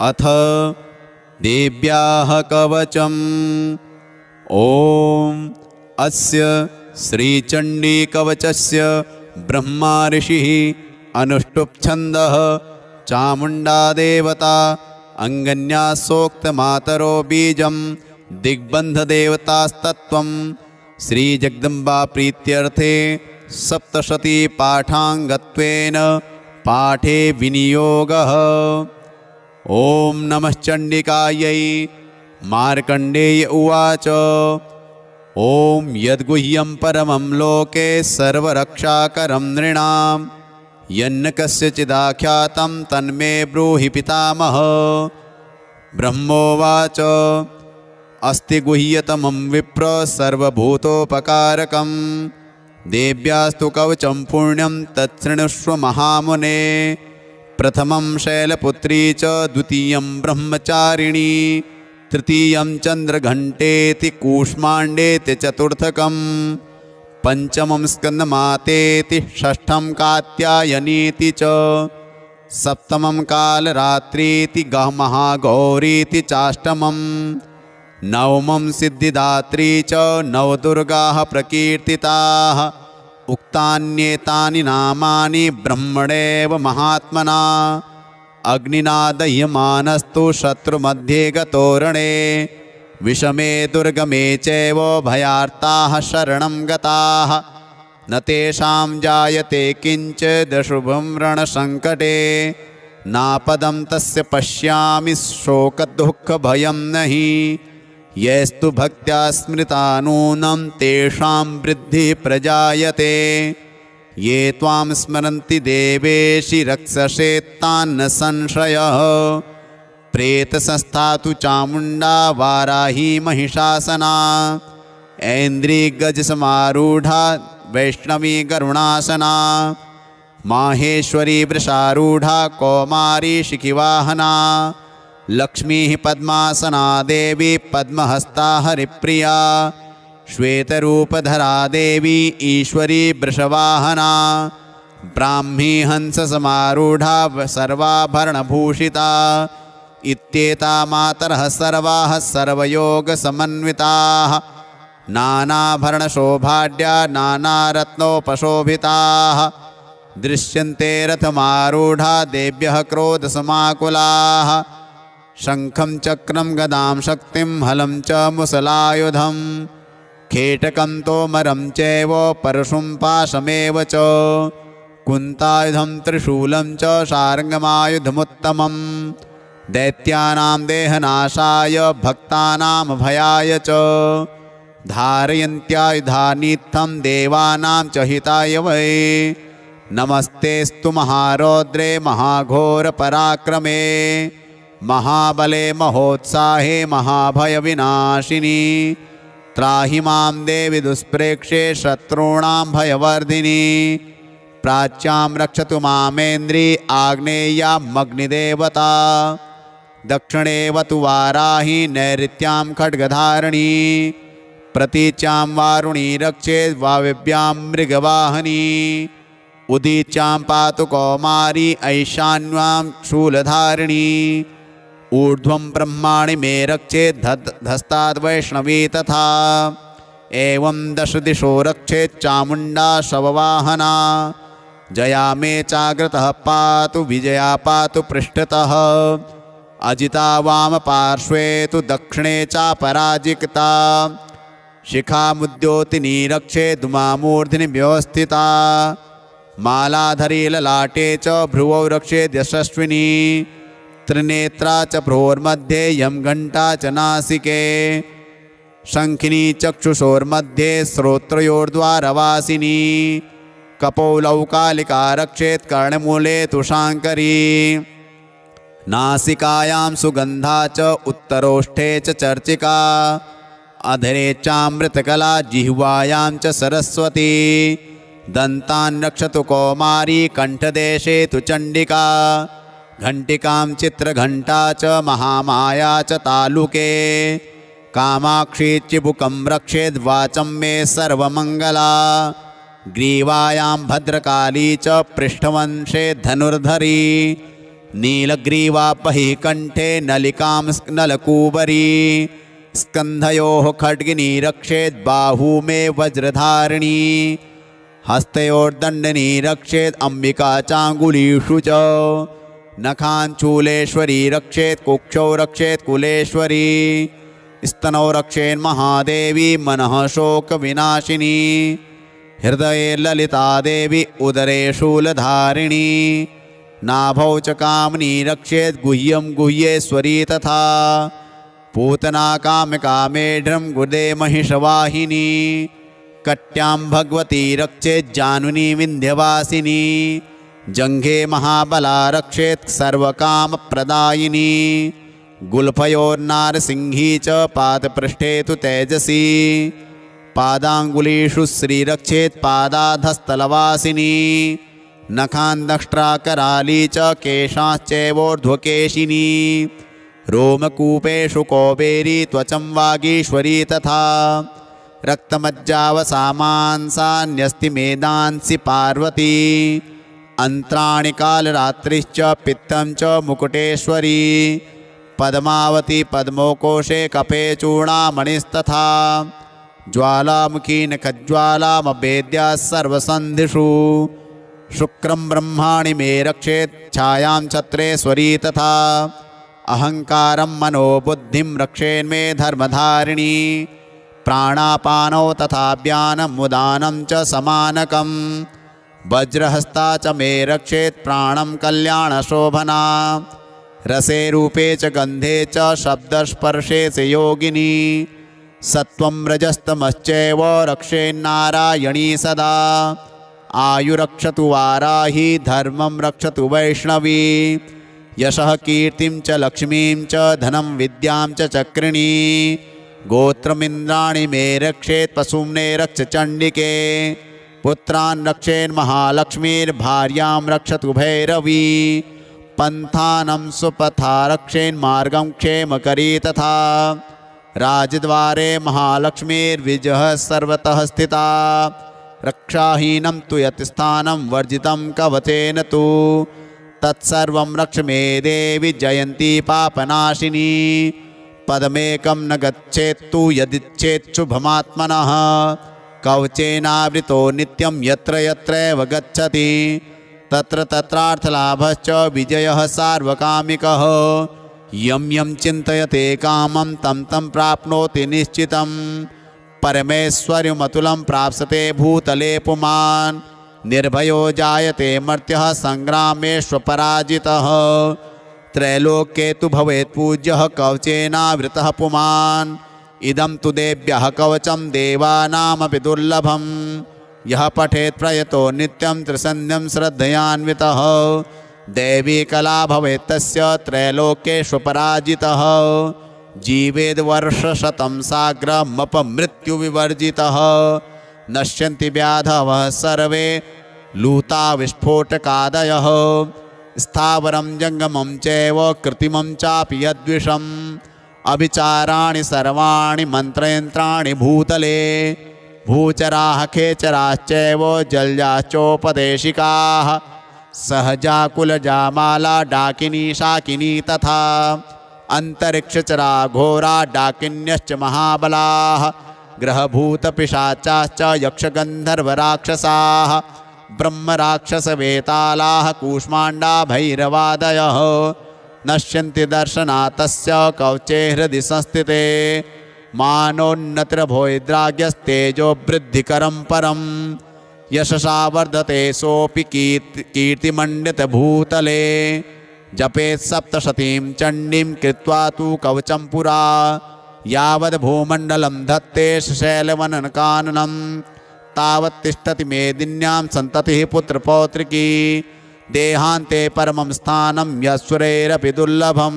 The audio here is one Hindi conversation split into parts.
अथ देव्याः कवचम्। ॐ अस्य श्रीचण्डीकवचस्य ब्रह्मा ऋषिः अनुष्टुप्छन्दः चामुण्डा देवता अङ्गन्यासोक्तमातरो बीजं दिग्बन्धदेवतास्तत्त्वं श्रीजगदम्बा प्रीत्यर्थे सप्तशतीपाठाङ्गत्वेन पाठे विनियोगः। ॐ नमः चण्डिकायै। मार्कण्डेय उवाच। ॐ यद्गुह्यं परमं लोके सर्वरक्षाकरं नृणां यन्न कस्यचिदाख्यातं तन्मे ब्रूहि पितामह। ब्रह्मोवाच। अस्ति गुह्यतमं विप्र सर्वभूतोपकारकं देव्यास्तु कवचं पुण्यं तच्छृणुष्व महामुने। प्रथमं शैलपुत्री च द्वितीयं ब्रह्मचारिणी तृतीयं चन्द्रघण्टेति कूष्माण्डेति चतुर्थकं पंचमं स्कन्दमातेति षष्ठं कात्यायनीति च सप्तमं कालरात्रीति महागौरीति चाष्टमं नवमं सिद्धिदात्री च नवदुर्गाः प्रकीर्तिताः। उक्तान्येतानि नामानि ब्रह्मणेव महात्मना अग्निना दह्यमानस्तु शत्रुमध्ये गतोरणे विषमे दुर्गमे चैव भयार्ताः शरणं गताः न तेषां जायते किञ्चिदशुभं रणसङ्कटे नापदं तस्य पश्यामि शोकदुःखभयं नहि यैस्तु भक्त्या स्मृता नूनं तेषां वृद्धिः प्रजायते ये त्वां स्मरन्ति देवेशि रक्षसे तान्न संशयः। प्रेतसंस्था चामुण्डा वाराही महिषासना ऐन्द्रिगजसमारूढा वैष्णवी गरुणासना माहेश्वरी वृषारूढा कौमारी शिखिवाहना लक्ष्मी पद्मासना देवी पद्महस्ता हरिप्रिया श्वेतरूपधरा देवी ईश्वरी वृषवाहना ब्राह्मी हंससमारूढा सर्वाभरणभूषिता इत्येता मातरः सर्वाः सर्वयोगसमन्विताः नानाभरणशोभाढ्या नानारत्नोपशोभिताः दृश्यन्ते रथमारूढा देव्यः क्रोधसमाकुलाः शङ्खं चक्रं गदां शक्तिं हलं च मुसलायुधं खेटकं तोमरं चैव परशुं पाशमेव च कुन्तायुधं त्रिशूलं च शार्ङ्गमायुधमुत्तमं दैत्यानां देहनाशाय भक्तानां भयाय च धारयन्त्यायुधानीत्थं देवानां च हिताय वै। नमस्तेस्तु महारौद्रे महाघोरपराक्रमे महाबले महोत्साहे महाभयविनाशिनी त्राहि मां देवि दुष्प्रेक्षे शत्रूणां भयवर्धिनी प्राच्यां रक्षतु मामेन्द्री आग्नेयामग्निदेवता दक्षिणे वतु वाराही नैऋत्यां खड्गधारिणी प्रतीच्यां वारुणी रक्षेत् वायव्यां मृगवाहनी उदीच्यां पातु कौमारी ऐशान्यां शूलधारिणी ऊर्ध्वं ब्रह्माणि मे रक्षेत् धस्ताद् वैष्णवी तथा एवं दश दिशो रक्षेत् चामुण्डा शववाहना जया मे चाग्रतः पातु विजया पातु पृष्ठतः अजिता वामपार्श्वे तु दक्षिणे चापराजिता शिखामुद्योतिनी रक्षेत् धूमामूर्ध्नि व्यवस्थिता मालाधरी ललाटे च भ्रुवौ रक्षेत् यशस्विनी त्रिनेत्रा च भ्रोर्मध्ये यं घण्टा च नासिके शङ्खिनी चक्षुषोर्मध्ये श्रोत्रयोर्द्वारवासिनी कपोलौकालिका रक्षेत् कर्णमूले तु शाङ्करी नासिकायां सुगन्धा च उत्तरोष्ठे च चर्चिका अधरे चामृतकला जिह्वायां च सरस्वती दन्तान् रक्षतु कौमारी कण्ठदेशे तु चण्डिका घण्टिकां चित्रघण्टा च महामाया च तालुके कामाक्षी चिबुकं रक्षेद्वाचं मे सर्वमङ्गला ग्रीवायां भद्रकाली च पृष्ठवंशे धनुर्धरी नीलग्रीवापहि कण्ठे नलिकां नलकूबरी स्कन्धयोः खड्गिनी रक्षेत् बाहू मे वज्रधारिणी हस्तयोर्दण्डनी रक्षेत् अम्बिका चाङ्गुलीषु च नखाञ्चूलेश्वरी रक्षेत् कुक्षौ रक्षेत् कुलेश्वरी स्तनौ रक्षेन् महादेवी मनः शोकविनाशिनी हृदये ललिता देवी उदरे शूलधारिणी नाभौ च कामिनी रक्षेत् गुह्यं गुह्येश्वरी तथा पूतना कामकामेढ्रं गुदे महिषवाहिनी कट्यां भगवती रक्षेत् जानुनी विन्ध्यवासिनी जङ्घे महाबला रक्षेत् सर्वकामप्रदायिनी गुल्फयोर्नारसिंही च पादपृष्ठे तु तेजसी पादाङ्गुलीषु श्रीरक्षेत् पादाधस्तलवासिनी नखान्दष्ट्राकराली च केशाश्चैवोर्ध्वकेशिनी रोमकूपेषु कौबेरी त्वचं वागीश्वरी तथा रक्तमज्जावसामांसान्यस्ति मेदांसि पार्वती अन्त्राणि कालरात्रिश्च पित्तं च मुकुटेश्वरी पद्मावती पद्मोकोशे कपे चूडामणिस्तथा ज्वालामुखी नखज्वालामभेद्या सर्वसन्धिषु शुक्रं ब्रह्माणि मे रक्षेत् छायां छत्रेश्वरी तथा अहंकारं मनोबुद्धिं रक्षेन्मे धर्मधारिणी प्राणापानौ तथा व्यानम् उदानं च समानकं वज्रहस्ता च मे रक्षेत् प्राणं कल्याणशोभना रसे रूपे च गन्धे च शब्दस्पर्शे च योगिनी सत्वं रजस्तमश्चैव रक्षेन्नारायणी सदा आयुरक्षतु वाराही धर्मं रक्षतु वैष्णवी यशः कीर्तिं च लक्ष्मीं च धनं विद्यां च चक्रिणी गोत्रमिन्द्राणि मे रक्षेत् पशुम्ने रक्ष चण्डिके पुत्रान् रक्षेन्महालक्ष्मीर्भार्यां रक्षतु भैरवी पन्थानं सुपथा रक्षेन्मार्गं क्षेमकरी तथा राजद्वारे महालक्ष्मीर्विजः सर्वतः स्थिता रक्षाहीनं तु यत्स्थानं वर्जितं कवचेन तु तत्सर्वं रक्ष मे देवी जयन्ती पापनाशिनी पदमेकं न गच्छेत्तु यदिच्छेच्छुभमात्मनः कवचेनावृतो नित्यं यत्र यत्रैव गच्छति तत्र तत्रार्थलाभश्च विजयः सार्वकामिकः यं यं चिन्तयते कामं तं तं प्राप्नोति निश्चितं परमेश्वर्यमतुलं प्राप्स्यते भूतले पुमान् निर्भयो जायते मर्त्यः संग्रामेष्वपराजितः त्रैलोक्ये तु भवेत् पूज्यः कवचेनावृतः पुमान् इदं तु देव्यः कवचं देवानामपि दुर्लभं यः पठेत् प्रयतो नित्यं त्रिसन्ध्यं श्रद्धयान्वितः दैवी कला भवेत् तस्य त्रैलोक्येष्वपराजितः जीवेद् वर्षशतं साग्रमपमृत्युविवर्जितः नश्यन्ति व्याधवः सर्वे लूता विस्फोटकादयः स्थावरं जङ्गमं चैव कृत्रिमं चापि यद्विषम् अभिचाराणि सर्वाणि मन्त्रयन्त्राणि भूतले भूचराः खेचराश्चैव जल्याश्चोपदेशिकाः सहजा कुलजामाला डाकिनी शाकिनी तथा अन्तरिक्षचरा घोरा डाकिन्यश्च महाबलाः ग्रहभूतपिशाचाश्च यक्षगन्धर्वराक्षसाः ब्रह्मराक्षसवेतालाः कूष्माण्डा भैरवादयः नश्यन्ति दर्शनातस्य कवचे हृदि संस्थिते मानोन्नतिर्भोद्राग्यस्तेजो वृद्धिकरं परं यशसा वर्धते सोऽपि कीर्तिमण्डितभूतले जपेत् सप्तशतीं चण्डीं कृत्वा तु कवचं पुरा यावद् भूमण्डलं धत्ते शैलवननकाननं तावत् तिष्ठति मेदिन्यां सन्ततिः पुत्रपौत्रिकी देहान्ते परमं स्थानं यस्वरैरपि दुर्लभं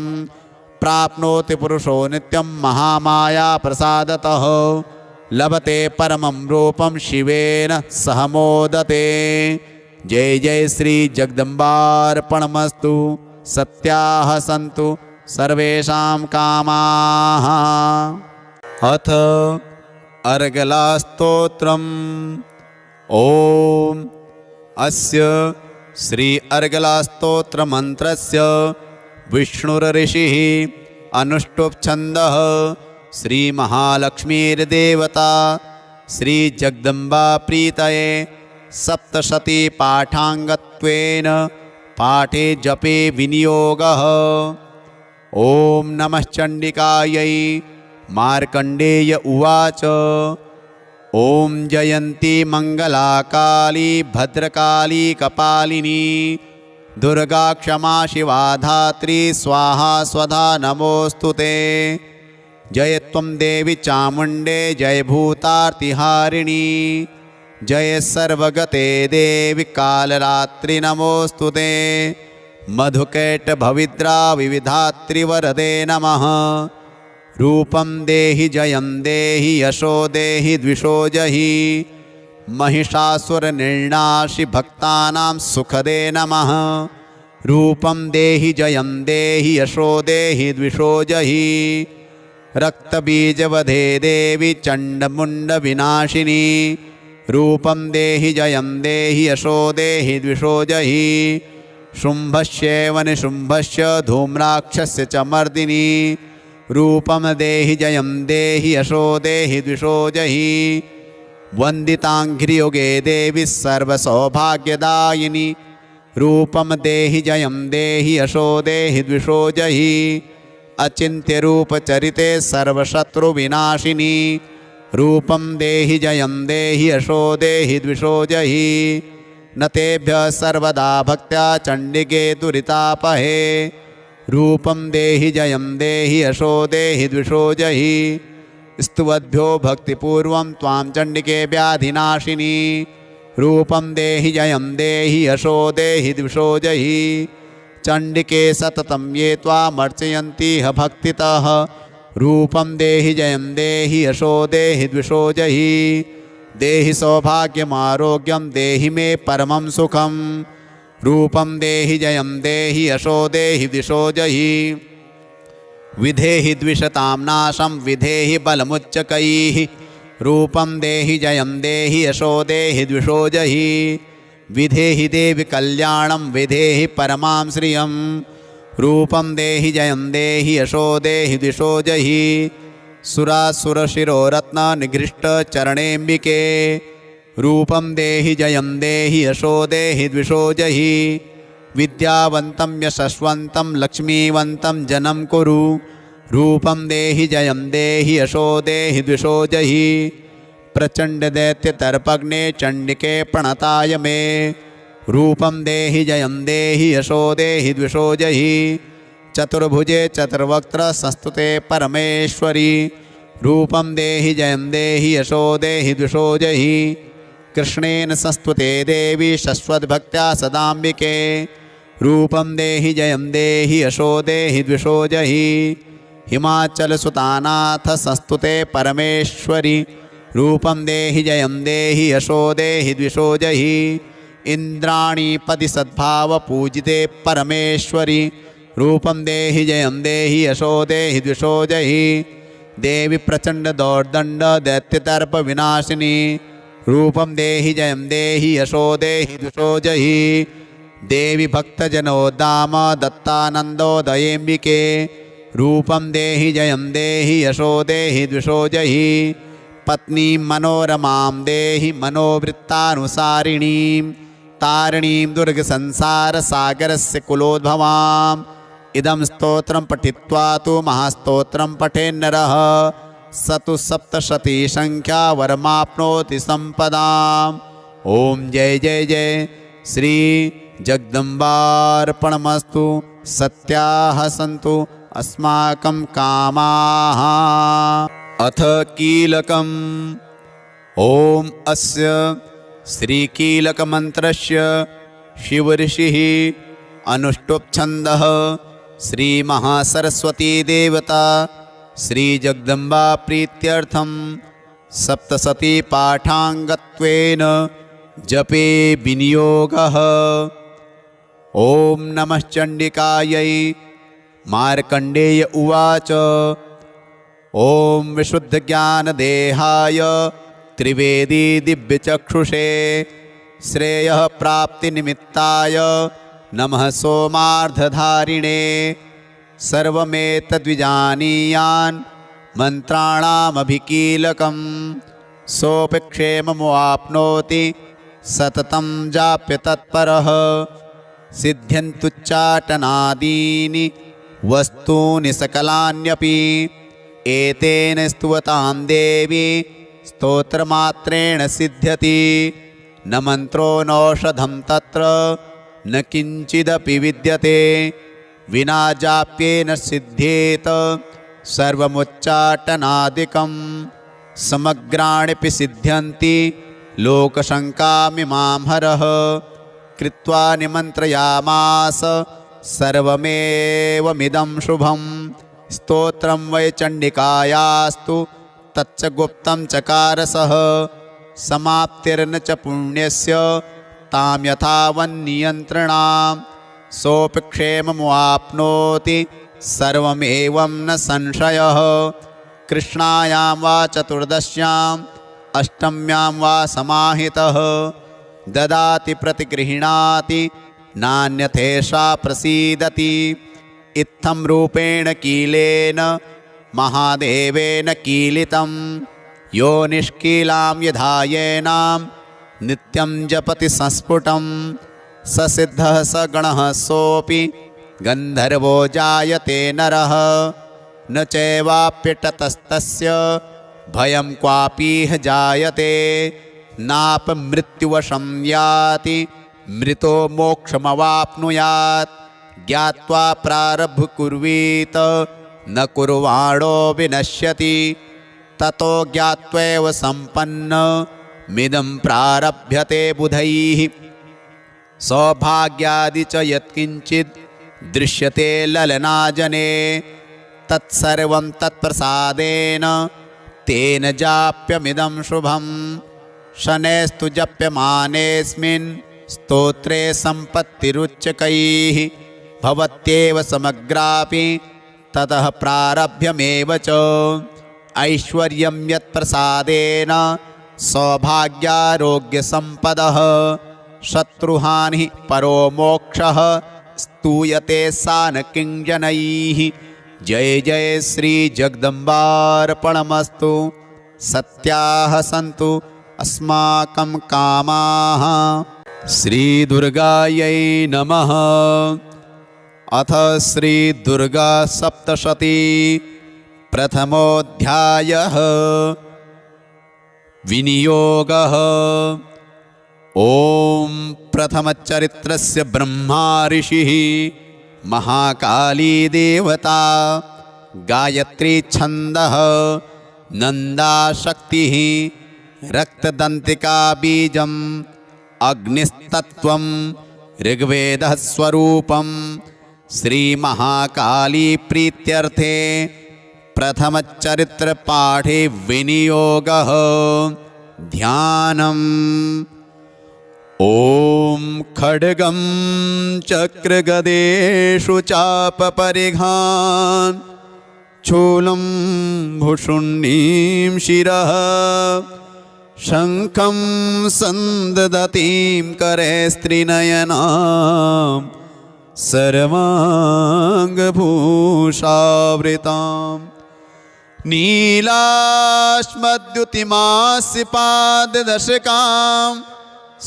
प्राप्नोति पुरुषो नित्यं महामाया प्रसादतः लभते परमं रूपं शिवेन सह मोदते। जय जय श्री जगदम्बार्पणमस्तु। सत्याः सन्तु सर्वेषां कामाः। अथ अर्गलास्तोत्रम्। ॐ अस्य श्री अर्गलास्तोत्रमन्त्रस्य विष्णुरऋषिः अनुष्टुप्छन्दः श्रीमहालक्ष्मीर्देवता श्रीजगदम्बाप्रीतये सप्तशती पाठाङ्गत्वेन पाठे जपे विनियोगः। ॐ नमः चण्डिकायै। मार्कण्डेय उवाच ॐ जयन्ती मङ्गला काली भद्रकाली कपालिनी दुर्गा क्षमा शिवा धात्री स्वाहा स्वधा नमोऽस्तु ते। जय त्वं देवी चामुण्डे जय भूतार्तिहारिणी जय सर्वगते देवी कालरात्रि नमोऽस्तु ते। मधुकैटभविद्रा विविधात्रिवरदे नमः। रूपं देहि जयं देहि यशो देहि द्विषो जहि महिषासुरनिर्णाशि भक्तानां सुखदे नमः। रूपं देहि जयं देहि यशो देहि द्विषो जहि रक्तबीजवधे देवी चण्डमुण्डविनाशिनी रूपं देहि जयं देहि यशो देहि द्विषो जहि शुम्भस्यैव निशुम्भस्य धूम्राक्षस्य च मर्दिनी रूपं देहि जयं देहि यशो देहि द्विषो जहि वन्दिताङ्घ्रियुगे देवी सर्वसौभाग्यदायिनी रूपं देहि जयं देहि यशो देहि द्विषो जहि अचिन्त्यरूपचरिते सर्वशत्रुविनाशिनी रूपं देहि जयं देहि यशो देहि द्विषो जहि न तेभ्यः सर्वदा भक्त्या चण्डिके दुरितापहे रूपं देहि जयं देहि यशो देहि द्विषो जहि स्तुवद्भ्यो भक्तिपूर्वं त्वां चण्डिके व्याधिनाशिनी रूपं देहि जयं देहि यशो देहि द्विषो जहि चण्डिके सततं ये त्वामर्चयन्तीह भक्तितः रूपं देहि जयं देहि यशो देहि द्विषो जहि देहि सौभाग्यमारोग्यं देहि मे परमं सुखं रूपं देहि जयं देहि यशो देहि द्विषो जहि विधेहि द्विषतां नाशं विधेहि बलमुच्चकैः रूपं देहि जयं देहि यशो देहि द्विषो जहि विधेहि देवि कल्याणं विधेहि परमां श्रियं रूपं देहि जयं देहि यशो देहि द्विषो जहि सुरासुरशिरोरत्ननिघृष्टचरणेऽम्बिके रूपं देहि जयं देहि यशो देहि द्विषो जहि विद्यावन्तं यशस्वन्तं लक्ष्मीवन्तं जनं कुरु रूपं देहि जयं देहि यशो देहि द्विषो जहि प्रचण्डदैत्यतर्पग्ने चण्डिके प्रणताय मे रूपं देहि जयं देहि यशो देहि द्विषो जहि चतुर्भुजे चतुर्वक्त्र संस्तुते परमेश्वरी रूपं देहि जयं देहि यशो देहि द्विषो जहि कृष्णेन संस्तुते देवी शश्वद्भक्त्या सदाम्बिके रूपं देहि जयं देहि यशो देहि द्विषो जहि हिमाचलसुतानाथ संस्तुते परमेश्वरी रूपं देहि जयं देहि यशो देहि द्विषो जहि इन्द्राणीपति सद्भावपूजिते परमेश्वरी रूपं देहि जयं देहि यशो देहि द्विषो जहि देवी प्रचण्डदौर्दण्ड दैत्यतर्पविनाशिनी रूपं देहि जयं देहि यशो देहि द्विषो जहि देवी भक्तजनोद्दाम दत्तानन्दोदयेऽम्बिके रूपं देहि जयं देहि यशो देहि द्विषो जहि पत्नीं मनोरमां देहि मनोवृत्तानुसारिणीं तारिणीं दुर्गसंसारसागरस्य कुलोद्भवाम् इदं स्तोत्रं पठित्वा तु महास्तोत्रं पठेन्नरः स तु सप्तशती संख्या वरमाप्नोति सम्पदाम्। ॐ जय जय जय श्री जगदम्बार्पणमस्तु। सत्याः सन्तु अस्माकं कामाः। अथ कीलकम्। ॐ अस्य श्रीकीलकमन्त्रस्य शिवऋषिः अनुष्टुप्छन्दः श्रीमहासरस्वती देवता श्रीजगदम्बा प्रीत्यर्थं सप्तशती पाठाङ्गत्वेन जपे विनियोगः। ॐ नमः चण्डिकायै। मार्कण्डेय उवाच ॐ विशुद्धज्ञानदेहाय त्रिवेदी दिव्यचक्षुषे श्रेयः प्राप्तिनिमित्ताय नमः सोमार्धधारिणे सर्वमेतद्विजानीयान् मन्त्राणामभिकीलकं सोऽपि क्षेममुवाप्नोति सततं जाप्य तत्परः सिद्ध्यन्तुच्चाटनादीनि वस्तूनि सकलान्यपि एतेन स्तुवतां देवी स्तोत्रमात्रेण सिद्ध्यति न मन्त्रो नौषधं तत्र न किञ्चिदपि विद्यते विना जाप्येन सिद्ध्येत सर्वमुच्चाटनादिकं समग्राण्यपि सिद्ध्यन्ति लोकशङ्कामिमां हरः कृत्वा निमन्त्रयामास सर्वमेवमिदं शुभं स्तोत्रं वै चण्डिकायास्तु तच्च गुप्तं चकारसः समाप्तिर्न च पुण्यस्य तां यथावन्नियन्त्रणां सोऽपि क्षेममुवाप्नोति सर्वमेवं न संशयः कृष्णायां वा चतुर्दश्याम् अष्टम्यां वा समाहितः ददाति प्रतिगृह्णाति नान्यथेषा प्रसीदति इत्थं रूपेण कीलेन महादेवेन कीलितं यो निष्कीलां यधायेनां नित्यं जपति संस्फुटं स सिद्धः स गणः सोऽपि गन्धर्वो जायते नरः न चैवाप्यटतस्तस्य भयं क्वापीह जायते नापमृत्युवशं याति मृतो मोक्षमवाप्नुयात् ज्ञात्वा प्रारब्धं कुर्वीत न कुर्वाणो विनश्यति ततो ज्ञात्वैव सम्पन्नमिदं प्रारभ्यते बुधैः सौभाग्यादि च यत्किञ्चित् दृश्यते ललनाजने तत्सर्वं तत्प्रसादेन तेन जाप्यमिदं शुभं शनैस्तु जप्यमानेऽस्मिन् स्तोत्रे सम्पत्तिरुच्चकैः भवत्येव समग्रापि ततः प्रारभ्यमेव च ऐश्वर्यं यत्प्रसादेन सौभाग्यारोग्यसम्पदः शत्रुहानिः परो मोक्षः स्तूयते सा न किञ्जनैः जय जय श्री जगदम्बार्पणमस्तु सत्याः सन्तु अस्माकं कामाः श्रीदुर्गायै नमः। अथ श्रीदुर्गासप्तशती प्रथमोऽध्यायः विनियोगः। ॐ प्रथमचरित्रस्य ब्रह्मा ऋषिः महाकाली देवता गायत्री छन्दः नन्दाशक्तिः रक्तदन्तिका बीजम् अग्निस्तत्त्वं ऋग्वेदः स्वरूपं श्रीमहाकाली प्रीत्यर्थे प्रथमचरित्रपाठे विनियोगः ध्यानम्। ॐ खड्गं चक्रगदेषु चापपरिघान् चूलं भुषुण्डीं शिरः शङ्खं सन्ददतीं करे स्त्रीनयनां सर्वाङ्गभूषावृताम् नीलाश्मद्युतिमास्य पाददशकां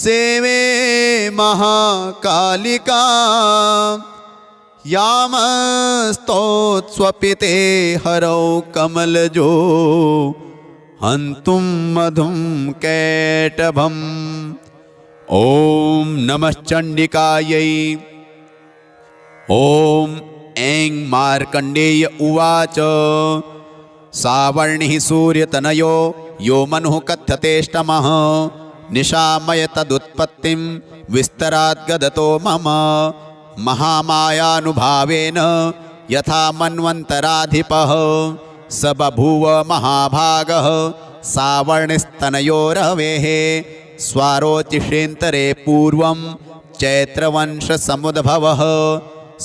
सेवे महाकालिका यामस्तोत्स्वपिते हरौ कमलजो हन्तुं मधुं कैटभम्। ॐ नमः चण्डिकायै। ॐ ऐं मार्कण्डेय उवाच सावर्णिः सूर्यतनयो यो मनुः कथ्यतेष्टमः निशामय तदुत्पत्तिं विस्तराद्गदतो मम महामायानुभावेन यथा मन्वन्तराधिपः स बभूव महाभागः सावर्णिस्तनयोरवेः स्वारोचिषेन्तरे पूर्वं चैत्रवंशसमुद्भवः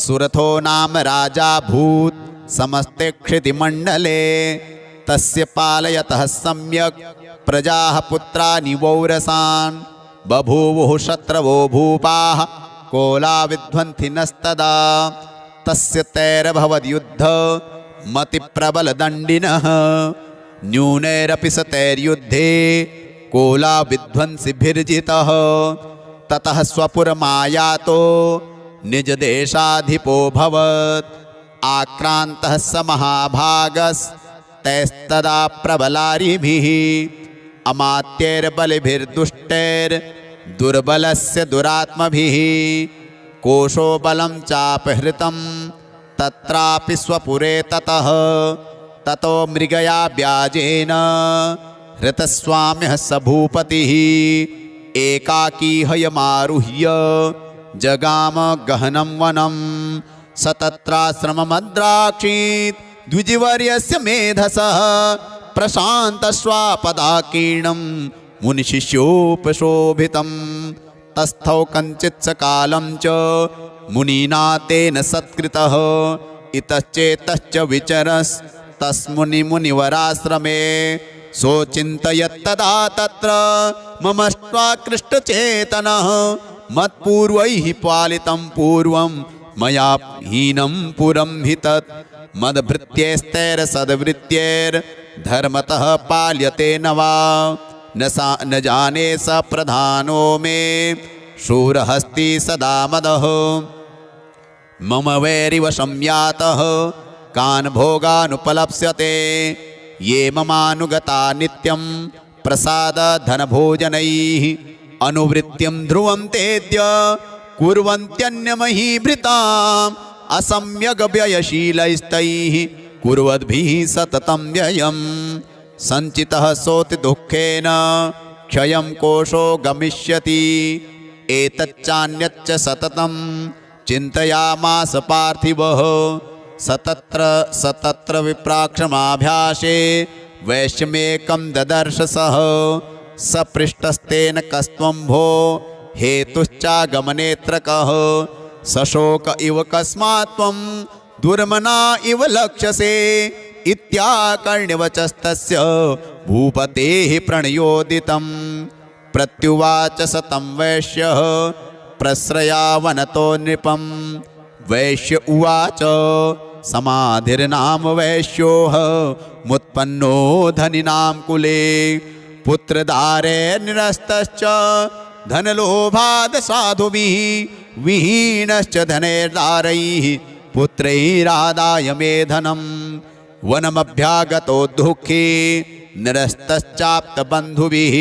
सुरथो नाम राजाभूत् समस्ते क्षितिमण्डले तस्य पालयतः सम्यक् प्रजाः पुत्राणि वौरसान् बभूवुः शत्रवो भूपाः कोलाविध्वंथिनस्तदा तस्य तैरभवद्युद्ध मतिप्रबलदण्डिनः न्यूनैरपि स तैर्युद्धे कोलाविध्वंसिभिर्जितः ततः स्वपुरमायातो निजदेशाधिपोऽभवत् आक्रान्तः स महाभागस्तैस्तदा प्रबलारिभिः अमात्यैर्बलिभिर्दुष्टैर्दुर्बलस्य दुरात्मभिः कोशो बलं चापहृतं तत्रापि स्वपुरे ततो मृगया व्याजेन हृतस्वाम्यः स भूपतिः एकाकी हयमारुह्य जगाम गहनं वनं स तत्राश्रममद्राक्षीत् द्विजवर्यस्य मेधसः प्रशान्तश्वापदाकीर्णं मुनिशिष्योपशोभितं तस्थौ कञ्चित् सकालं च मुनिना तेन सत्कृतः इतश्चेतश्च विचरस्तस्मुनिमुनिवराश्रमे सोचिन्तयत्तदा तत्र ममष्ट्वाकृष्टचेतनः मत्पूर्वैः पालितं पूर्वं मया हीनं पुरं हि तत् मद्भृत्यैस्तैरसद्भृत्यैर्धर्मतः पाल्यते न वा न जाने स प्रधानो मे शूरहस्ति सदा मदः मम वैरिवशं यातः कान् भोगानुपलप्स्यते ये ममानुगता नित्यं प्रसादधनभोजनैः अनुवृत्तिं ध्रुवं तेद्य कुर्वन्त्यन्यमहीभृताम् असम्यग्व्ययशीलैस्तैः कुर्वद्भिः सततं व्ययं सञ्चितः सोति दुःखेन क्षयं कोशो गमिष्यति एतच्चान्यच्च सततं चिन्तयामास पार्थिवः सतत्र विप्राक्षमाभ्यासे वैश्यमेकं ददर्श सः सपृष्टस्तेन कस्त्वं भो हेतुश्चागमनेऽत्र कः सशोक इव कस्मात् त्वं दुर्मना इव लक्ष्यसे इत्याकर्ण्यवचस्तस्य भूपतेः प्रणयोदितं प्रत्युवाच स तं वैश्यः प्रश्रयावनतो नृपं वैश्य उवाच समाधिर्नाम वैश्योः मुत्पन्नो धनिनां कुले पुत्रदारेर्निरस्तश्च धनलोभाद् साधुभिः विहीनश्च धनैर्दारैः पुत्रैरादाय मे धनं वनमभ्यागतो दुःखी निरस्तश्चाप्तबन्धुभिः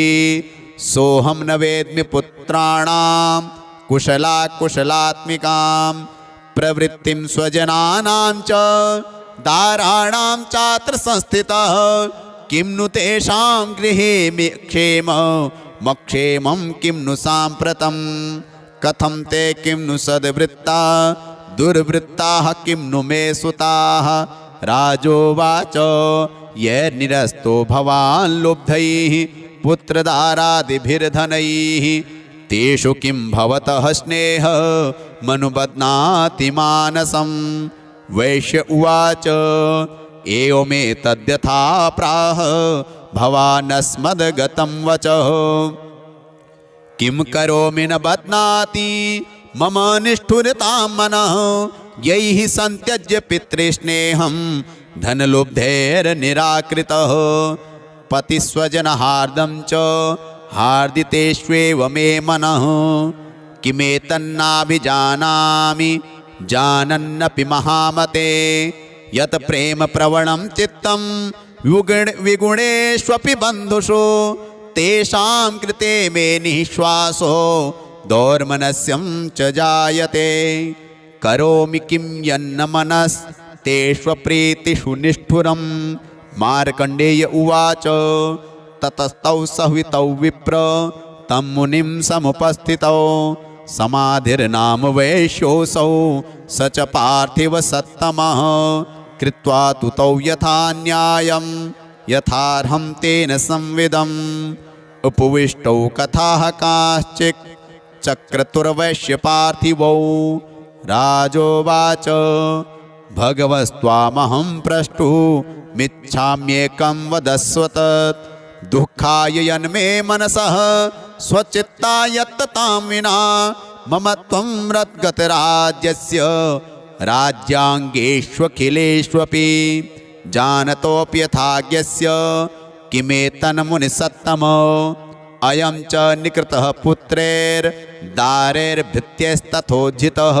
सोऽहं न वेद्मि पुत्राणां कुशलात्मिकां प्रवृत्तिं स्वजनानां च दाराणां चात्र संस्थितः किं नु तेषां गृहे क्षेमं किं नु साम्प्रतं कथं ते किं नु सद्वृत्ता दुर्वृत्ताः किं नु मे सुताः राजोवाच यैर्निरस्तो भवान् लुब्धैः पुत्रदारादिभिर्धनैः तेषु किं भवतः स्नेहः मनुबध्नाति मानसं वैश्य उवाच एवमेतद्यथा प्राह भवानस्मद्गतं वचः किं करोमि न बध्नाति मम निष्ठुरतां मनः यैः सन्त्यज्य पितृस्नेहं धनलुब्धैर्निराकृतः पतिस्वजनहार्दं च हार्दितेष्वेव मे मनः किमेतन्नाभिजानामि जानन्नपि महामते यत् प्रेमप्रवणं चित्तं विगुणेष्वपि बन्धुषु तेषां कृते मे निःश्वासो दौर्मनस्यं च जायते करोमि किं यन्न मनस्तेष्वप्रीतिषु निष्ठुरं मार्कण्डेय उवाच ततस्तौ सह्वितौ विप्र तं मुनिं समुपस्थितौ समाधिर्नाम वैश्योऽसौ स च पार्थिवसत्तमः कृत्वा तु तौ यथा न्यायं यथार्हं तेन संविदम् उपविष्टौ कथाः काश्चित् चक्रतुर्वैश्यपार्थिवौ राजोवाच भगवस्त्वामहं प्रष्टुमिच्छाम्येकं वदस्व तत् दुःखाय यन्मे मनसः स्वचित्ता यत्ततां विना मम त्वं रद्गतराज्यस्य राज्याङ्गेष्वखिलेष्वपि जानतोऽपि यथाज्ञस्य किमेतन्मुनिसत्तम अयं च निकृतः पुत्रैर्दारैर्भृत्यैस्तथोज्झितः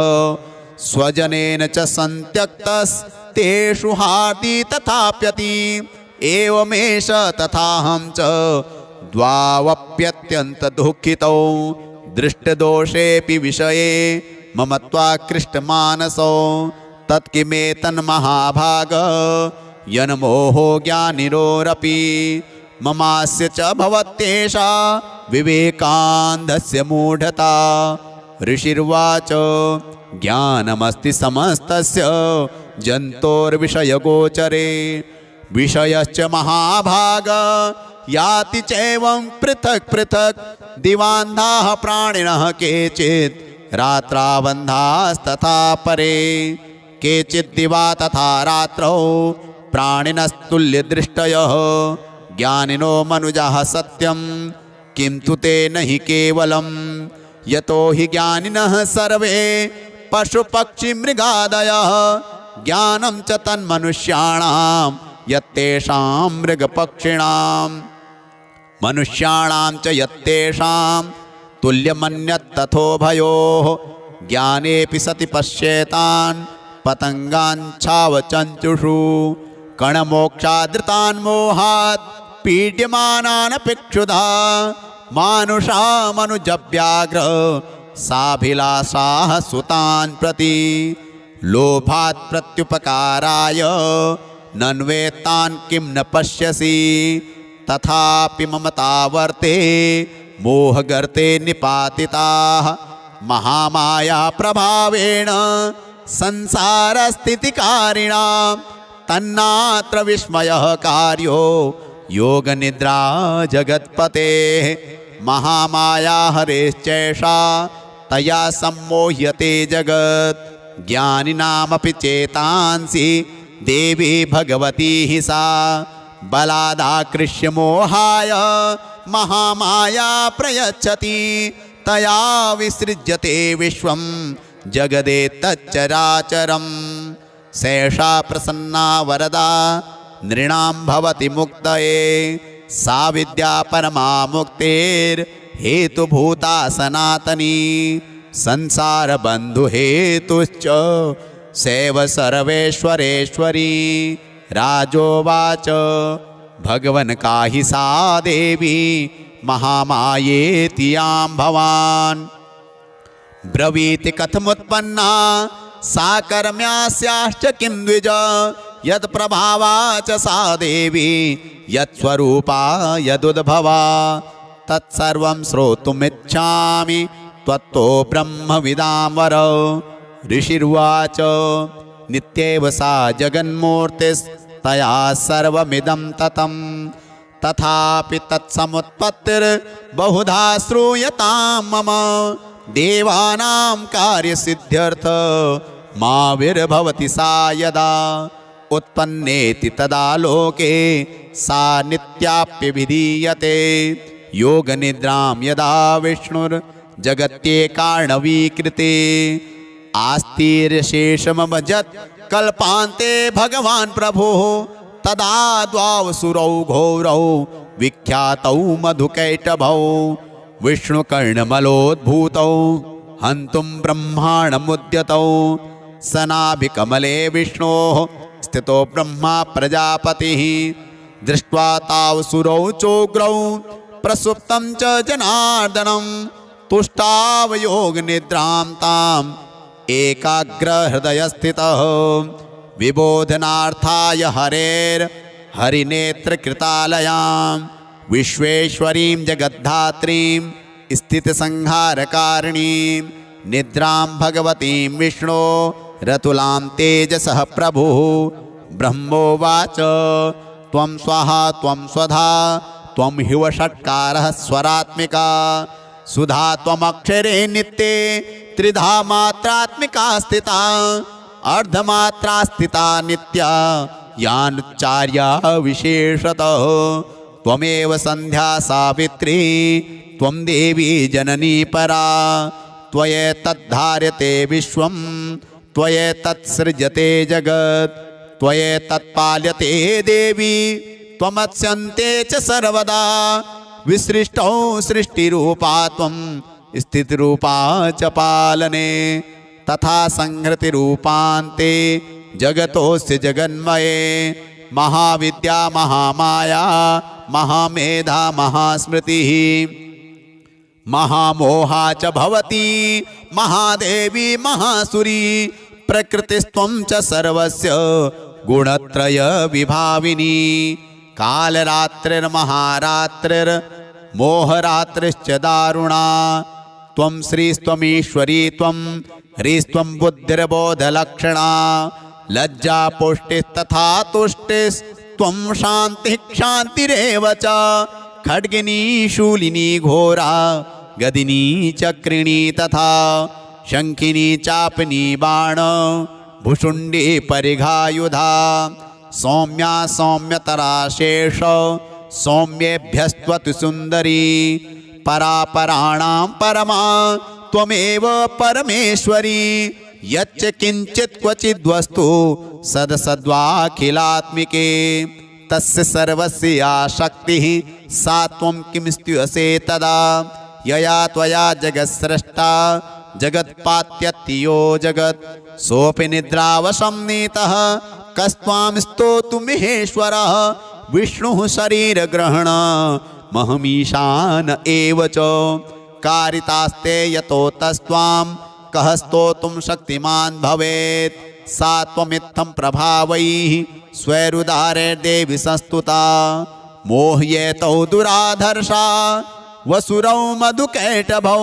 स्वजनेन च सन्त्यक्तस्तेषु हार्दि तथाप्यति एवमेष तथाहं च द्वावप्यत्यन्तदुःखितौ दृष्टदोषेऽपि विषये मम त्वाकृष्टमानसौ तत्किमेतन्महाभाग यन्मोहो ज्ञानिरोरपि ममास्य च भवत्येषा विवेकान्धस्य मूढता ऋषिर्वाच ज्ञानमस्ति समस्तस्य जन्तोर्विषयगोचरे विषयश्च महाभाग याति चैवं पृथक् पृथक् दिवान्धाः प्राणिनः केचित् रात्राबन्धास्तथा परे केचित् दिवा तथा रात्रौ प्राणिनस्तुल्यदृष्टयः ज्ञानिनो मनुजाः सत्यं किं तु ते नहि केवलं यतो हि ज्ञानिनः सर्वे पशुपक्षिमृगादयः ज्ञानं च तन्मनुष्याणां यत्तेषां मृगपक्षिणां मनुष्याणां च यत्तेषां तुल्यमन्यत्तथोभयोः ज्ञानेऽपि सति पश्येतान् पतङ्गाञ्छावचञ्चुषु कणमोक्षादृतान् मोहात् पीड्यमानानपेक्षुधा मानुषा मनुजव्याघ्र साभिलाषाः सुतान् प्रति लोभात् प्रत्युपकाराय नन्वेत्तान् किं न पश्यसि तथापि ममता वर्ते मोहगर्ते निपातिताः महामाया प्रभावेण संसारस्थितिकारिणा तन्नात्र विस्मयः कार्यो योगनिद्रा जगत्पतेः महामाया हरेश्चैषा तया सम्मोह्यते जगत् ज्ञानिनामपि चेतांसि देवी भगवती हि सा बलादाकृष्य मोहाय महामाया प्रयच्छति तया विसृज्यते विश्वं जगदेतच्चराचरम् सैषा प्रसन्ना वरदा नृणां भवति मुक्तये सा विद्या परमा मुक्तेर्हेतुभूता सनातनी संसारबन्धुहेतुश्च सैव सर्वेश्वरेश्वरी राजोवाच भगवन् काहि सा देवी महामायेति यां भवान् ब्रवीति कथमुत्पन्ना सा कर्म्यास्याश्च किं द्विज यत्प्रभावा च सा देवी यत्स्वरूपा यदुद्भवा तत्सर्वं श्रोतुमिच्छामि त्वत्तो ब्रह्मविदां वर ऋषिर्वाच नित्येव सा जगन्मूर्तिस्तया सर्वमिदं ततं तथापि तत्समुत्पत्तिर्बहुधा श्रूयतां मम देवानां कार्यसिद्ध्यर्थ मा विर्भवति सा यदा उत्पन्नेति तदा लोके सा नित्याप्यभिधीयते योगनिद्रां यदा विष्णुर्जगत्येकार्णवीकृते आस्तिर्शेषमभजत् कल्पान्ते भगवान् प्रभुः तदा द्वावसुरौ घोरौ विख्यातौ मधुकैटभौ विष्णुकर्णमलोद्भूतौ हन्तुं ब्रह्माणमुद्यतौ सनाभिकमले विष्णोः स्थितो ब्रह्मा प्रजापतिः दृष्ट्वा तावसुरौ चोग्रौ प्रसुप्तं च जनार्दनं तुष्टावयोगनिद्रां ताम् एकाग्रहृदयस्थितः विबोधनार्थाय हरिनेत्रकृतालयां विश्वेश्वरीं जगद्धात्रीं स्थितिसंहारकारिणीं निद्रां भगवतीं विष्णो रतुलां तेजसः प्रभुः ब्रह्मोवाच त्वं स्वाहा त्वं स्वधा त्वं हिवषट्कारः स्वरात्मिका सुधा त्वमक्षरे नित्ये त्रिधा मात्रात्मिका स्थिता अर्धमात्रा स्थिता नित्या यानुच्चार्या विशेषतः त्वमेव संध्या सावित्री त्वं देवी जननी परा त्वयैतद्धार्यते विश्वं त्वयैतत्सृज्यते जगत् त्वयैतत्पाल्यते देवी त्वमत्स्यन्ते च सर्वदा विसृष्टौ सृष्टिरूपा त्वं स्थितिरूपा च पालने तथा संहृतिरूपान्ते जगतोऽस्य जगन्मये महाविद्या महामाया महामेधा महास्मृतिः महामोहा च भवती महादेवी महासुरी प्रकृतिस्त्वं च सर्वस्य गुणत्रय विभाविनी कालरात्रिर्महारात्रिर्मोहरात्रिश्च दारुणा त्वं श्रीस्त्वमीश्वरी त्वं ह्रीस्त्वं बुद्धिर्बोधलक्षणा लज्जा पुष्टिस्तथा तुष्टिस्त्वं शान्तिः क्षान्तिरेव च खड्गिनी शूलिनी घोरा गदिनी चक्रिणी तथा शङ्खिनी चापनी बाण भुषुण्डी परिघायुधा सौम्या सौम्यतरा शेष सौम्येभ्यस्त्वति सुन्दरी परापराणां परमा त्वमेव परमेश्वरी यच्च किञ्चित् क्वचिद्वस्तु सदसद्वाखिलात्मिके तस्य सर्वस्य या शक्तिः सा त्वं किमस्त्युऽसे तदा यया त्वया जगत्सृष्टा जगत्पात्यत्यो जगत् सोऽपि निद्रावशं नीतः कस्त्वां स्तोतुमिहेश्वरः विष्णुः शरीरग्रहण महमीशान एव च कारितास्ते यतो तस्त्वां कः स्तोतुं शक्तिमान् भवेत् सा त्वमित्थं प्रभावैः स्वैरुदारैर्देवि संस्तुता मोह्येतौ दुराधर्षा वसुरौ मधुकैटभौ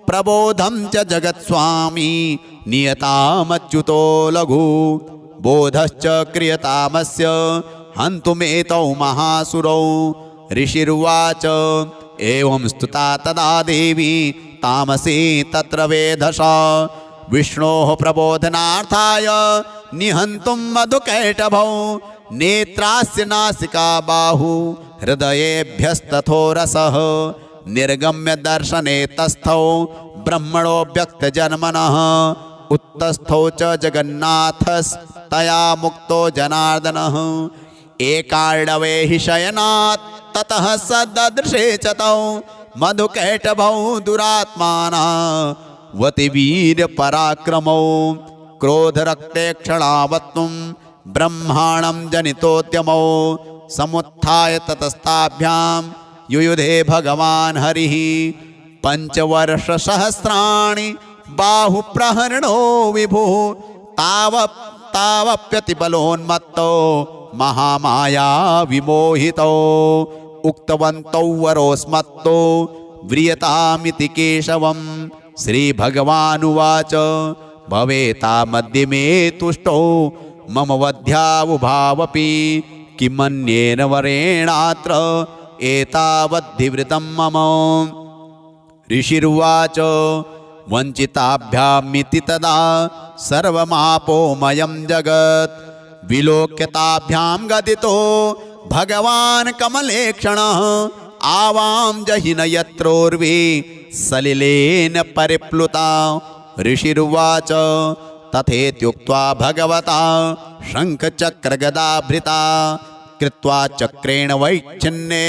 प्रबोधं च जगत्स्वामी नियतामच्युतो लघु बोधश्च क्रियतामस्य हन्तुमेतौ महासुरौ ऋषिरुवाच एवं स्तुता तदा देवी तामसी तत्र वेधसा विष्णोः प्रबोधनार्थाय निहन्तुं मधुकैटभौ नेत्रास्य नासिका बाहु हृदयेभ्यस्तथोरसः निर्गम्य दर्शने तस्थौ ब्रह्मणो व्यक्तजन्मनः उत्तस्थौ च जगन्नाथस्तया मुक्तो जनार्दनः एकार्णवे हि शयनात् ततः स ददृशे च तौ मधुकैटभौ दुरात्माना वतिवीर्यपराक्रमौ क्रोधरक्ते क्षणावत्तुं ब्रह्माणं जनितोद्यमौ समुत्थाय ततस्ताभ्यां युयुधे भगवान् हरिः पञ्चवर्षसहस्राणि बाहुप्रहरणो विभुः तावप्यतिबलोन्मत्तो महामाया विमोहितो उक्तवन्तौ वरोस्मत्तो व्रियतामिति केशवं श्रीभगवानुवाच भवेतामद्य मे तुष्टो मम वध्यावुभावपि किमन्येन वरेणात्र एतावद्धिवृतं मम ऋषिरुवाच वञ्चिताभ्यामिति तदा सर्वमापोमयं जगत् विलोक्यताभ्यां गदितो भगवान् कमलेक्षणः आवां जहिन यत्रोर्वी सलिलेन परिप्लुता ऋषिरुवाच तथेत्युक्त्वा भगवता शङ्खचक्रगदाभृता कृत्वा चक्रेण वैच्छिन्ने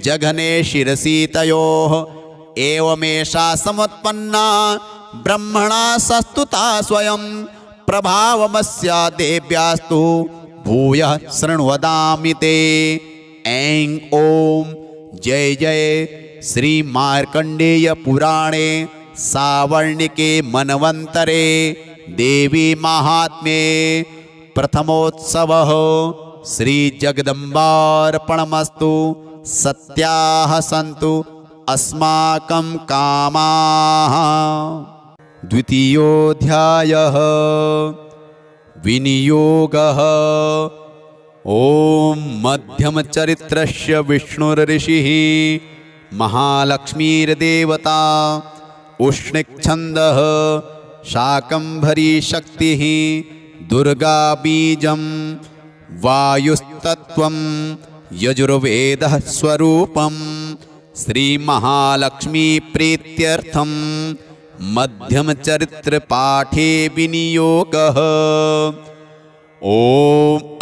जघने शिरसि तयोः एवमेषा समुत्पन्ना ब्रह्मणा सस्तुता स्वयं प्रभावमस्या देव्यास्तु भूयः शृण्वदामि ते ऐं ॐ जय जय श्री मार्कण्डेय पुराणे सावर्णिके मनवन्तरे देवी महात्म्ये प्रथमोत्सवः श्री जगदम्बार्पणमस्तु सत्याः सन्तु अस्माकं कामाः। द्वितीयोऽध्यायः विनियोगः। ॐ मध्यमचरित्रस्य विष्णुर्ऋषिः महालक्ष्मीर्देवता उष्णिक्छन्दः शाकम्भरी शक्तिः दुर्गा बीजं वायुस्तत्त्वं यजुर्वेदः स्वरूपं श्रीमहालक्ष्मीप्रीत्यर्थं मध्यमचरित्रपाठे विनियोगः। ॐ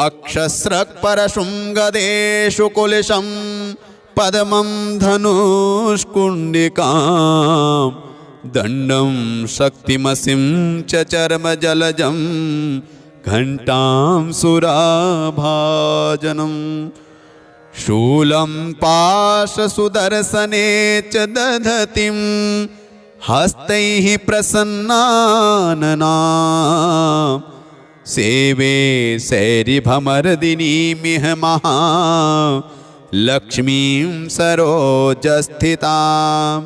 अक्षस्रक्परशृङ्गदेषु कुलिशं पद्मं धनुष्कुण्डिकां दण्डं शक्तिमसिं च चर्मजलजं घण्टां सुराभाजनं शूलं पाशसुदर्शने च दधतिं हस्तैः प्रसन्नानना सेवे सैरिभमर्दिनीमिह महालक्ष्मीं सरोजस्थिताम्।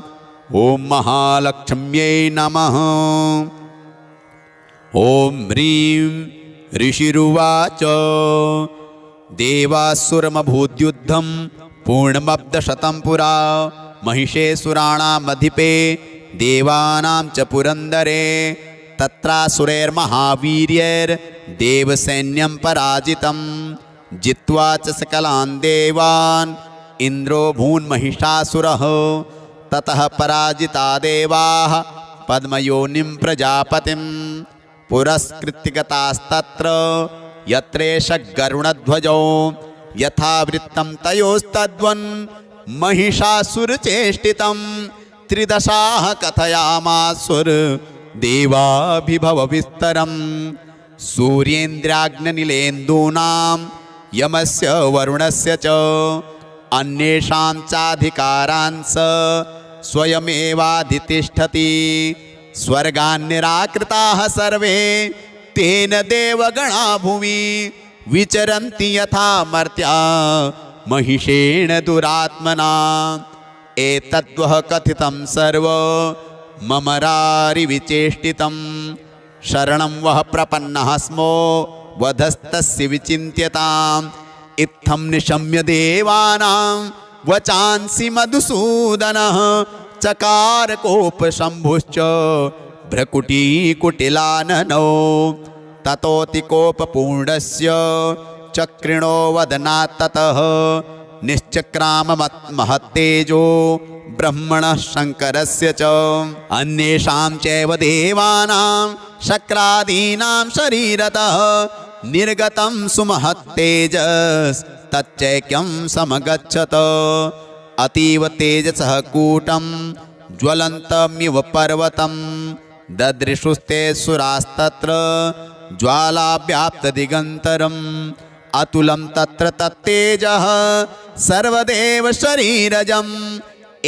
ॐ महालक्ष्म्यै नमः। ॐ ह्रीं ऋषिरुवाच देवासुरमभूद्युद्धं पूर्णमब्धशतं पुरा महिषेऽसुराणामधिपे देवानां च पुरन्दरे तत्रासुरैर्महावीर्यैर्देवसैन्यं पराजितं जित्वा च सकलान् देवान् इन्द्रो भून्महिषासुरः। ततः पराजिता देवाः पद्मयोनिं प्रजापतिं पुरस्कृत्य गतास्तत्र यत्रेष गरुणध्वजो यथावृत्तं तयोस्तद्वन् महिषासुरचेष्टितं त्रिदशाः कथयामासुर देवाभिभवविस्तरं सूर्येन्द्राग्निलेन्दूनां यमस्य वरुणस्य च अन्येषां चाधिकारांस स्वयमेवाधितिष्ठति स्वर्गान् निराकृताः सर्वे तेन देवगणा भुवि विचरन्ति यथा मर्त्या महिषेण दुरात्मना एतद्वः कथितं सर्व ममरारिविचेष्टितं शरणं वः प्रपन्नः स्मो वधस्तस्य विचिन्त्यताम् इत्थं निशम्य देवानां वचांसि मधुसूदनः चकार कोपशम्भुश्च भ्रकुटीकुटिलाननो ततोऽतिकोपपूर्णस्य चक्रिणो वदनात् ततः निश्चक्राममत्महत्तेजो ब्रह्मणः शङ्करस्य च अन्येषां चैव देवानां शक्रादीनां शरीरतः निर्गतं सुमहत्तेजस्तच्चैक्यं समगच्छत अतीव तेजसः कूटं ज्वलन्तमिव पर्वतं ददृशुस्ते सुरास्तत्र ज्वालाव्याप्तदिगन्तरम् अतुलं तत्र तत्तेजः सर्वदेव शरीरजम्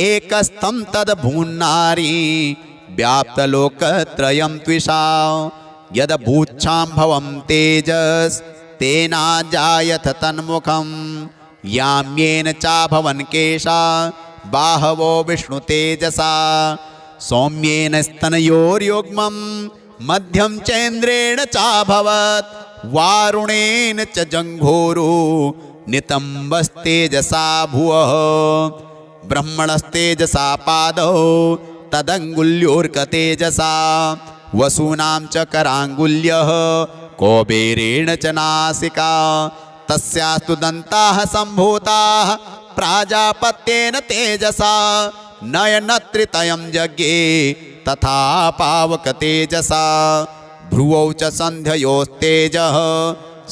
एकस्थं तद्भून्नारी व्याप्तलोकत्रयं त्विषा यदभूच्छाम्भवं तेजस्तेनाजायथ तन्मुखं याम्येन चाभवन् केशा बाहवो विष्णुतेजसा सौम्येन स्तनयोर्युग्मं मध्यं चैन्द्रेण चाभवत् वारुणेन च जङ्घोरो नितम्बस्तेजसा भुवः ब्रह्मणस्तेजसा पादौ तदङ्गुल्योर्कतेजसा वसूनां च कराङ्गुल्यः कौबेरेण च नासिका तस्यास्तु दन्ताः सम्भूताः प्राजापत्येन तेजसा नयनत्रितयं जज्ञे तथा पावकतेजसा भ्रुवौ च सन्ध्ययोस्तेजः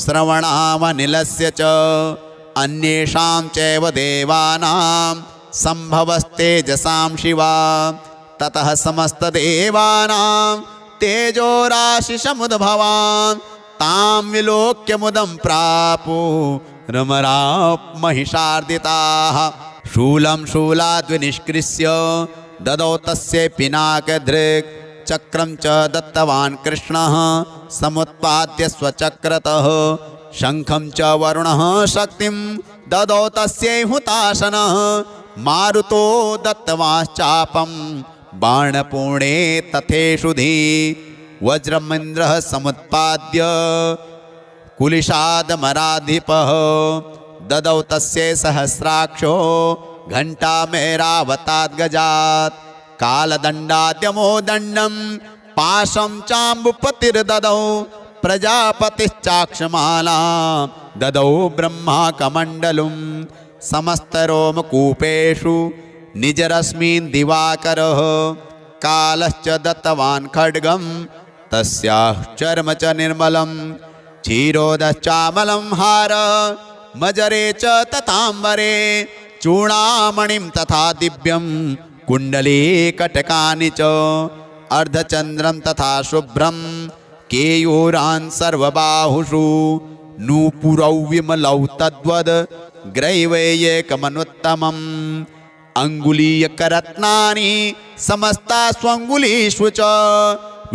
श्रवणामनिलस्य च अन्येषां चैव देवानां सम्भवस्तेजसां शिवा ततः समस्तदेवानां तेजोराशिषमुद्भवान् तां विलोक्य मुदं प्रापु रमराप् महिषार्दिताः शूलं शूलाद्विनिष्कृष्य ददौ तस्य पिनाकधृक् चक्रं च दत्तवान् कृष्णः समुत्पाद्य स्वचक्रतः शङ्खं च वरुणः शक्तिं ददौ तस्यै हुताशनः मारुतो दत्तवाश्चापं बाणपूर्णे तथेषुधि वज्रमिन्द्रः समुत्पाद्य कुलिशादमराधिपः ददौ तस्यै सहस्राक्षो घण्टामेरावताद्गजात् कालदण्डाद्यमो दण्डं पाशं चाम्बुपतिर्ददौ प्रजापतिश्चाक्षमालां ददौ ब्रह्माकमण्डलुं समस्तरोमकूपेषु निजरश्मीन् दिवाकरः कालश्च दत्तवान् खड्गं तस्याः चर्म च निर्मलं क्षीरोदश्चामलं हार मजरे च तथाम्बरे चूडामणिं तथा दिव्यं कुण्डली कटकानि च अर्धचन्द्रं तथा शुभ्रं केयूरान् सर्वबाहुषु नूपुरौ विमलौ तद्वद् ग्रैवैयेकमनुत्तमम् अङ्गुलीयकरत्नानि समस्ता स्वङ्गुलीषु च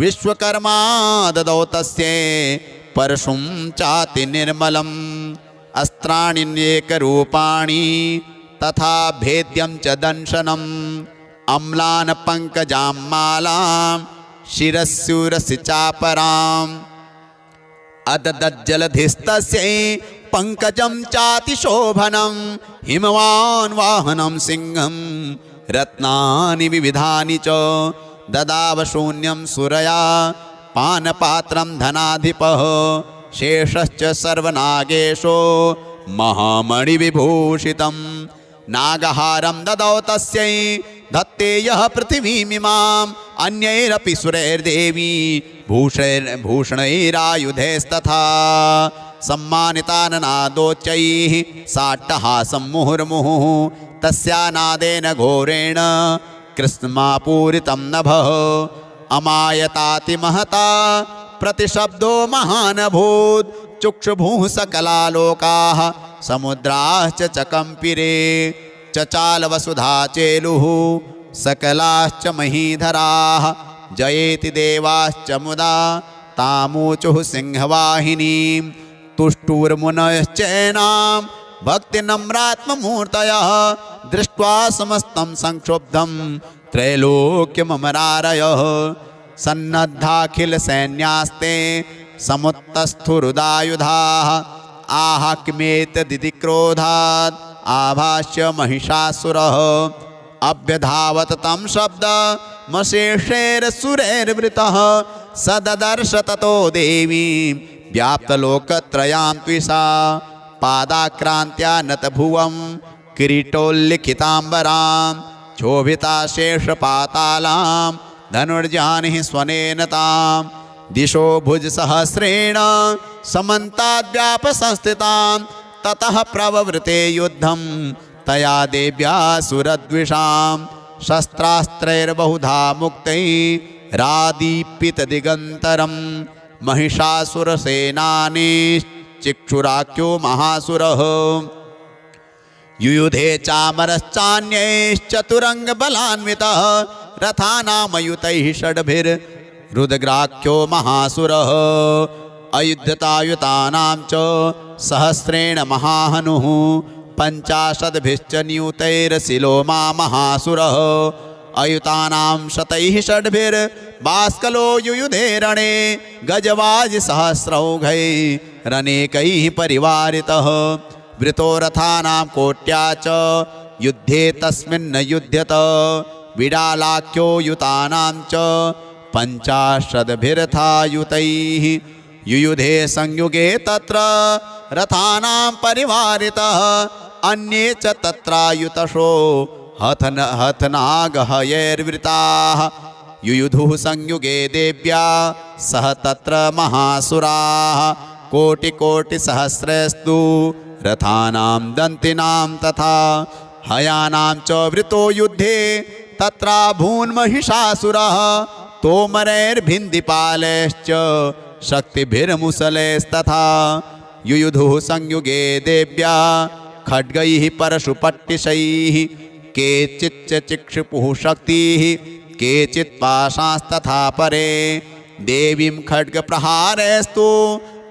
विश्वकर्मा ददौ तस्यै परशुं चाति निर्मलम् अस्त्राण्येकरूपाणि तथा भेद्यं च दंशनम् अम्लान् पङ्कजां मालां शिरस्युरसि चापराम् अददज्जलधिस्तस्यै पङ्कजं चातिशोभनं हिमवान् वाहनं सिंहं रत्नानि विविधानि च ददाव शून्यं सुरया पानपात्रं धनाधिपः शेषश्च सर्वनागेशो महामणिविभूषितं नागहारं ददौ तस्यै धत्ते यः पृथिवीमिमाम् अन्यैरपि सुरैर्देवी भूषणैरायुधैस्तथा सम्मानिताननादोच्चैः साट्टहासं मुहुर्मुहुः तस्या नादेन घोरेण कृत्स्नमापूरितं नभः अमायताति महता प्रतिशब्दो महानभूत् चुक्षुभुः सकलालोकाः समुद्राश्च चकम्पिरे चचाल वसुधा चेलुः सकलाश्च महीधराः जयेति देवाश्च मुदा तामूचुः सिंहवाहिनीं तुष्टुर्मुनश्चैनां भक्तिनम्रात्ममूर्तयः दृष्ट्वा समस्तं संक्षुब्धं त्रैलोक्यममरारयः सन्नद्धाखिलसैन्यास्ते समुत्तस्थुरुदायुधाः आह किमेतदिति क्रोधात् आभाष्य महिषासुरः अभ्यधावत तं शब्दमशेषैरसुरैर्वृतः सददर्श ततो देवीं व्याप्तलोकत्रयां त्विषा पादाक्रान्त्या नतभुवं किरीटोल्लिखिताम्बरां शोभिता शेषपातालां धनुर्जानिः स्वनेन तां दिशो भुजसहस्रेण समन्ताद्व्यापसंस्थितां ततः प्रववृते युद्धं तया देव्या सुरद्विषां शस्त्रास्त्रैर्बहुधा मुक्तैरादीप्यितदिगन्तरं महिषासुरसेनानीश्चिक्षुराख्यो महासुरः युयुधे चामरश्चान्यैश्चतुरङ्गबलान्वितः रथानामयुतैः षड्भिर्रुद्राख्यो महासुरः अयुध्यतायुतानां च सहस्रेण महाहनुः पञ्चाशद्भिश्च नियुतैरशिलोमा महासुरः अयुतानां शतैः षड्भिर्बाष्कलो युयुधे रणे गजवाजिसहस्रौघैरनेकैः परिवारितः वृतो रथानां कोट्या च युद्धे तस्मिन्न युध्यत विडालाख्यो युतानां च पञ्चाशद्भिरथायुतैः युयुधे संयुगे तत्र रथानां परिवारितः अन्ये च तत्रायुतशो हथनागहयैर्वृताः युयुधुः संयुगे देव्या सह तत्र महासुराः कोटिकोटिसहस्रैस्तु रथानां दन्तिनां तथा हयानां च वृतो युद्धे तत्राभून्महिषासुरः तोमरैर्भिन्दिपालैश्च शक्तिभिर्मुसलैस्तथा युयुधुः संयुगे देव्या खड्गैः परशुपट्टिशैः केचिच्च चिक्षुपुः शक्तिः केचित् पाशास्तथा परे देवीं खड्गप्रहारैस्तु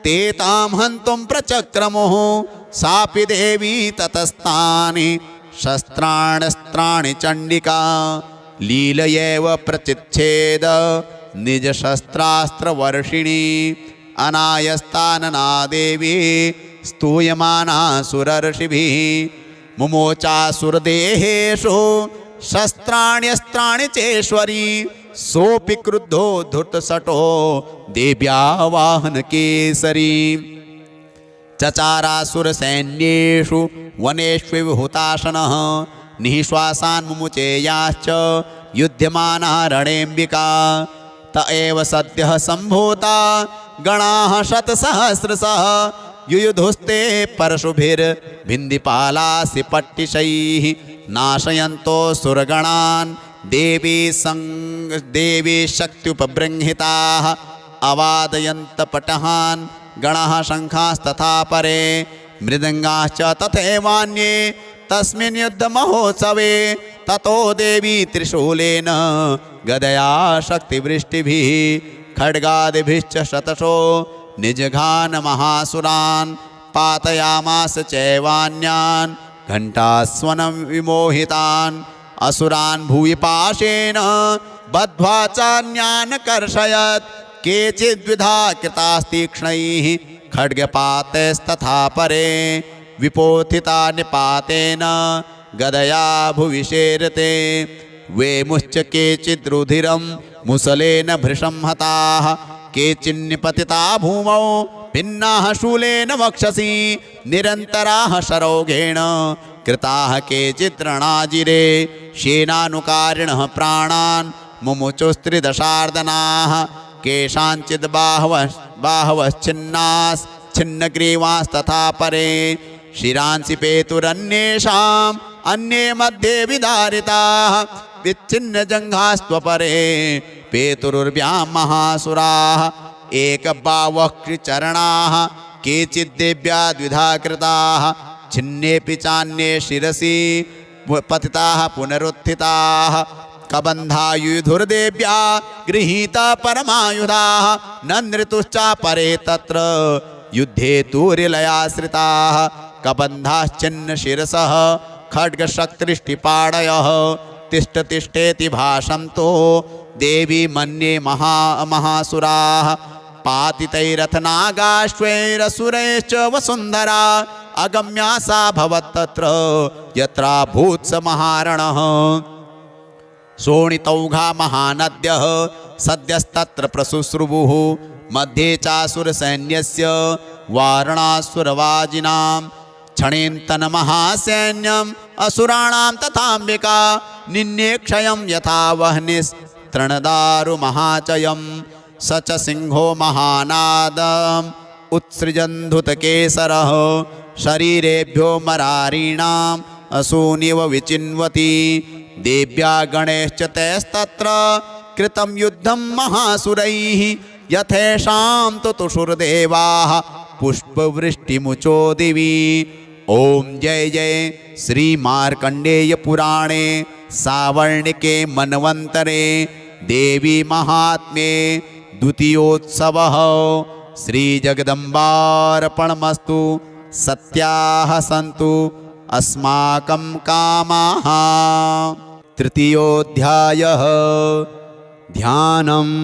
ते तां हन्तुं प्रचक्रमुः सापि देवी ततस्तानि शस्त्राण्यस्त्राणि चण्डिका लीलयैव प्रचिच्छेद निजशस्त्रास्त्रवर्षिणी अनायस्तानना देवी स्तूयमाना सुरर्षिभिः मुमोचासुरदेहेषु शस्त्राण्यस्त्राणि चेश्वरी सोऽपि क्रुद्धो धृतशठो देव्या वाहनकेसरी चचारासुरसैन्येषु वनेष्विहुताशनः निःश्वासान् मुमुचेयाश्च युध्यमाना रणेऽम्बिका। त एव सद्यः सम्भूता गणाः शतसहस्रशः युयुधुस्ते परशुभिर्भिन्दिपालासि पट्टिशैः नाशयन्तो सुरगणान् देवी शक्त्युपबृंहिताः अवादयन्त पटहान् गणः शङ्खास्तथा परे मृदङ्गाश्च तथैवान्ये तस्मिन् युद्धमहोत्सवे। ततो देवी त्रिशूलेन गदया शक्तिवृष्टिभिः खड्गादिभिश्च शतशो निजघान महासुरान् पातयामास चैवान्यान् घण्टास्वनं विमोहितान् असुरान् भुवि पाशेन बद्ध्वा चान्यान् कर्षयत् केचिद्विधा कृतास्तीक्ष्णैः खड्गपातैस्तथा परे विपोथिता निपातेन गदया भुविशेरते वेमुश्च केचिद्रुधिरं मुसलेन भृशं हताः केचिन्निपतिता भूमौ भिन्नाः शूलेन वक्षसि निरन्तराः शरौघेण कृताः केचिद्रणाजिरे शेनानुकारिणः प्राणान् मुमुचुस्त्रिदशार्दनाः केषाञ्चिद् बाहवश्चिन्नाश्छिन्नग्रीवास्तथा परे शिरांसि पेतुरन्येषाम् अन्ये मध्ये विदारिताः विच्छिन्नजङ्घास्त्वपरे पेतुरुर्व्यां महासुराः एकबावक्चरणाः केचिद्देव्या द्विधा कृताः छिन्नेऽपि चान्ये शिरसि पतिताः पुनरुत्थिताः कबन्धायुधुर्देव्या गृहीता परमायुधाः नन्दृतुश्चापरे तत्र युद्धे तूर्यलयाश्रिताः कबन्धाश्चिन्न शिरसः खड्गशक्तिष्टिपाडयः तिष्ठ तिष्ठेति भाषन्तो देवी मन्ये महासुराः पातितैरथनागाश्वैरसुरैश्च वसुन्धरा अगम्या सा भवत्तत्र यत्राभूत्स महारणः शोणितौघा महानद्यः सद्यस्तत्र प्रशुश्रुवुः मध्ये चासुरसैन्यस्य वारणासुरवाजिनां क्षणेन्तनमहासैन्यम् असुराणां तथाम्बिका निन्येक्षयं यथा वह्निस्तृणदारुमहाचयं स च सिंहो महानादम् उत्सृजन्धुतकेसरः शरीरेभ्यो मरारीणाम् असूनिव विचिन्वति देव्या गणैश्च तैस्तत्र कृतं युद्धं महासुरैः यथेषां तु तुषुर्देवाः पुष्पवृष्टिमुचो दिवि। ओम जय जय श्री मार्कंडेय पुराणे सावर्णिके मनवंतरे देवी महात्म्ये द्वितीयोत्सवः श्री जगदम्बार्पणमस्तु। सत्याः सन्तु अस्माकं कामाः। तृतीयोऽध्यायः ध्यानम्।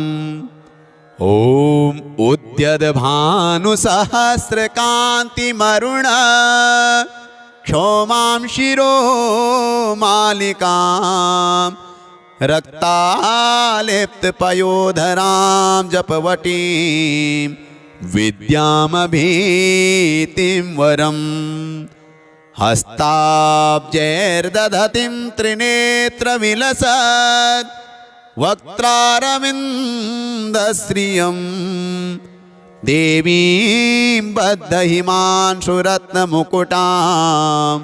ओम उद्यद्भानुसहस्रकान्तिमरुण क्षौमां शिरो मालिकां रक्तालेप्तपयोधरां जपवटीं विद्यामभीतिं वरं हस्ताब्जैर्दधतीं त्रिनेत्रविलसत् वक्त्रारविन्दश्रियं देवीं बद्धहिमांशुरत्नमुकुटां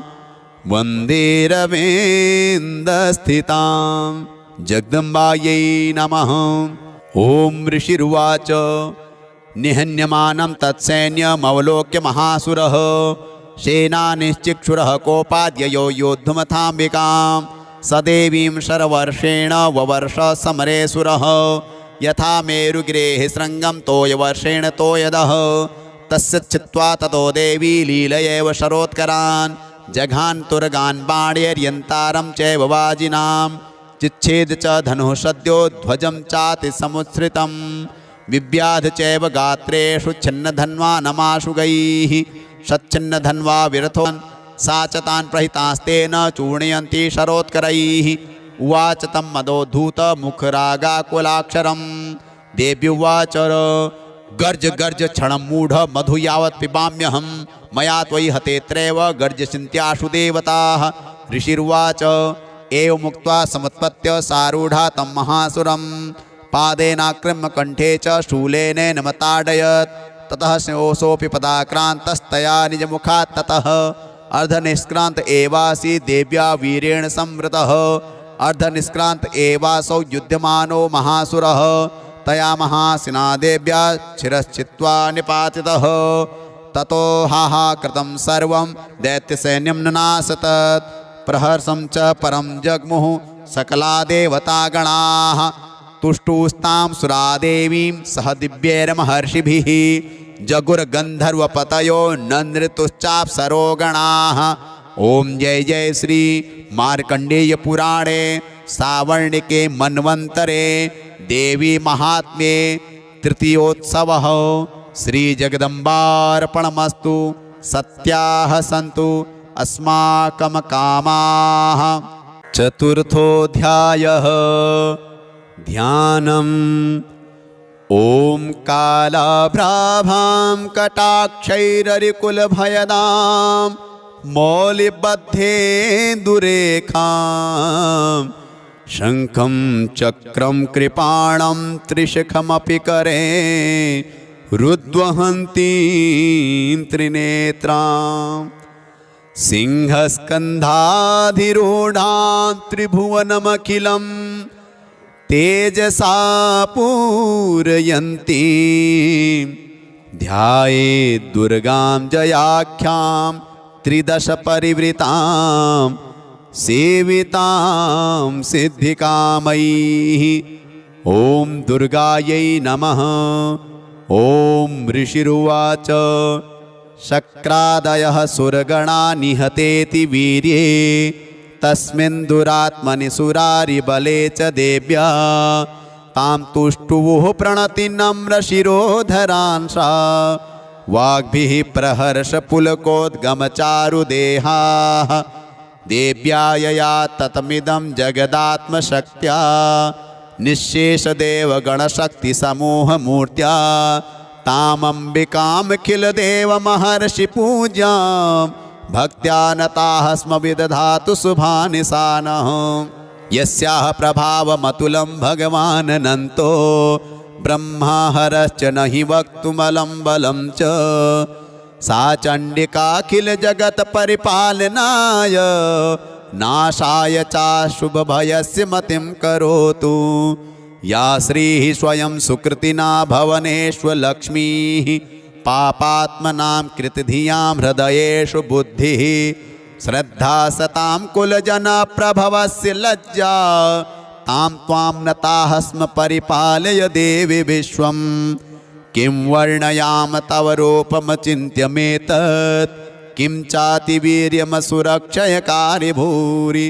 वन्दे रवीन्द्रस्थितां जगदम्बायै नमः। ॐ ऋषिरुवाच निहन्यमानं तत्सैन्यमवलोक्य महासुरः सेनानिश्चिक्षुरः कोपाद्ययो योद्धुमथाम्बिकां सदेवीं शरवर्षेण ववर्ष समरे सुरः यथा मेरुगिरेः शृङ्गं तोयवर्षेण तोयदः तस्य छित्त्वा ततो देवी लीलयैव शरोत्करान् जघान्तुर्गान् बाणैर्यन्तारं चैव वाजिनां चिच्छेद च धनुः सद्यो ध्वजं चाति समुत्सृतं विव्याध चैव गात्रेषु छिन्नधन्वा नमाशुगैः सच्छिन्नधन्वा विरथो सा च तान् प्रहितास्तेन चूर्णयन्ति शरोत्करैः उवाच तं मदोद्धूतमुखरागाकुलाक्षरं देव्युवाच गर्ज गर्ज क्षणं मूढ मधु यावत् पिबाम्यहं मया त्वयि हतेत्रैव गर्जसिन्त्याशु देवताः। ऋषिर्वाच एवमुक्त्वा समुत्पत्य सारूढा तं महासुरं पादेनाक्रम्य कण्ठे च शूलेनैनमताडयत्। ततः सोऽपि पदाक्रान्तस्तया निजमुखात् ततः अर्धनिष्क्रान्त एवासि देव्या वीरेण संवृतः। अर्धनिष्क्रान्त एवासौ युध्यमानो महासुरः तया महासिना देव्या शिरश्चित्वा निपातितः। ततो हाहाकृतं सर्वं दैत्यसैन्यं ननासतत्। प्रहर्षं च परं जग्मुः सकला देवतागणाः। तुष्टुस्तां सुरादेवीं सह दिव्यैर्महर्षिभिः जगुर्गन्धर्वपतयो नन्दृतुश्चाप्सरो गणाः। ओम जय जय श्री मार्कंडेय पुराणे सावर्णिके मन्वन्तरे देवी महात्म्ये तृतीयोत्सवः। श्री जगदम्बार्पणमस्तु। सत्याः सन्तु अस्माकं कामाः। चतुर्थोऽध्यायः ध्यानम्। ॐ कालाभ्राभां कटाक्षैररिकुलभयदां मौलिबद्धेन्दुरेखां शङ्खं चक्रं कृपाणं त्रिशिखमपि करे रुद्वहन्तीं त्रिनेत्रां सिंहस्कन्धाधिरूढां त्रिभुवनमखिलं तेजसा पूरयन्ती ध्यायेत् दुर्गां जयाख्यां त्रिदश परिवृतां सेवितां सिद्धिकामैः। ॐ दुर्गायै नमः। ॐ ऋषिरुवाच शक्रादयः सुरगणा निहतेति वीर्ये तस्मिन् दुरात्मनि सुरारिबले च देव्या तां तुष्टुवुः प्रणतिनम्रशिरोधरांसा वाग्भिः प्रहर्षपुलकोद्गमचारुदेहाः देव्या यया ततमिदं जगदात्मशक्त्या निःशेषदेवगणशक्तिसमूहमूर्त्या तामम्बिकामखिलदेवमहर्षिपूज्यां भक्त्या नताः स्म विदधातु शुभानि सा नः। यस्याः प्रभावमतुलं भगवाननन्तो ब्रह्माहरश्च न हि वक्तुमलं बलं च सा चण्डिकाखिलजगत्परिपालनाय नाशाय चाशुभभयस्य मतिं करोतु। या श्रीः स्वयं सुकृतिना भवनेष्वलक्ष्मीः पापात्मनां कृतधियां हृदयेषु बुद्धिः श्रद्धा सतां कुलजनप्रभवस्य लज्जा तां त्वां नताः स्म परिपालय देवि विश्वं। किं वर्णयाम तव रूपमचिन्त्यमेतत् किं चातिवीर्यमसुरक्षयकारि भूरि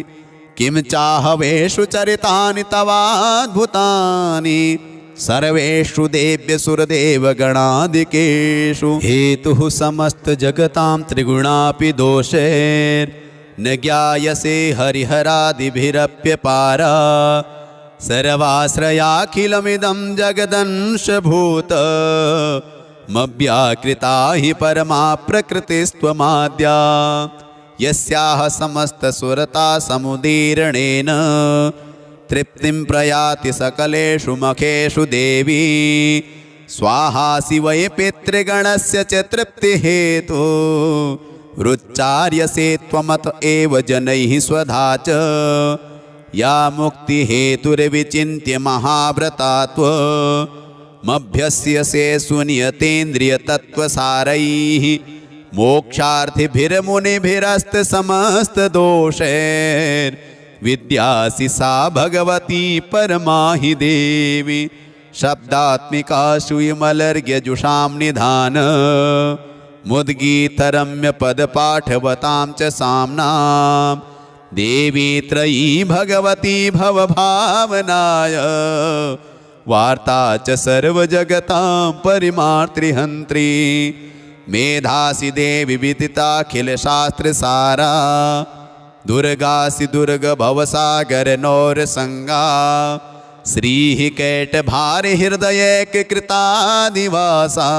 किं चाहवेषु चरितानि तवाद्भुतानि सर्वेषु देव्यसुरदेवगणादिकेषु। हेतुः समस्तजगतां त्रिगुणापि दोषैर्न ज्ञायसे हरिहरादिभिरप्यपारा सर्वाश्रयाखिलमिदं जगदंशभूत मव्याकृता हि परमा प्रकृतिस्त्वमाद्या। यस्याः समस्तसुरता समुदीरणेन तृप्तिं प्रयाति सकलेषु मखेषु देवी स्वाहासि वै पितृगणस्य च तृप्तिहेतु रुच्चार्यसे त्वमत एव जनैः स्वधा च। या मुक्तिहेतुर्विचिन्त्य महाव्रता त्वमभ्यस्यसे सुनियतेन्द्रियतत्त्वसारैः मोक्षार्थिभिर्मुनिभिरस्तसमस्तदोषैर्विद्यासि सा भगवती परमा हि देवी। शब्दात्मिकासु विमलर्घ्यजुषां निधान मुद्गीतरम्यपदपाठवतां च साम्नां देवी त्रयी भगवती भवभावनाय वार्ता च सर्वजगतां परिमार्तृहन्त्री। मेधासि देवी विदिताखिलशास्त्रसारा दुर्गासि दुर्गभवसागरनौरसंगा श्रीः कैटभारहृदयैककृतादिवासा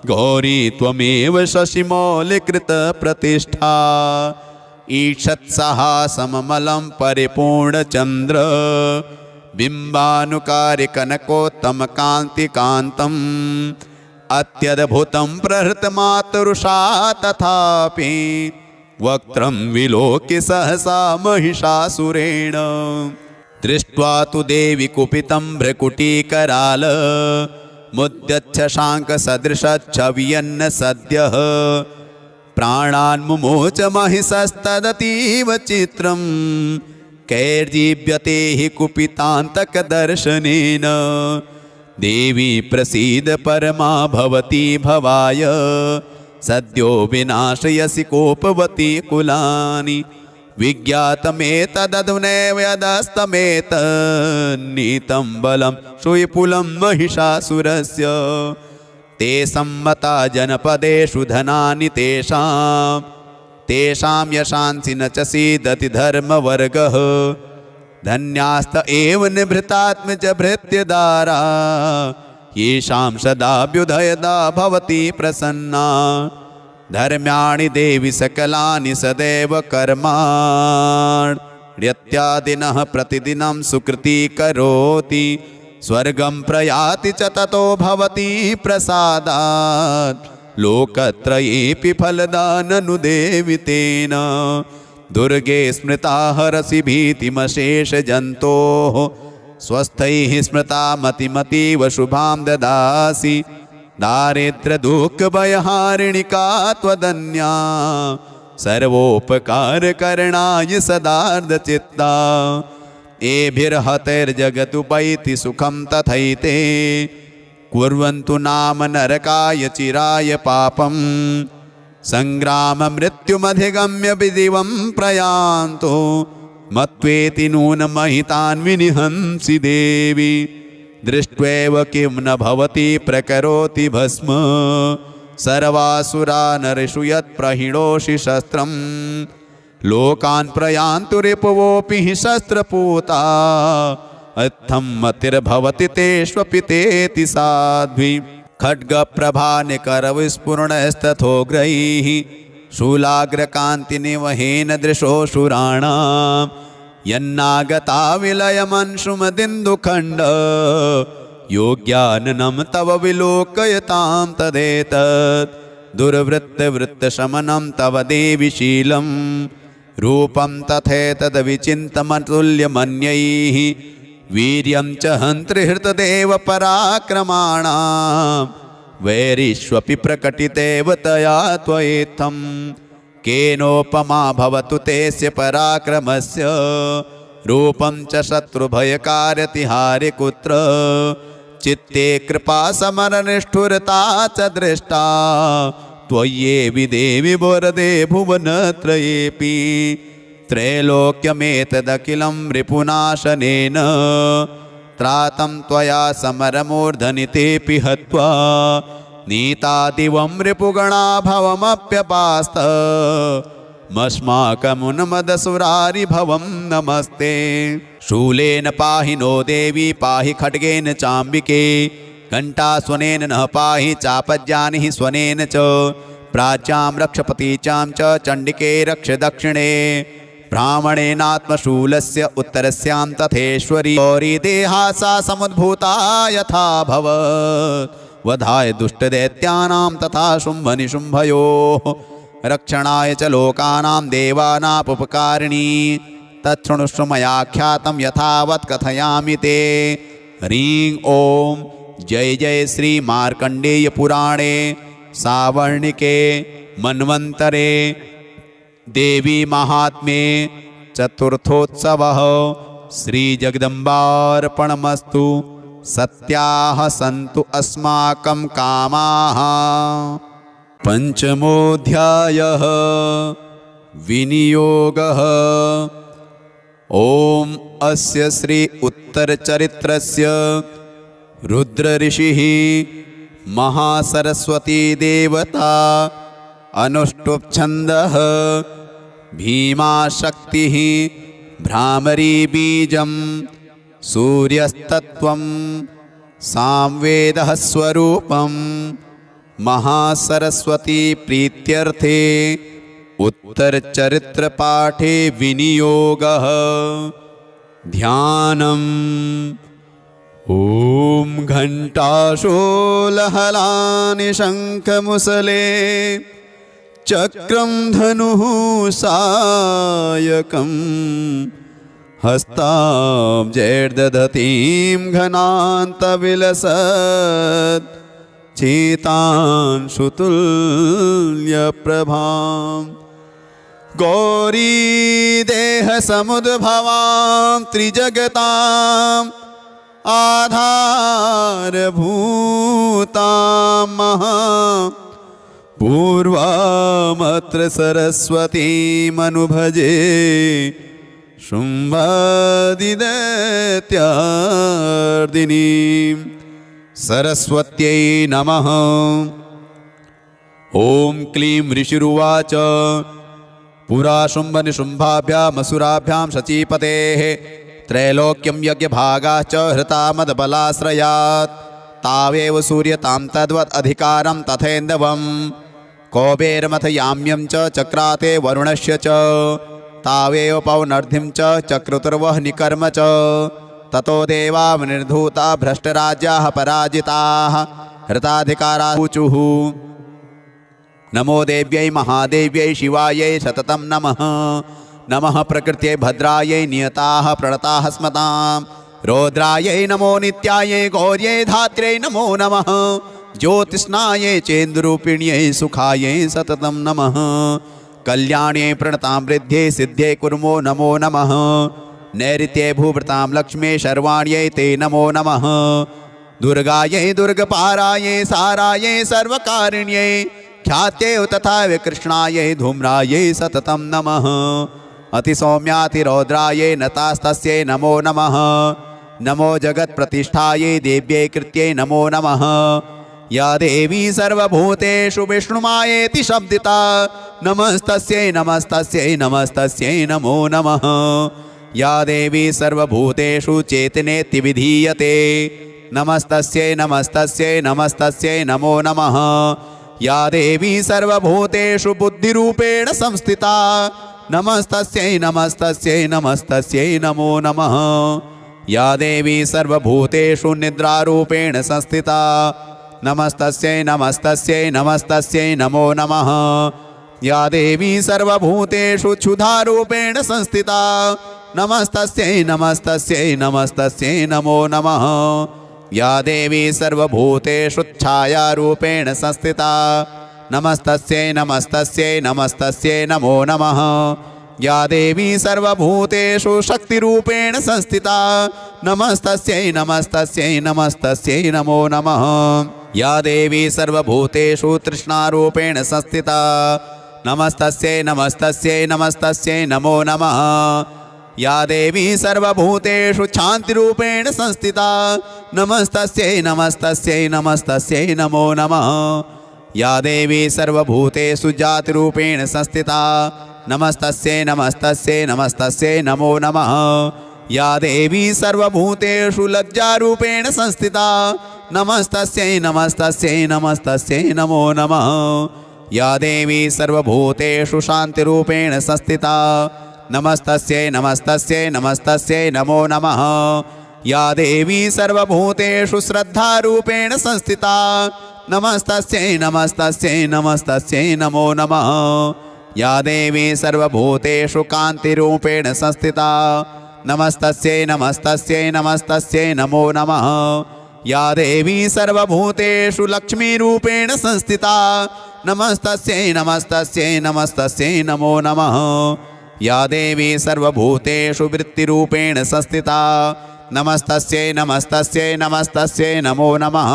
गौरी त्वमेव शशिमौलिकृतप्रतिष्ठा ईषत्सहासममलं परिपूर्णचन्द्र बिम्बानुकारिकनकोत्तमकान्तिकान्तम् अत्यद्भुतं प्रहृतमातरुषा तथापि वक्त्रं विलोक्य सहसा महिषासुरेण दृष्ट्वा तु देवी कुपितं भ्रकुटीकराल मुद्यच्छशाङ्कसदृशच्छवियन्न सद्यः प्राणान्मुमोच महिषस्तदतीव चित्रं कैर्जीव्यते हि कुपितान्तकदर्शनेन देवी प्रसीद परमा भवती भवाय सद्यो विनाशयसि कोपवती कुलानि विज्ञातमेतदधुनैव यदस्तमेतन्नीतं बलं सुविपुलं महिषासुरस्य ते सम्मता जनपदेषु धनानि तेषां यशांसि न च सीदति धर्मवर्गः धन्यास्त एव निभृतात्मज भृत्यदारा येषां सदाभ्युदयदा भवति प्रसन्ना धर्म्याणि देवि सकलानि सदैव कर्माण्यत्यादिनः प्रतिदिनं सुकृती करोति स्वर्गं प्रयाति च ततो भवति प्रसादात् लोकत्रयेऽपि फलदाननुदेवि तेन दुर्गे स्मृता हरसि भीतिमशेषजन्तोः स्वस्थैः स्मृता मतिमतीव शुभां ददासि दारिद्र्यदुःखभयहारिणिका त्वदन्या सर्वोपकारकरणाय सदार्धचित्ता एभिर्हतैर्जगतुपैति सुखं तथैते कुर्वन्तु नाम नरकाय चिराय पापं सङ्ग्राममृत्युमधिगम्य विदिवं प्रयान्तु मत्वेति नूनमहितान् विनिहंसि देवी दृष्ट्वैव किं न भवति प्रकरोति भस्म सर्वासुरा नरेषु यत्प्रहिणोषि शस्त्रं लोकान् प्रयान्तु रिपुवोऽपि हि शस्त्रपूता अत्थं मतिर्भवति तेष्वपि तेति साध्वी खड्गप्रभानिकरविस्फुरणस्तथोग्रैः शूलाग्रकान्तिनिवहेन दृशोऽसुराणां यन्नागता विलयमंशुमदिन्दुखण्ड योग्याननं तव विलोकयतां तदेतत् दुर्वृत्तवृत्तशमनं तव देवि शीलं रूपं तथैतद्विचिन्तमतुल्यमन्यैः वीर्यं च हन्त्रिहृतदेव पराक्रमाणां वैरिष्वपि प्रकटितेव तया त्वयेत्थं केनोपमा भवतु तेस्य पराक्रमस्य रूपं च शत्रुभयकारतिहारि कुत्र चित्ते कृपा समरनिष्ठुरता च दृष्टा त्वय्येवि देवि वरदे भुवनत्रयेऽपि त्रैलोक्यमेतदखिलं रिपुनाशनेन त्रातं त्वया समरमूर्धनितेऽपि हत्वा नीतादिवं रिपुगणा भवमप्यपास्त मस्माकमुन्मदसुरारिभवं नमस्ते शूलेन पाहि नो देवी पाहि खड्गेन चाम्बिके घण्टास्वनेन नः पाहि चापज्यानिः स्वनेन च प्राच्यां रक्षपतीचां च चण्डिके रक्ष दक्षिणे ब्राह्मणेनात्मशूलस्य उत्तरस्यां तथेश्वरी गौरी देहा सा समुद्भूता यथा भवत् वधाय दुष्टदैत्यानां तथा शुम्भनिशुम्भयोः रक्षणाय च लोकानां देवानामुपकारिणी तच्छृणुष्व मयाख्यातं यथावत् कथयामि ते ह्रीं ॐ जय जय श्री मार्कण्डेय पुराणे सावर्णिके मन्वन्तरे देवी महात्म्ये चतुर्थोत्सवः श्री जगदम्बार्पणमस्तु सत्याः सन्तु अस्माकं कामाः। पंचमोऽध्यायः विनियोगः। ॐ अस्य श्री उत्तरचरित्रस्य रुद्रऋषिः महासरस्वती देवता अनुष्टुप्छन्दः भीमाशक्तिः भ्रामरी बीजं सूर्यस्तत्त्वं सामवेदः स्वरूपं महासरस्वती प्रीत्यर्थे उत्तरचरित्रपाठे विनियोगः ध्यानम् ॐ घण्टाशोलहलानि शङ्खमुसले चक्रं धनुः सायकं हस्ताब्जैर्दधतीं घनान्तविलसत् चेतांशुतुल्यप्रभां गौरी देहसमुद्भवां त्रिजगताम् आधारभूतां महा पूर्वामत्र सरस्वतीमनुभजे शुम्भादिदैत्यार्दिनीं सरस्वत्यै नमः। ॐ क्लीं ऋषिरुवाच पुरा शुम्भनिशुम्भाभ्यामसुराभ्यां शचीपतेः त्रैलोक्यं यज्ञभागाः च हृता मदबलाश्रयात् तावेव सूर्यतां तद्वत् अधिकारं तथेन्दवं कौबेरमथ याम्यं च चक्राते वरुणस्य च तावेव पौनर्धिं च चक्रुतुर्वह्निकर्म च ततो देवा विनिर्धूता भ्रष्टराज्याः पराजिताः हृताधिकारा ऊचुः नमो देव्यै महादेव्यै शिवायै सततं नमः। नमः प्रकृत्यै भद्रायै नियताः प्रणताः स्मतां रौद्रायै नमो नित्यायै गौर्यै धात्र्यै नमो नमः। ज्योतिष्णायै चेन्दुरूपिण्यै सुखायै सततं नमः। कल्याण्यै प्रणतां वृद्ध्यै सिद्ध्यै कुर्मो नमो नमः। नैऋत्यै भूभृतां लक्ष्म्यै शर्वाण्यै ते नमो नमः। दुर्गायै दुर्गपारायै सारायै सर्वकारिण्यै ख्यात्यै तथा विकृष्णायै धूम्रायै सततं नमः। अतिसौम्यातिरौद्रायै नतास्तस्यै नमो नमः। नमो जगत्प्रतिष्ठायै देव्यै कृत्यै नमो नमः। या देवी सर्वभूतेषु विष्णुमायेति शब्दिता नमस्तस्यै नमस्तस्यै नमस्तस्यै नमो नमः। या देवी सर्वभूतेषु चेतनेति विधीयते नमस्तस्यै नमस्तस्यै नमस्तस्यै नमो नमः। या देवी सर्वभूतेषु बुद्धिरूपेण संस्थिता नमस्तस्यै नमस्तस्यै नमस्तस्यै नमो नमः। या देवी सर्वभूतेषु निद्रारूपेण संस्थिता नमस्तस्यै नमस्तस्यै नमस्तस्यै नमो नमः। या देवी सर्वभूतेषु क्षुधारूपेण संस्थिता नमस्तस्यै नमस्तस्यै नमस्तस्यै नमो नमः। या देवी सर्वभूतेषु छायारूपेण संस्थिता नमस्तस्यै नमस्तस्यै नमस्तस्यै नमो नमः। या देवी सर्वभूतेषु शक्तिरूपेण संस्थिता नमस्तस्यै नमस्तस्यै नमस्तस्यै नमो नमः। या देवी सर्वभूतेषु तृष्णारूपेण संस्थिता नमस्तस्यै नमस्तस्यै नमस्तस्यै नमो नमः। या देवी सर्वभूतेषु शान्तिरूपेण संस्थिता नमस्तस्यै नमस्तस्यै नमस्तस्यै नमो नमः। या देवी सर्वभूतेषु जातिरूपेण संस्थिता नमस्तस्यै नमस्तस्यै नमस्तस्यै नमो नमः। या देवी सर्वभूतेषु लज्जारूपेण संस्थिता नमस्तस्यै नमस्तस्यै नमस्तस्यै नमो नमः। या देवी सर्वभूतेषु शान्तिरूपेण संस्थिता नमस्तस्यै नमस्तस्यै नमस्तस्यै नमो नमः। या देवी सर्वभूतेषु श्रद्धारूपेण संस्थिता नमस्तस्यै नमस्तस्यै नमस्तस्यै नमो नमः। या देवी सर्वभूतेषु कान्तिरूपेण संस्थिता नमस्तस्यै नमस्तस्यै नमस्तस्यै नमो नमः। या देवी सर्वभूतेषु लक्ष्मीरूपेण संस्थिता नमस्तस्यै नमस्तस्यै नमस्तस्यै नमो नमः। या देवी सर्वभूतेषु वृत्तिरूपेण संस्थिता नमस्तस्यै नमस्तस्यै नमस्तस्यै नमो नमः।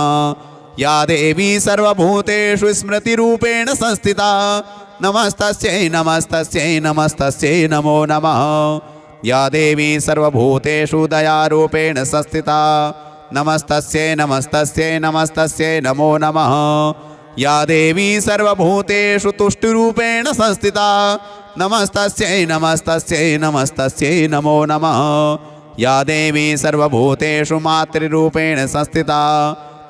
या देवी सर्वभूतेषु स्मृतिरूपेण संस्थिता नमस्तस्यै नमस्तस्यै नमस्तस्यै नमो नमः। या देवी सर्वभूतेषु दयारूपेण संस्थिता नमस्तस्यै नमस्तस्यै नमस्तस्यै नमो नमः। या देवी सर्वभूतेषु तुष्टिरूपेण संस्थिता नमस्तस्यै नमस्तस्यै नमस्तस्यै नमो नमः। या देवी सर्वभूतेषु मातृरूपेण संस्थिता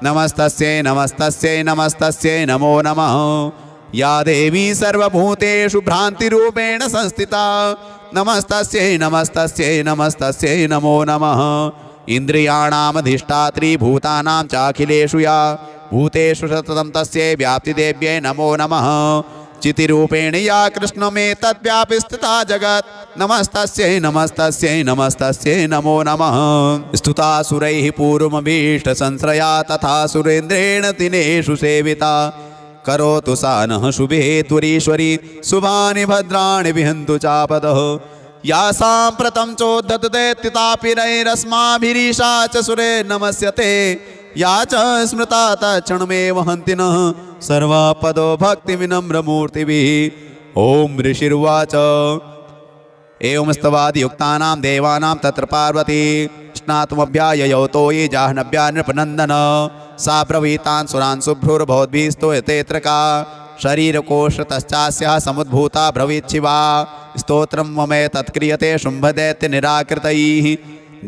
नमस्तस्यै नमस्तस्यै नमस्तस्यै नमो नमः। या देवी सर्वभूतेषु भ्रान्तिरूपेण संस्थिता नमस्तस्यै नमस्तस्यै नमस्तस्यै नमो नमः। इन्द्रियाणामधिष्ठात्री भूतानां चाखिलेषु या भूतेषु सततं तस्यै व्याप्तिदेव्यै नमो नमः। चितिरूपेण या कृष्णमेतद्व्यापि स्थिता जगत् नमस्तस्यै नमस्तस्यै नमस्तस्यै नमो नमः। स्तुता सुरैः पूर्वमभीष्टसंश्रया तथा सुरेन्द्रेण दिनेषु सेविता करोतु सा नः शुभे त्वरीश्वरी शुभानि भद्राणि विहन्तु चापदः। या साम्प्रतं चोद्धत दैत्यतापिरैरस्माभिरीशा च सुरे नमस्यते या च स्मृता तत्क्षणमेव हन्ति नः सर्वापदो भक्तिविनम्रमूर्तिभिः। ॐ ऋषिर्वाच एवं स्तवादियुक्तानां देवानां तत्र पार्वती स्नातुमभ्याययौ तोयि जाह्नव्या नृपनन्दन सा ब्रवीतान् सुरान् शुभ्रुर्भवद्भिस्तोयतेऽत्र का शरीरकोशतश्चास्याः समुद्भूता ब्रवीच्छिवा स्तोत्रं ममे तत्क्रियते शुम्भदैत्यनिराकृतैः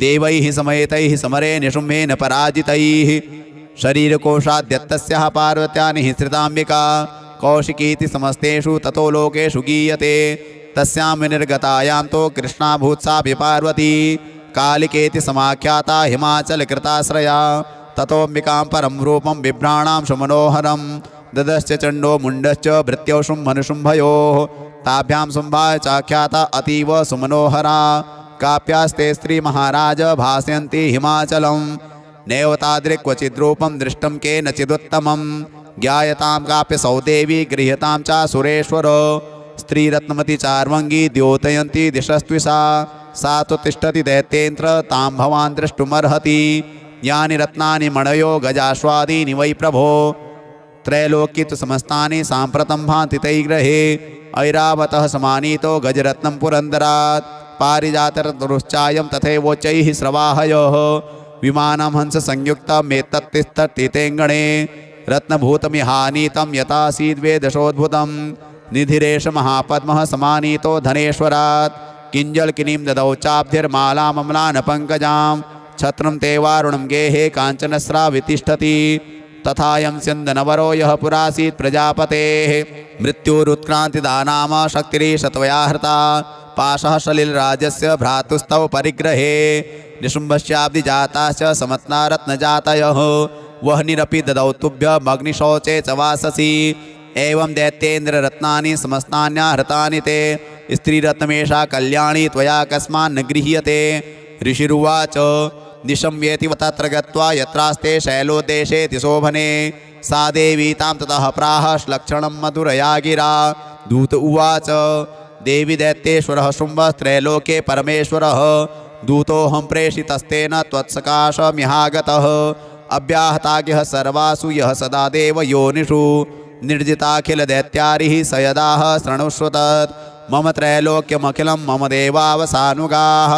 देवैः समयतैः समरे निशुम्भेन पराजितैः। शरीरकोशाद्यत्तस्याः पार्वत्या निःसृताम्बिका कौशिकीति समस्तेषु ततो लोकेषु गीयते तस्यां विनिर्गतायां तो कृष्णाभूत्साभि पार्वती कालिकेति समाख्याता हिमाचलकृताश्रया ततोऽम्बिकां परं रूपं बिभ्राणां सुमनोहरं ददश्च चण्डो मुण्डश्च भृत्यौ शुम्भनुशुम्भयोः ताभ्यां शुम्भाय चाख्याता अतीव सुमनोहरा काप्यास्ते स्त्रीमहाराज भासयन्ति हिमाचलं नैव तादृक्वचिद्रूपं दृष्टं केनचिदुत्तमं ज्ञायतां काप्यसौदेवी गृह्यतां च सुरेश्वर स्त्रीरत्नमती चार्वङ्गी द्योतयन्ती दिशस्त्विषा सा तु तिष्ठति दैत्येन्द्र तां भवान् द्रष्टुमर्हति। यानि रत्नानि मणयो गजाश्वादीनि वै प्रभो त्रैलोक्ये तु समस्तानि साम्प्रतं भान्ति तैर्गृहे ऐरावतः समानीतो गजरत्नं पुरन्दरात् पारिजातरुश्चायं तथैवोच्चैः स्रवाहयोः विमानं हंससंयुक्तमेतत्तिष्ठतीतेऽङ्गणे रत्नभूतमिहानीतं यथासीद्वेदशोद्भुतं निधिरेश महापद्मः समानीतो धनेश्वरात् किञ्जल्किनीं ददौ चाब्धिर्मालामम्लानपङ्कजां छत्रं ते वारुणं गेहे काञ्चनस्रावितिष्ठति तथायं स्यन्दनवरो यः पुरासीत् प्रजापतेः मृत्युरुत्क्रान्तिदानाम शक्तिरीशत्वया हृता पाशः सलिलराजस्य भ्रातुस्तव परिग्रहे निशुम्भस्याब्धिजाताश्च समत्ना रत्नजातयः वह्निरपि ददौ तुभ्यमग्निशौचे च वाससि एवं दैत्येन्द्ररत्नानि समस्तान्याहृतानि ते स्त्रीरत्नमेषा कल्याणी त्वया कस्मान्न गृह्यते। ऋषिरुवाच निशम्येति तत्र गत्वा यत्रास्ते शैलोद्देशे दिशोभने सा देवी तां ततः प्राह श्लक्षणं मधुरया गिरा। दूत उवाच देवी दैत्येश्वरः शुम्भस्त्रैलोके परमेश्वरः दूतोऽहं प्रेषितस्तेन त्वत्सकाशमिहागतः अव्याहताज्ञः सर्वासु यः सदा देवयोनिषु निर्जिताखिलदैत्यारिः स यदाह शृणुष्व तत् मम त्रैलोक्यमखिलं मम देवावसानुगाः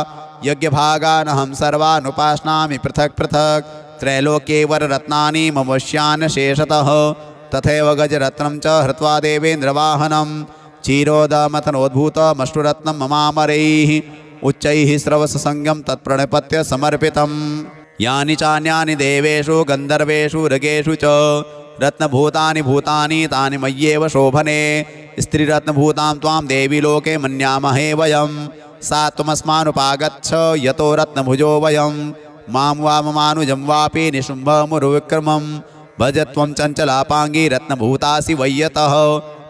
यज्ञभागानहं सर्वानुपाश्नामि पृथक् पृथक् त्रैलोक्ये वररत्नानि मम वश्यान् शेषतः तथैव गजरत्नं च हृत्वा देवेन्द्रवाहनं क्षीरोदमथनोद्भूतमश्रुरत्नं ममामरैः उच्चैः स्रवससंज्ञं तत्प्रणिपत्य समर्पितं। यानि चान्यानि देवेषु गन्धर्वेषु ऋगेषु च रत्नभूतानि भूतानि तानि मय्येव शोभने स्त्रीरत्नभूतां त्वां देवी लोके मन्यामहे वयं सा त्वमस्मानुपागच्छ यतो रत्नभुजो वयं मां वा ममानुजं वापि निशुम्भमुरुविक्रमं भज त्वं चञ्चलापाङ्गी रत्नभूतासि वैयतः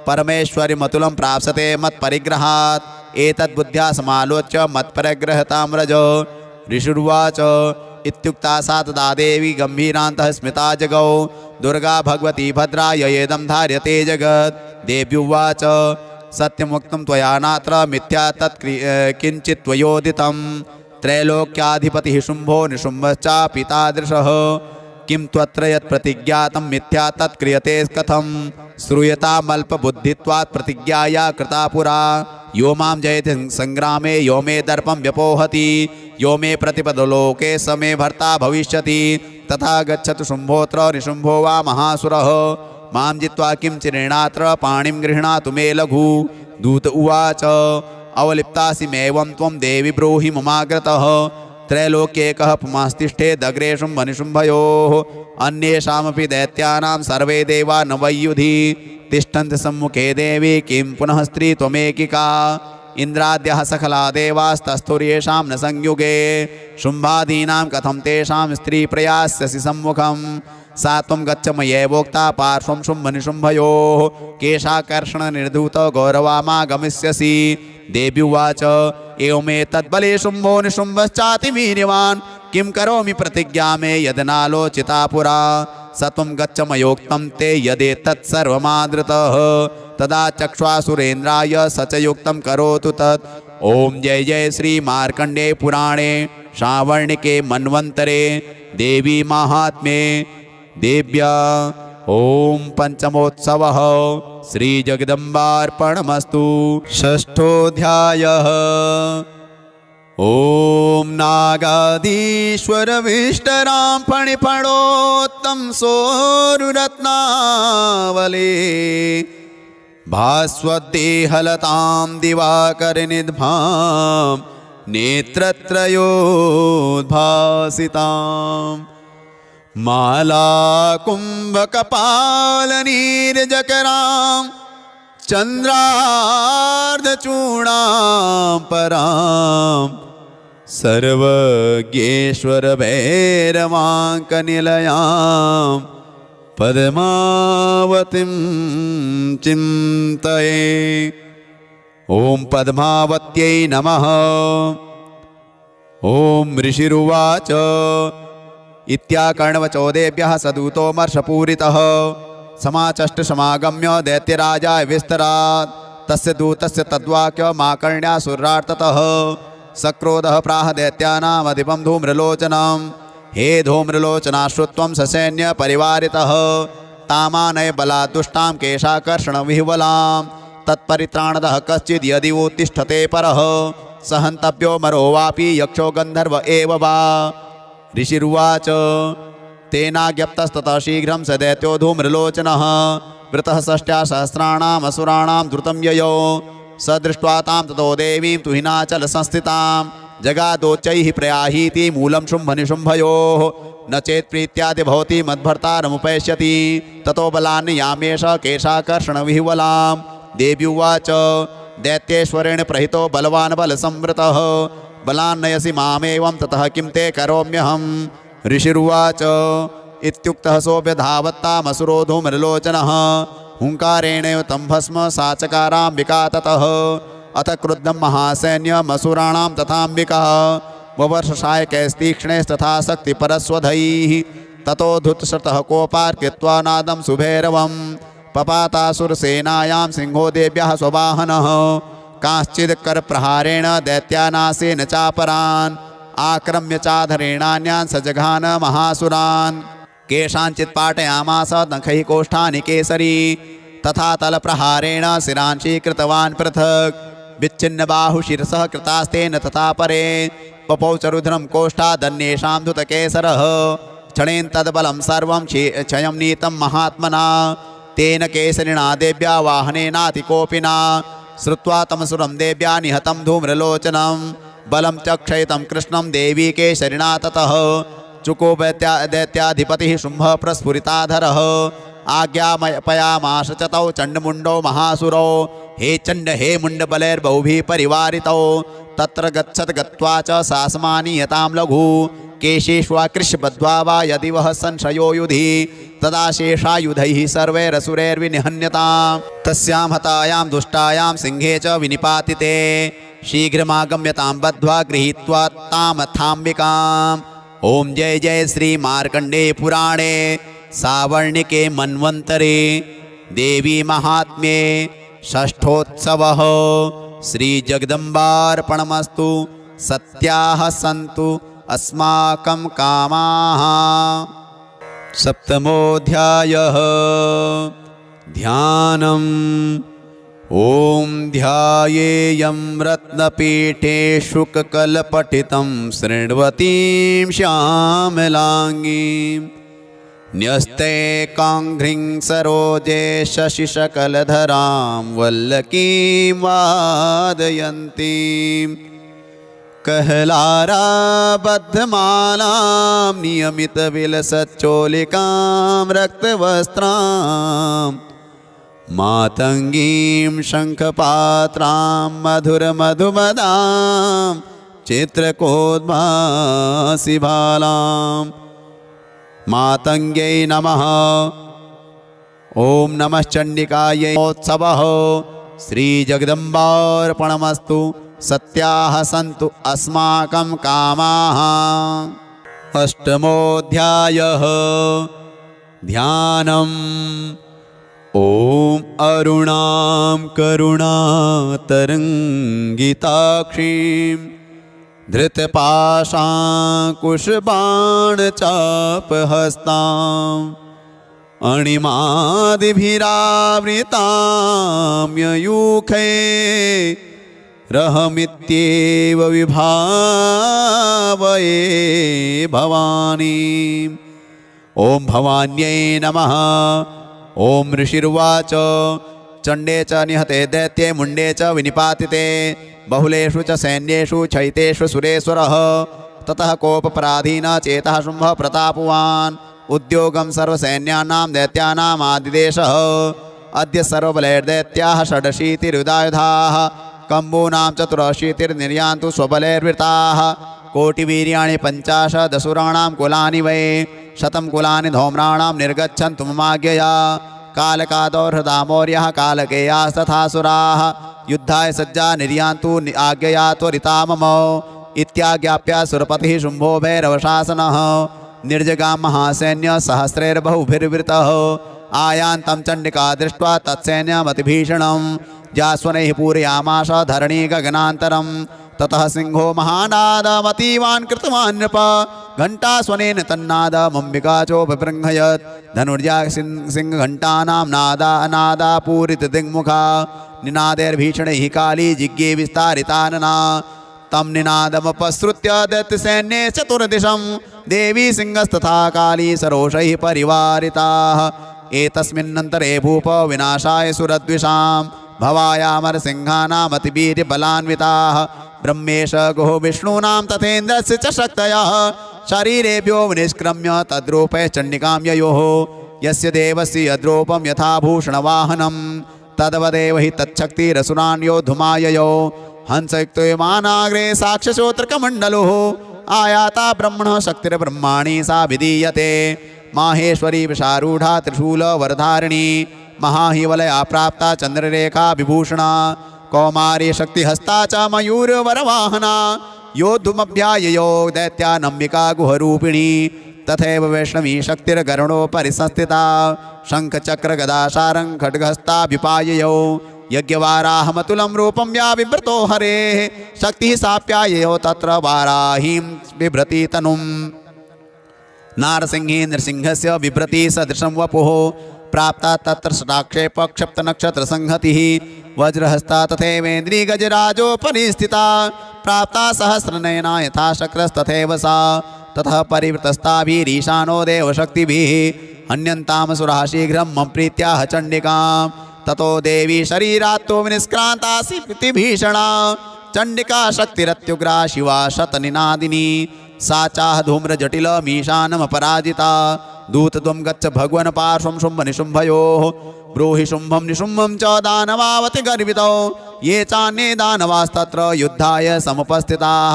परमेश्वरिमतुलं प्राप्स्यते मत्परिग्रहात् एतद्बुद्ध्या समालोच्य मत्परिग्रहतां व्रज। ऋषिरुवाच इत्युक्ता सा तदा देवी गम्भीरान्तः स्मिता जगौ दुर्गा भगवती भद्रा ययेदं धार्यते जगत्। देव्युवाच सत्यमुक्तं त्वया नात्र मिथ्या तत् किञ्चित् त्वयोदितं त्रैलोक्याधिपतिः शुम्भो निशुम्भश्चापि तादृशः किं त्वत्र यत् प्रतिज्ञातं मिथ्या तत् क्रियते कथं श्रूयतामल्पबुद्धित्वात् प्रतिज्ञाया कृता पुरा यो मां जयति संग्रामे यो मे दर्पं व्यपोहति यो मे प्रतिपदलोके स मे भर्ता भविष्यति तथा गच्छतु शुम्भोऽत्र निशुम्भो वा महासुरः मां जित्वा किं चिरेणात्र पाणिं गृह्णातु मे लघु। दूत उवाच अवलिप्तासि मेवं त्वं देवि ब्रूहि ममाग्रतः त्रैलोक्येकः पुमास्तिष्ठेदग्रे शुम्भनिशुम्भयोः अन्येषामपि दैत्यानां सर्वे देवा न वैयुधि तिष्ठन्ति सम्मुखे देवी किं पुनः स्त्री त्वमेकिका इन्द्राद्यः सकला देवास्तस्थुर्येषां न संयुगे शुम्भादीनां कथं तेषां स्त्री प्रयास्यसि सम्मुखं सा त्वं गच्छ मयैवोक्ता पार्श्वं शुम्भनिशुम्भयोः केशाकर्षणनिर्धूत गौरवामागमिष्यसि देव्युवाच एवमेतद्बले शुम्भो निशुम्भश्चाति वीर्यवान् किं करोमि प्रतिज्ञा मे यदनालोचिता पुरा स त्वं गच्छ मयोक्तं ते यदेतत् सर्वमादृतः तदा चक्ष्वासुरेन्द्राय स च युक्तं करोतु तत् ॐ जय जय श्री मार्कण्डे पुराणे श्रावणिके मन्वन्तरे देवी माहात्म्ये देव्या ॐ पंचमोत्सवः श्री जगदम्बार्पणमस्तु। षष्ठोऽध्यायः ॐ नागाधीश्वरविष्टरां फणिफणोत्तं सोरुरत्नावले भास्वद्देहलतां दिवाकरनिद्भां नेत्रत्रयोद्भासिताम् मालाकुम्भकपालनीरजकरां चन्द्रार्धचूडां परां सर्वज्ञेश्वरभैरवाङ्कनिलयां पद्मावतीं चिन्तये। ॐ पद्मावत्यै नमः। ॐ ऋषिरुवाच इत्याकर्णवचो देव्यः सदूतोमर्षपूरितः समाचष्ट समागम्य दैत्यराजाय विस्तरात् तस्य दूतस्य तद्वाक्यमाकर्ण्यासुरार्ततः सक्रोधः प्राह दैत्यानामधिपं धूम्रलोचनं हे धूम्रलोचना श्रुत्वं ससैन्य परिवारितः तामानय बलात् दुष्टां केशाकर्षणविह्वलां तत्परित्राणदः कश्चिद् यदि उत्तिष्ठते परः सहन्तव्यो मरो वापि यक्षो गन्धर्व एव वा। ऋषिरुवाच तेनाज्ञप्तस्ततः शीघ्रं स दैत्यो धूम्रलोचनः वृतः षष्ट्या सहस्राणाम् असुराणां द्रुतं ययो स दृष्ट्वा तां ततो देवीं तुहिनाचलसंस्थितां जगादोच्चैः प्रयाहीति मूलं शुम्भनिशुम्भयोः न चेत् प्रीत्यादि भवति मद्भर्तारमुपैष्यति ततो बलान्यामेष केशाकर्षणविह्वलां। देव्युवाच दैत्येश्वरेण प्रहितो बलवान् बलसंवृतः बलान्नयसि मामेवं ततः किं ते करोम्यहम्। ऋषिरुवाच इत्युक्तः सोऽभ्यधावत्तामसुरो धूम्रलोचनः हुङ्कारेणैव तं भस्म सा चकाराम्बिका ततः अथ क्रुद्धं महासैन्यमसुराणां तथाम्बिकः ववर्षशायकैस्तीक्ष्णैस्तथा शक्तिपरस्वधैः ततो धृतशतः कोपार्कृत्वा नादं सुभैरवं पपातासुरसेनायां सिंहो देव्यः स्ववाहनः कांश्चित् करप्रहारेण दैत्यानासेन चापरान् आक्रम्य चाधरेणान्यान् सजघान महासुरान् केषाञ्चित् पाटयामास नखैः कोष्ठानि केसरी तथा तलप्रहारेण शिरांशीकृतवान् पृथक् विच्छिन्नबाहुशिरसः कृतास्तेन तथा परे पपौ च रुद्रं कोष्ठादन्येषां धुतकेसरः क्षणेन तद्बलं सर्वं क्षयं नीतं महात्मना तेन केसरिणा देव्या वाहनेनातिकोपिना श्रुत्वा तमसुरं देव्या निहतं धूम्रलोचनं बलं च क्षयितं कृष्णं देवी केसरिणा ततः चुको दैत्याधिपतिः शुम्भः प्रस्फुरिताधरः आज्ञापयामाश च तौ चण्डमुण्डौ महासुरौ हे चण्ड हे मुण्डबलैर्बहुभिः परिवारितौ तत्र गच्छत् गत्वा च सासमानीयतां लघु केशेष्वाकृष्यबद्ध्वा वा यदि वः संशयो युधि तदा शेषायुधैः सर्वैरसुरैर्विनिहन्यतां तस्यां हतायां दुष्टायां सिंहे च विनिपातिते शीघ्रमागम्यतां बद्ध्वा गृहीत्वा तामथाम्बिकाम्। ॐ जय जय श्री मार्कण्डे पुराणे सावर्णिके मन्वन्तरे देवी महात्म्ये षष्ठोत्सवः श्री जगदम्बार्पणमस्तु। सत्याः सन्तु अस्माकं कामाः। सप्तमोऽध्यायः ध्यानम्। ॐ ध्यायेयं रत्नपीठे शुककलपठितं शृण्वतीं श्यामलाङ्गीं न्यस्ते काङ्घ्रिं सरोजे शशिशकलधरां वल्लकीं वादयन्तीं कहलाराबद्धमालां नियमितविलसच्चोलिकां रक्तवस्त्रां मातङ्गीं शङ्खपात्रां मधुरमधुमदां चित्रकोद्भासिबालां मातङ्ग्यै नमः। ॐ नमः चण्डिकायै उत्सवः श्रीजगदम्बार्पणमस्तु। सत्याः सन्तु अस्माकं कामाः। अष्टमोऽध्यायः ध्यानम्। ॐ अरुणां करुणातरङ्गिताक्षीं धृतपाशाङ्कुशबाणचापहस्ताम् अणिमादिभिरावृतां ययूखे रहमित्येव विभावये भवानीम्। ॐ भवान्यै नमः। ॐ ऋषिर्वाच चण्डे च निहते दैत्ये मुण्डे च विनिपातिते बहुलेषु च सैन्येषु चैतेषु सुरेश्वरः ततः कोपपराधीन चेतः शुम्भः प्रतापवान् उद्योगं सर्वसैन्यानां दैत्यानाम् आदिदेशः अद्य सर्वबलैर्दैत्याः षडशीतिरुदायुधाः कम्बूनां चतुरशीतिर्निर्यान्तु स्वबलैर्वृताः कोटिवीर्याणि 50 दशुराणां कुलानि वै 100 कुलानि धौम्राणां निर्गच्छन्तु ममाज्ञया कालकादौर्हृदामौर्यः कालकेयास्तथासुराः युद्धाय सज्जा निर्यान्तु आज्ञया त्वरिता मम इत्याज्ञाप्य सुरपतिः शुम्भो भैरवशासनः निर्जगां महासैन्य सहस्रैर्बहुभिर्वृतः आयान्तं चण्डिका दृष्ट्वा तत्सैन्यमतिभीषणं जास्वनैः पूरयामाश धरणी गगनान्तरं ततः सिंहो महानादमतीवान् कृतवान् नृप घण्टास्वनेन तन्नादमम्बिका चोपबृंहयत् धनुर्जा सिंहघण्टानां नादा पूरितदिङ्मुखा निनादैर्भीषणैः काली जिज्ञे विस्तारितानना तं निनादमुपसृत्य दैत्यसैन्ये चतुर्दिशं देवी सिंहस्तथा काली सरोषैः परिवारिताः एतस्मिन्नन्तरे भूप विनाशाय सुरद्विषां भवायामरसिंहानामतिवीर्यबलान्विताः ब्रह्मेश गुहो विष्णूनां तथेन्द्रस्य च शक्तयः शरीरेभ्यो विनिष्क्रम्य तद्रूपे चण्डिकां ययोः यस्य देवस्य यद्रूपं यथा भूषणवाहनं तद्वदेव हि तच्छक्तिरसुरान् योद्धुमाययो हंसयुक्तमानाग्रे साक्ष्यश्रोत्रकमण्डलोः आयाता ब्रह्मणः शक्तिर्ब्रह्माणि सा विधीयते माहेश्वरी विशारूढा त्रिशूलवरधारिणी महाहिवलया प्राप्ता चंद्ररेखा विभूषणा कौमारी शक्तिहस्ता च मयूरवरवाहना योद्धुमभ्याययो दैत्यानम्बिका गुहरूपिणी तथैव वैष्णवी शक्तिर्गरुडोपरि संस्थिता शङ्खचक्रगदाशारं खड्गहस्ता विपाययो यज्ञवाराहमतुलं रूपं या बिभ्रतो हरेः शक्तिः साप्याययो तत्र वाराहीं बिभ्रति तनुं नारसिंहे नृसिंहस्य बिभ्रति सदृशं वपुः प्राप्ता तत्र षडाक्षेप क्षिप्तनक्षत्रसंहतिः वज्रहस्ता तथैवेन्द्रिगजराजोपरि स्थिता प्राप्ता सहस्रनयना यथा शक्रस्तथैव सा ततः परिवृतस्ताभिरीशानो देवशक्तिभिः हन्यन्तामसुराः शीघ्रं मम प्रीत्याह चण्डिकां ततो देवी शरीरात्तो विनिष्क्रान्तासि भीषणा चण्डिका शक्तिरत्युग्रा शिवा शतनिनादिनी सा चाह धूम्रजटिलमीशानमपराजिता दूतत्वं गच्छ भगवन् पार्श्वं शुम्भनिशुम्भयोः ब्रूहि शुम्भं निशुम्भं च दानवावति गर्वितौ ये चान्ये दानवास्तत्र युद्धाय समुपस्थिताः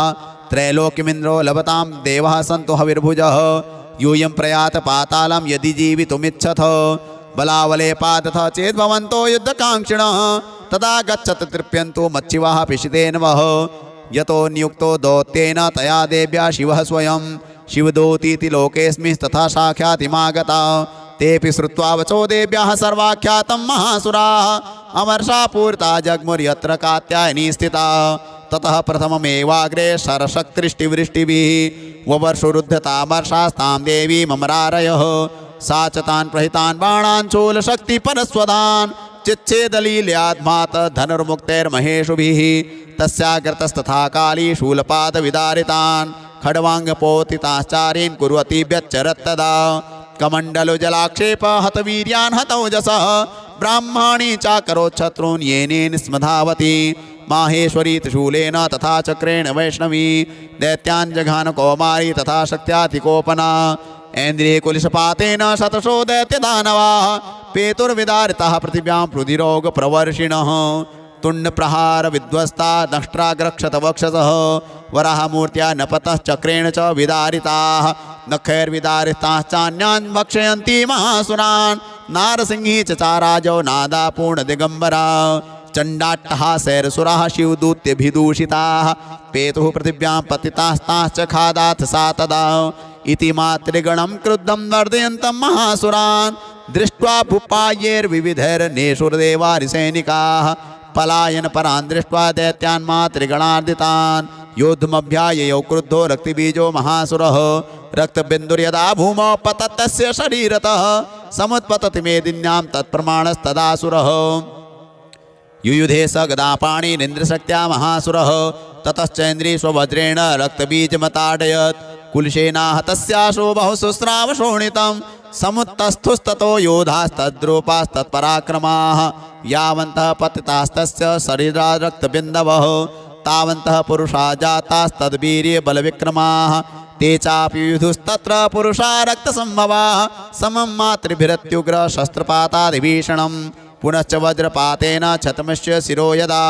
त्रैलोक्यमिन्द्रो लभतां देवः सन्तु हविर्भुजः यूयं प्रयात पातालं यदि जीवितुमिच्छथ बलावलेपादथ चेद्भवन्तो युद्धकाङ्क्षिणः तदा गच्छत तृप्यन्तु मच्छिवः पिशितेन वः यतो नियुक्तो दौत्येन तया देव्या शिवः स्वयं शिवदूतीति लोकेऽस्मिन् तथा साख्यातिमागता तेऽपि श्रुत्वा वचो देव्याः सर्वाख्यातं महासुराः अमर्षा पूरिता जग्मुर्यत्र कात्यायनी स्थिता ततः प्रथममेवाग्रे शरशक्तिवृष्टिभिः ववर्षुरुद्धतामर्षास्तां देवी ममरारयः सा च तान् प्रहितान् बाणान् शूलशक्तिपरस्वदान् चिच्छेदलील्याद्मात धनुर्मुक्तैर्महेषुभिः तस्याग्रतस्तथा काली शूलपादविदारितान् खड्वाङ्गपोतिताश्चारीन् कुर्वती व्यच्चरत्तदा कमण्डलुजलाक्षेप हतवीर्यान् हतौजसः ब्राह्मणी चाकरोच्छत्रून् येनेन स्मधावती माहेश्वरी त्रिशूलेन तथा चक्रेण वैष्णवी दैत्यान् जघान कौमारी तथा शक्त्यातिकोपना ऐन्द्रियकुलिशपातेन शतशो दैत्यदानवाः पेतुर्विदारिताः पृथिव्यां रुधिरोगप्रवर्षिणः तुण्डप्रहार विध्वस्ता दंष्ट्राग्रक्षतवक्षसः वराहमूर्त्या नपतः चक्रेण च विदारिताः नखैर्विदारिताश्चान्यान् भक्षयन्ति महासुरान् नारसिंही चचाराजौ नादापूर्णदिगम्बरा चण्डाट्टहासैरसुराः शिवदूत्यभिदूषिताः पेतुः पृथिव्यां पतितास्ताश्च खादाथ सा तदा इति मातृगणं क्रुद्धं वर्धयन्तं महासुरान् दृष्ट्वा भूपायैर्विविधैर्नेषुर्देवारिसैनिकाः पलायन परान् दृष्ट्वा दैत्यान् मातृगणार्दितान् योद्धुमभ्याययौ क्रुद्धो रक्तिबीजो महासुरः रक्तबिन्दुर्यदा भूमौ पततस्य शरीरतः समुत्पतति मेदिन्यां तत्प्रमाणस्तदासुरः युयुधे स गदापाणिनिन्द्रशक्त्या महासुरः ततश्चैन्द्री स्ववज्रेण रक्तबीजमताडयत् कुलशेनाः तस्याशो बहुसुस्रावशोणितं समुत्तस्थुस्ततो योधास्तद्रूपास्तत्पराक्रमाः यावन्तः पतितास्तस्य शरीरारक्तबिन्दवः तावन्तः पुरुषा जातास्तद्वीर्यबलविक्रमाः ते चापि युधुस्तत्र पुरुषा रक्तसम्भवाः समं मातृभिरत्युग्रशस्त्रपातादिभीषणं पुनश्च वज्रपातेन क्षतमस्य शिरो यदा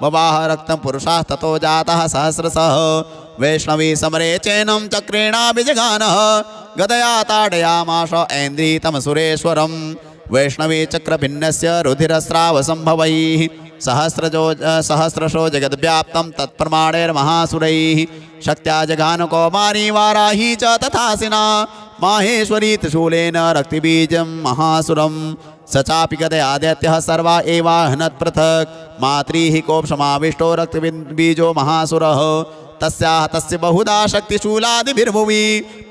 बवाह रक्तं पुरुषास्ततो जातः सहस्रशः वैष्णवी समरे चैनं चक्रेणाभिजगानः गदया ताडयामाश ऐन्द्रीतमसुरेश्वरं वैष्णवी चक्रभिन्नस्य रुधिरस्रावसम्भवैः सहस्रशो जगद्व्याप्तं तत्प्रमाणैर्महासुरैः शक्त्या जघान कौमारी वाराही च तथासिना माहेश्वरी त्रिशूलेन रक्तिबीजं महासुरं स चापि गदयादैत्यः सर्वा एवाहनत् पृथक् मातृः कोपसमाविष्टो रक्तबीजो महासुरः तस्याः तस्य बहुधा शक्तिशूलादिभिर्भुवि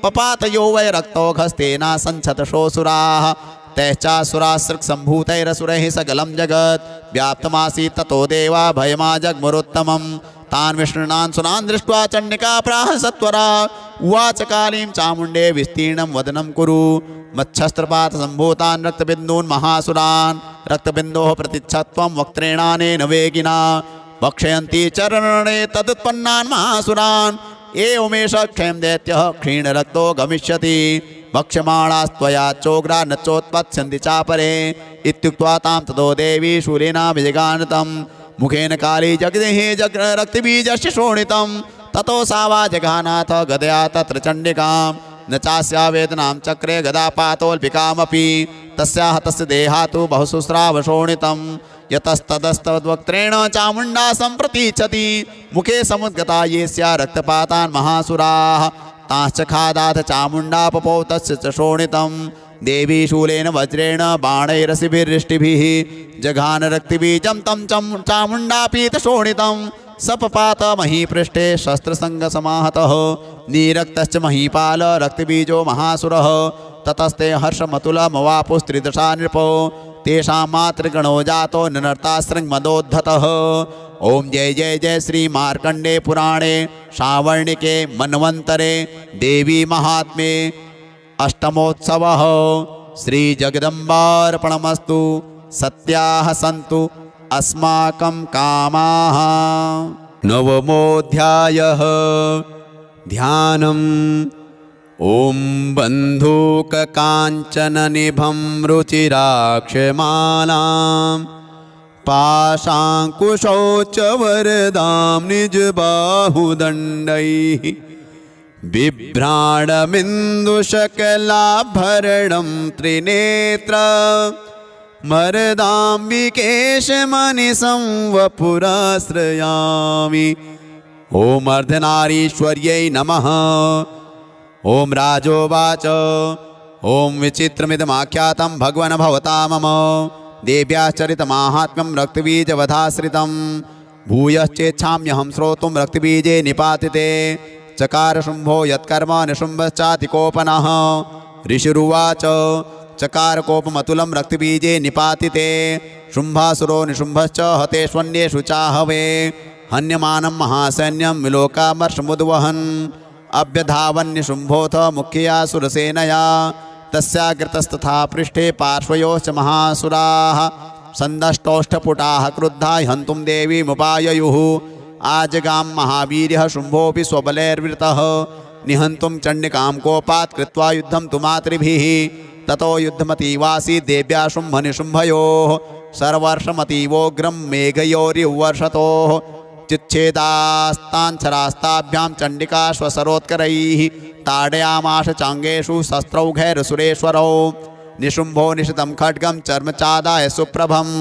पपातयो वै रक्तौघस्तेना सञ्छतशोऽसुराः तैश्चासुरासृक्सम्भूतैरसुरैः सकलं जगत् व्याप्तमासीत् ततो देवा भयमा जग्मुरुत्तमं तान् विष्णुनान् सुरान् दृष्ट्वा चण्डिका प्राह सत्वरा उवाच कालीं चामुण्डे विस्तीर्णं वदनं कुरु मच्छस्त्रपातसम्भूतान् रक्तबिन्दून् महासुरान् रक्तबिन्दोः प्रतिच्छत्वं वक्त्रेणानेन वेगिना भक्षयन्ति चरणे तदुत्पन्नान् महासुरान् एवमेष क्षयं दैत्यः क्षीणरक्तो गमिष्यति भक्ष्यमाणास्त्वया चोग्रा न चोत्पत्स्यन्ति चापरे इत्युक्त्वा तां ततो देवी शूलेना विजगानतं मुखेन काली जगदेः रक्तबीजस्य शोणितं ततो सा वा जघानाथ गदया तत्र चण्डिकां न चास्या वेदनां चक्रे गदापातोऽल्पिकामपि तस्याः तस्य देहातु बहुसुस्रावशोणितं यतस्तदस्तद्वक्त्रेण चामुण्डा सम्प्रतीच्छति मुखे समुद्गता ये स्या रक्तपातान् महासुराः ताश्च खादाथ चामुण्डा पपौ तस्य च शोणितं देवी शूलेन वज्रेण बाणैरसिभिर्रिष्टिभिः जघान रक्तिबीजं तं चामुण्डा पीतशोणितं सपपात महीपृष्ठे शस्त्रसङ्गसमाहतः नीरक्तश्च महीपाल रक्तबीजो महासुरः ततस्ते हर्षमतुलमवापुस्त्रिदशा नृपो तेषां मातृगणो जातो निनर्तासृङ्मदोद्धतः ओम जय जय जय श्री मार्कंडे पुराणे श्रावणिके मन्वन्तरे देवी महात्म्ये अष्टमोत्सवः श्री जगदम्बार्पणमस्तु सत्याः सन्तु अस्माकं कामाः। नवमोऽध्यायः ध्यानम् ओम बन्धूककाञ्चननिभं रुचिराक्षमालां पाशाङ्कुशौ च वरदां निजबाहुदण्डैः बिभ्राणबिन्दुशकलाभरणं त्रिनेत्र मरदाम्बिकेशमनिशं वपुराश्रयामि। ॐ अर्धनारीश्वर्यै नमः। ओम राजोवाच ओम विचित्रमिदमाख्यातं भगवन् भवता मम देव्याश्चरितमाहात्म्यं रक्तबीजवधाश्रितं भूयश्चेच्छाम्यहं श्रोतुं रक्तबीजे निपातिते चकार शुम्भो यत्कर्म निशुम्भश्चातिकोपनः ऋषिरुवाच चकार कोपमतुलं रक्तबीजे निपातिते शुम्भासुरो निशुम्भश्च हतेष्वन्येषु चाहवे हन्यमानं महासैन्यं विलोकामर्षमुद्वहन् अभ्यधावन्निशुम्भोऽथ मुख्यया सुरसेनया तस्याग्रतस्तथा पृष्ठे पार्श्वयोश्च महासुराः संदष्टोष्ठपुटाः क्रुद्धा हन्तुं देवीमुपाययुः आजगां महावीर्यः शुम्भोऽपि स्वबलैर्वृतः निहन्तुं चण्डिकां कोपात् कृत्वा युद्धं तु मातृभिः ततो युद्धमतीवासी देव्या शुम्भनिशुम्भयोः सर्वर्षमतीवोग्रं मेघयोरिवर्षतोः चिच्छेदास्ताञ्छरास्ताभ्यां चण्डिका स्वसरोत्करैः ताडयामाश चाङ्गेषु शस्त्रौघैरसुरेश्वरौ निशुम्भो निशितं खड्गं चर्मचादाय सुप्रभम्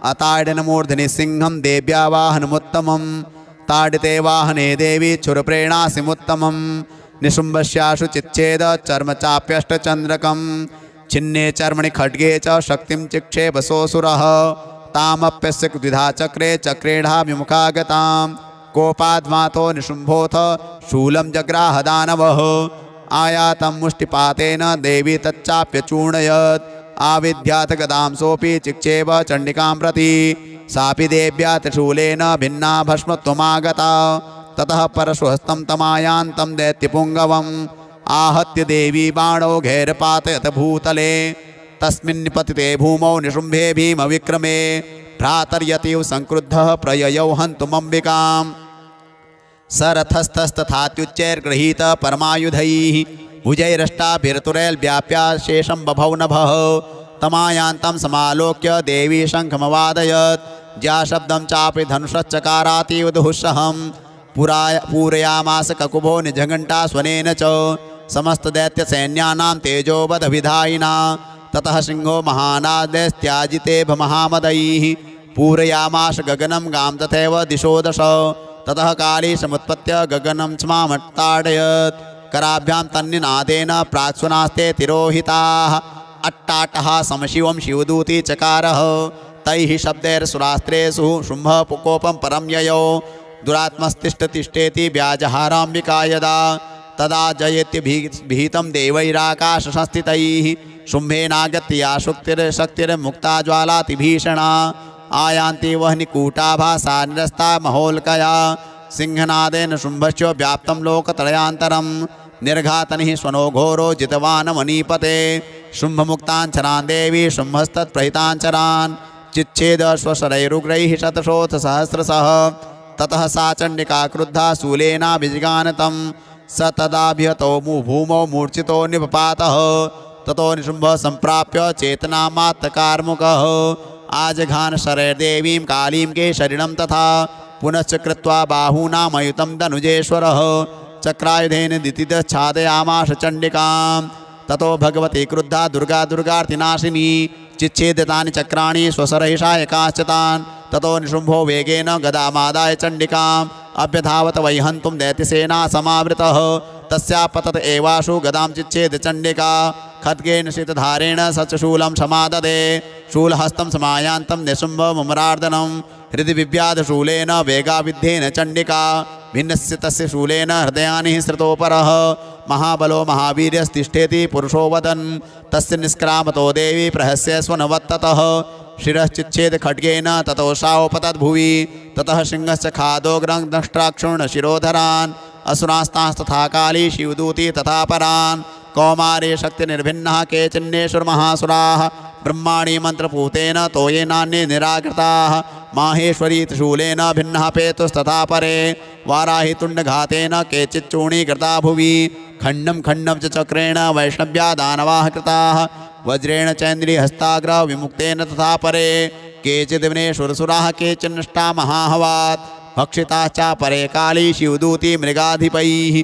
अताडनमूर्धनि सिंहं देव्या वाहनमुत्तमं ताडिते वाहने देवी छुरप्रेणासिमुत्तमं निशुम्भस्याशु चिच्छेद चर्मचाप्यष्टचन्द्रकं छिन्ने चर्मणि खड्गे च शक्तिं चिक्षेपसोऽसुरः तामप्यस्य द्विधा चक्रे चक्रेणाभिमुखा गतां कोपाद्मातो निशुम्भोऽथ शूलं जग्राह दानवः आयातं मुष्टिपातेन देवी तच्चाप्यचूर्णयत् आविद्यात् गदां सोऽपि चिक्षेप चण्डिकां प्रति सापि देव्या त्रिशूलेन भिन्ना भस्मत्वमागता ततः परशुहस्तं तमायान्तं दैत्यपुङ्गवम् आहत्य देवी बाणौघैर्पातयत भूतले तस्मिन् निपतिते भूमौ निशुम्भे भीमविक्रमे भ्रातर्यतीव संक्रुद्धः प्रययौ हन्तुमम्बिकां सरथस्थस्तथात्युच्चैर्गृहीत परमायुधैः भुजैरष्टाभिर्तुरैर्व्याप्य शेषं बभौ नभः तमायान्तं समालोक्य देवी शङ्खमवादयत् ज्याशब्दं चापि धनुषश्चकारातीव दुःसहं पूरयामास ककुभो निजघण्टा स्वनेन च समस्तदैत्यसैन्यानां तेजोवधविधायिना ततः सिंहो महानादैस्त्याजिते महामदैः पूरयामाश गगनं गां तथैव दिशो दश ततः काली समुत्पत्य गगनं स्मामट्टाडयत् कराभ्यां तन्निनादेन प्राक्स्वनास्ते तिरोहिताः अट्टाटः समशिवं शिवदूती चकारः तैः शब्दैर्सुरास्त्रेषु शुम्भः कोपं परं ययौ दुरात्मस्तिष्ठतिष्ठेति व्याजहाराम्बिका यदा तदा जयत्य भीतं देवैराकाशसंस्थितैः शुम्भेनागत्य शक्तिर्मुक्ता ज्वालातिभीषणा आयान्ति वह्निकूटाभासा निरस्ता महोल्कया सिंहनादेन शुम्भस्य व्याप्तं लोकत्रयान्तरं निर्घातनिः स्वनो घोरो जितवान् मणिपते शुम्भमुक्ताञ्चरान् देवी शुम्भस्तत्प्रहिताञ्चरान् चिच्छेद स्वशरैरुग्रैः शतशोऽथ सहस्रशः ततः सा चण्डिका क्रुद्धा शूलेनाभिजिगानतं स तदाभिहतो भूमौ मूर्छितो निपपातः ततो निशुम्भः सम्प्राप्य चेतनामात्तकार्मुकः आजघान शरैर्देवीं कालीं केशरिणं तथा पुनश्च कृत्वा बाहूनामयुतं धनुजेश्वरः चक्रायुधेन दितिदच्छादयामाश चण्डिकां ततो भगवती क्रुद्धा दुर्गा दुर्गार्तिनाशिनी चिच्छेदितानि चक्राणि स्वसरैषायकाश्च तान् ततो निशुम्भो वेगेन गदामादाय चण्डिकाम् अभ्यधावत वै हन्तुं दैत्यसेना समावृतः तस्यापतत एवाशु गदां चिच्छेद चण्डिका खड्गेन शीतधारेण सचशूलं समाददे शूलहस्तं समायान्तं निशुम्भमुमरार्दनं हृदि विव्याधशूलेन वेगाविद्धेन चण्डिका भिन्नस्य तस्य शूलेन हृदयानि स्रतोपरः महाबलो महावीर्यस्तिष्ठेति पुरुषो वदन् तस्य निष्क्रामतो देवी प्रहस्य स्वनवत्ततः शिरश्चिच्छेद खड्गेन ततो शावपतद्भुवि ततः सिंहश्च खादोग्रं दष्ट्राक्षुण्ण शिरोधरान् असुरास्तांस्तथा काली शिवदूती तथा परान् कौमारे शक्तिनिर्भिन्नः केचिन्नेश्वरमहासुराः ब्रह्माणि मन्त्रपूतेन तोयेनान्ये निराकृताः माहेश्वरी त्रिशूलेन भिन्नः पेतुस्तथा परे वाराहि तुण्डघातेन केचिच्चूर्णीकृता भुवि खण्डं खण्डं च चक्रेण वैष्णव्या दानवाः कृताः वज्रेण चैन्द्रियहस्ताग्रह विमुक्तेन तथा परे केचिदिवनेश्वरसुराः केचिन्नष्टा महाहवात् भक्षिताश्च परे काली शिवदूती मृगाधिपैः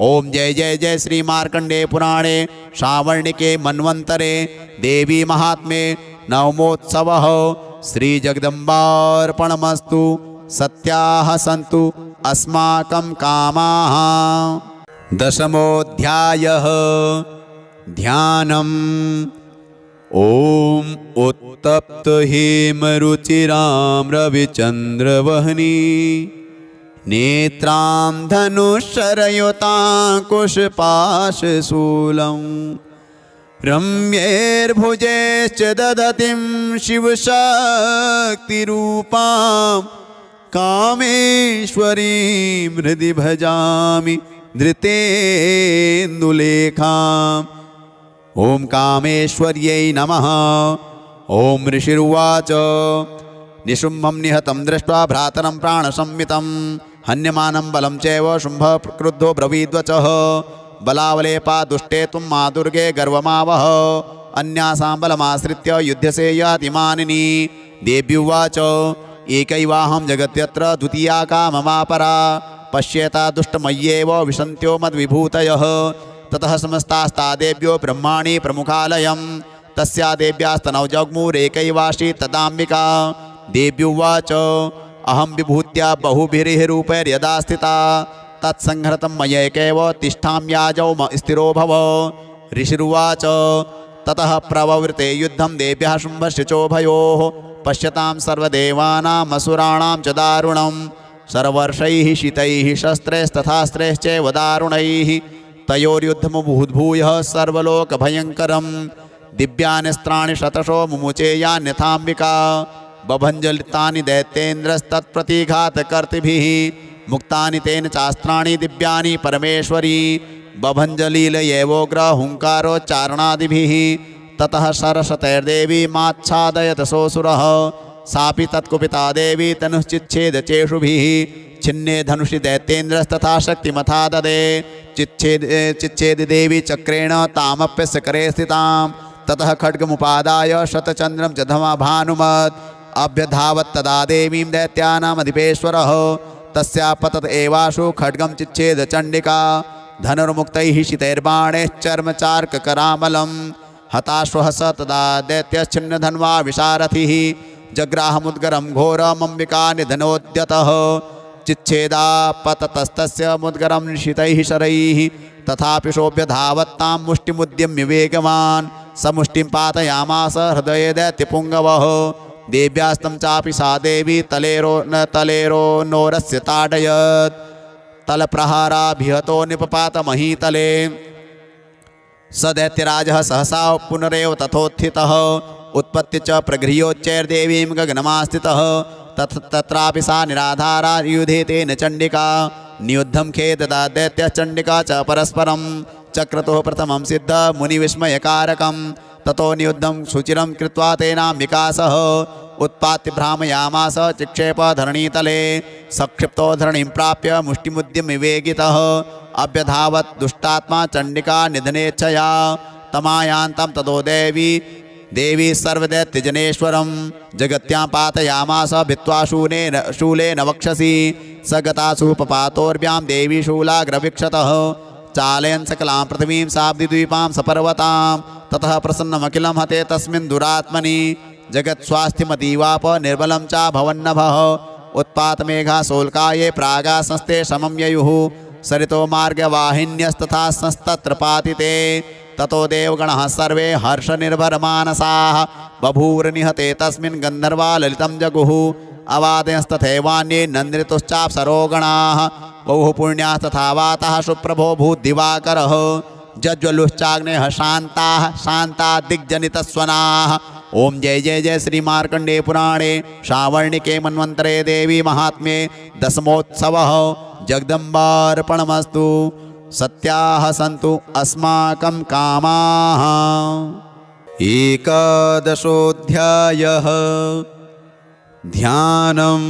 ओम जय जय जय श्री मार्कंडे पुराणे श्रावणिके मन्वंतरे देवी महात्म्ये नवमोत्सवः श्री जगदम्बार्पणमस्तु सत्याः सन्तु अस्माकं कामाः। दशमोऽध्यायः ध्यानम्। ओम उत्तप्त हेमरुचिरां रविचन्द्रवह्नि नेत्रां धनुश्शरयुताङ्कुशपाशशूलं रम्यैर्भुजैश्च दधतीं शिवशक्तिरूपां कामेश्वरीं हृदि भजामि धृतेन्दुलेखाम्। ओम कामेश्वर्यै नमः। ॐ ऋषिरुवाच निशुम्भं निहतं दृष्ट्वा भ्रातरं प्राणसंवितं हन्यमानं बलं चैव शुम्भः क्रुद्धो ब्रवीद्वचः बलावलेपा दुष्टे तुम मा दुर्गे गर्वमावह अन्यासां बलमाश्रित्य युध्यसे यातिमानिनी देव्युवाच एकैवाहं जगत्यत्र द्वितीया का ममापरा पश्येता दुष्टमय्येव विशन्त्यो मद्विभूतयः ततः समस्तास्ता देव्यो ब्रह्माणि प्रमुखालयं तस्या देव्यास्तनौ जग्मुरेकैवाशी तदाम्बिका देव्युवाच अहं विभूत्या बहुभिरीरूपैर्यदा स्थिता तत्संहृतं मयैकैव तिष्ठाम्याजौ स्थिरो भव ऋषिरुवाच ततः प्रववृते युद्धं देव्यः शुम्भशुचोभयोः पश्यतां सर्वदेवानामसुराणां च दारुणं सर्वर्षैः शीतैः शस्त्रैस्तथास्त्रैश्चैव दारुणैः तयोर्युद्धमुद्भूयः सर्वलोकभयङ्करं दिव्यान्यस्त्राणि शतशो मुमुचेयान्यथाम्बिका बभञ्जलितानि दैत्येन्द्रस्तत्प्रतिघातकर्तृभिः मुक्तानि तेन चास्त्राणि दिव्यानि परमेश्वरी बभञ्जलीलयैवोग्रहुङ्कारोच्चारणादिभिः ततः सरस्वतैर्देवी माच्छादयत सोऽसुरः सापि तत्कुपिता देवी तनुश्चिच्छेदचेषुभिः छिन्ने धनुषि दैत्येन्द्रस्तथा शक्तिमथा ददे चिच्छेद देवी चक्रेण तामप्यस्य करे स्थितां ततः खड्गमुपादाय शतचन्द्रं च धमाभानुमत् अभ्यधावत् तदा देवीं दैत्यानामधिपेश्वरः तस्या पतत एवाशु खड्गं चिच्छेद चण्डिका धनुर्मुक्तैः शितैर्बाणैश्चर्मचार्ककरामलं हताश्वः स तदा दैत्यश्चिन्नधन्वा विशारथिः जग्राहमुद्गरं घोरमम्बिका निधनोद्यतः चिच्छेदा पततस्तस्य मुद्गरं निशितैः शरैः तथापि शोभ्यधावत्तां मुष्टिमुद्यम्य वेगवान् समुष्टिं पातयामास हृदये दैत्यपुङ्गवः देव्यास्तं चापि सा देवी तलेरो नोरस्य ताडयत् तलप्रहाराभिहतो निपपात महीतले स दैत्यराजः सहसा पुनरेव तथोत्थितः उत्पत्ति च प्रगृह्योच्चैर्देवीं गगनमास्थितः तत्रापि सा निराधारा युधे तेन चण्डिका नियुद्धं खेददा दैत्यः चण्डिका च परस्परं चक्रतुः प्रथमं सिद्ध मुनिविस्मयकारकं ततो नियुद्धं शुचिरं कृत्वा तेनाम्बिका सह उत्पात्य भ्रामयामास चिक्षेप धरणीतले सक्षिप्तो धरणीं प्राप्य मुष्टिमुद्यमविवेगितः अभ्यधावत् दुष्टात्मा चण्डिका निधनेच्छया तमायान्तं ततो देवी सर्वदैत्यजनेश्वरं जगत्यां पातयामास भित्त्वा शूलेन वक्षसि स गतासु पपातोर्भ्यां देवी शूलाग्रवीक्षतः चालयन् सकलां पृथिवीं साब्दिद्वीपां सपर्वतां ततः प्रसन्नमखिलं हते तस्मिन् दुरात्मनि जगत्स्वास्थ्यमतीवाप निर्बलं च भवन्नभः उत्पातमेघा सोल्काये प्रागा संस्ते समं ययुः सरितो मार्गवाहिन्यस्तथा संस्तत्र पातिते ततो देवगणः सर्वे हर्षनिर्भरमानसाः बभूवनिहते तस्मिन् गन्धर्वा ललितं जगुः अवादयस्तथैवान्ये नन्द्रितुश्चाप्सरोगणाः बहु पुण्यास्तथा वाताः सुप्रभो भूद्दिवाकरः जज्वलुश्चाग्नेः शान्ता दिग्जनितस्वनाः ओम जय जय जय श्री मार्कंडे पुराणे श्रावणिके मन्वन्तरे देवी महात्म्ये दशमोत्सवः जगदम्बार्पणमस्तु सत्याः सन्तु अस्माकं कामाः। एकादशोऽध्यायः ध्यानम्।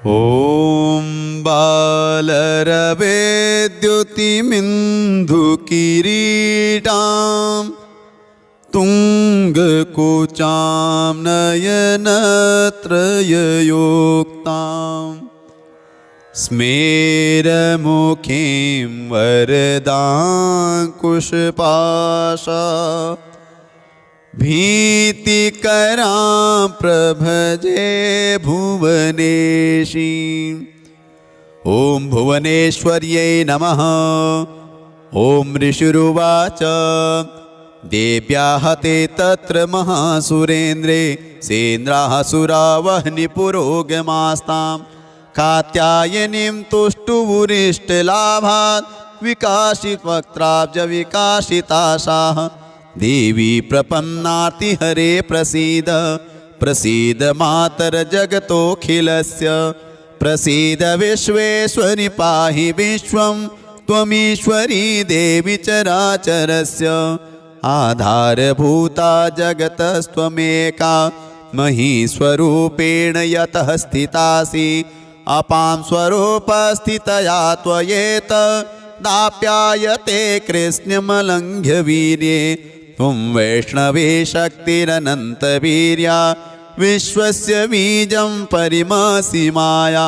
ॐ बालरवेद्युतिमिन्दुकिरीटाम् तुङ्गकुचां नयनत्रययोक्ताम् स्मेरमुखीं वरदाङ्कुशपाशा भीतिकरां प्रभजे भुवनेशीम्। ॐ भुवनेश्वर्यै नमः। ॐ ऋषिरुवाच देव्याः ते तत्र महासुरेन्द्रे सेन्द्राः सुरावह्निपुरोगमास्तां कात्यायनीं तुष्टुवुरिष्टलाभात् विकाशितवक्त्राब्जविकाशिताशाः देवी प्रपन्नार्तिहरे प्रसीद प्रसीद मातर्जगतोऽखिलस्य प्रसीद विश्वेश्वरि पाहि विश्वं त्वमीश्वरी देवी चराचरस्य आधारभूता जगतस्त्वमेका महीस्वरूपेण यतः स्थितासि अपां स्वरूपस्थितया त्वयेत दाप्यायते कृष्णमलङ्घ्य वीर्ये त्वं वैष्णवे शक्तिरनन्तवीर्या विश्वस्य बीजं परिमसि माया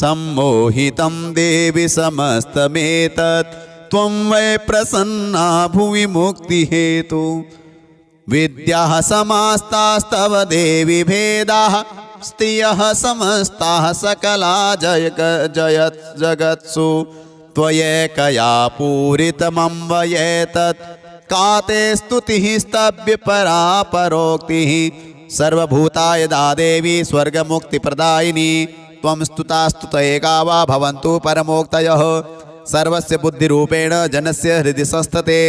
सम्मोहितं देवि समस्तमेतत् त्वं वै प्रसन्ना भुवि मुक्तिहेतु विद्याः समास्तास्तव देवि भेदाः स्त्रियः समस्ताः सकला जगत्सु त्वयैकया पूरितमन्वयेतत् का ते स्तुतिः स्तभ्य परा परोक्तिः सर्वभूताय दा देवी स्वर्गमुक्तिप्रदायिनी त्वं स्तुतास्तुतयेका वा भवन्तु परमोक्तयः सर्वस्य बुद्धिरूपेण जनस्य हृदि संस्थते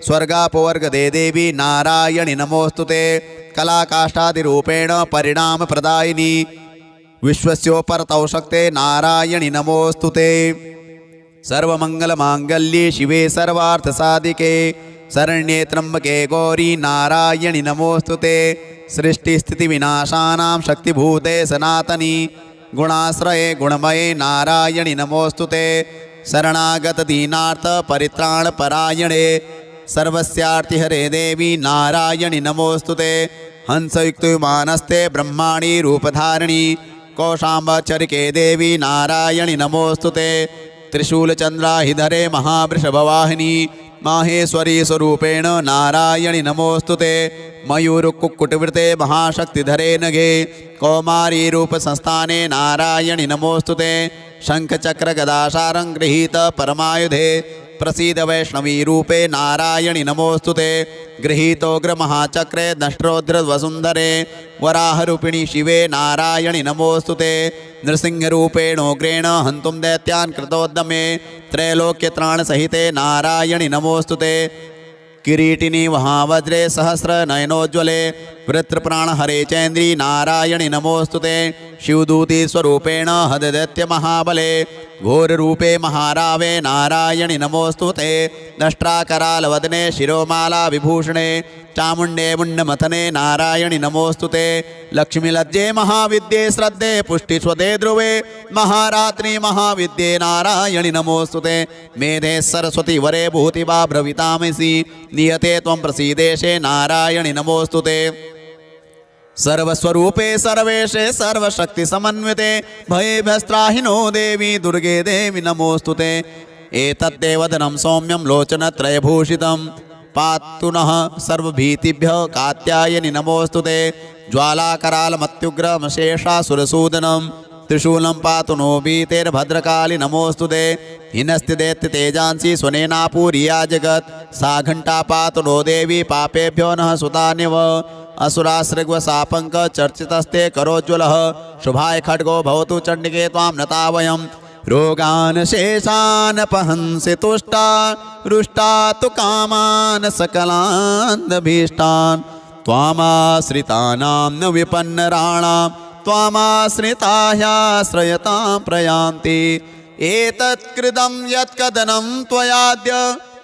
स्वर्गापवर्गदे देवी नारायणि नमोस्तुते कलाकाष्ठादिरूपेण परिणामप्रदायिनी विश्वस्योपरतौ शक्ते नारायणि नमोस्तुते सर्वमङ्गलमाङ्गल्ये शिवे सर्वार्थसाधिके शरण्ये त्र्यम्बके गौरी नारायणि नमोस्तुते सृष्टिस्थितिविनाशानां शक्तिभूते सनातनी गुणाश्रये गुणमये नारायणि नमोस्तुते शरणागतदीनार्थ परित्राणपरायणे सर्वस्यार्तिहरे देवी नारायणि नमोस्तुते हंसयुक्तविमानस्ते ब्रह्माणि रूपधारिणी कौशाम्बचरिके देवी नारायणि नमोस्तुते त्रिशूलचन्द्राहिधरे महावृषभवाहिनी माहेश्वरी स्वरूपेण नारायणि नमोस्तुते मयूरकुक्कुटवृते महाशक्तिधरे नगे कौमारी रूपसंस्थाने नारायणि नमोस्तुते शङ्खचक्रगदाशारं गृहीत परमायुधे प्रसीद वैष्णवी रूपे नारायणि नमोस्तुते गृहीतोग्रमहाचक्रे दष्ट्रोद्रवसुन्धरे वराहरूपिणि शिवे नारायणि नमोस्तुते नृसिंहरूपेणोग्रेण हन्तुं दैत्यान् कृतोद्यमे त्रैलोक्यत्राणसहिते नारायणि नमोस्तुते किरीटिनी महावज्रे सहस्रनयनोज्ज्वले वृत्रप्राणहरे चैन्द्री नारायणि नमोस्तुते शिवदूती स्वरूपेण हददैत्यमहाबले घोररूपे महारावे नारायणि नमोस्तुते दष्ट्राकरालवदने शिरोमाला विभूषणे चामुण्डे मुण्डमथने नारायणि नमोस्तुते लक्ष्मीलज्जे महाविद्ये श्रद्धे पुष्टिस्वदे ध्रुवे महारात्रि महाविद्ये नारायणि नमोस्तुते मेधे सरस्वती वरे भूतिवा भ्रवितामसि नियते त्वं प्रसीदेशे नारायणि नमोस्तुते सर्वस्वरूपे सर्वेशे सर्वशक्तिसमन्विते भयेभ्यस्त्राहिनो देवी दुर्गे देवी नमोस्तुते एतद्देवदनं सौम्यं लोचनत्रयभूषितं पातु नः सर्वभीतिभ्यः कात्यायनि नमोस्तुते ज्वालाकरालमत्युग्रमशेषासुरसूदनं त्रिशूलं पातु नो भीतेर्भद्रकाली नमोस्तुते हिनस्तिदेत्य तेजांसि स्वनेनापूरिया जगत् सा घण्टा पातु नो देवी पापेभ्यो नः सुतान्यव असुरासृग्वसापङ्क चर्चितस्ते करोज्ज्वलः शुभाय खड्गो भवतु चण्डिके त्वां नता वयं रोगान् शेषान् पहंसि तुष्टा रुष्टा तु कामान् सकलान्दभीष्टान् त्वामाश्रितानां न विपन्नराणां त्वामाश्रिता ह्याश्रयतां प्रयान्ति एतत्कृतं यत्कदनं त्वयाद्य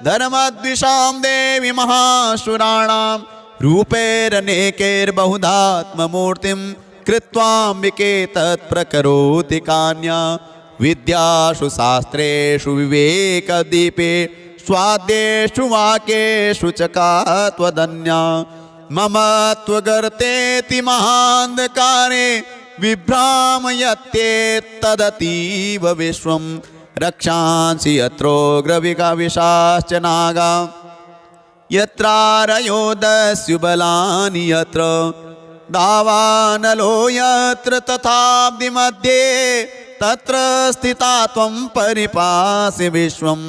धर्मद्विषां देवि महाशुराणां रूपैरनेकैर्बहुधात्ममूर्तिं कृत्वाम्बिके तत्प्रकरोति कान्या विद्याषु शास्त्रेषु विवेकदीपे स्वाद्येषु वाक्येषु च का त्वदन्या मम त्वगर्तेति महान्धकारे विभ्रामयत्येतदतीव विश्वं रक्षांसि यत्रोग्रविकाविशाश्च नागा यत्रारयोदस्युबलानि यत्र दावानलो यत्र तथाब्धिमध्ये तत्र स्थिता त्वं परिपासि विश्वं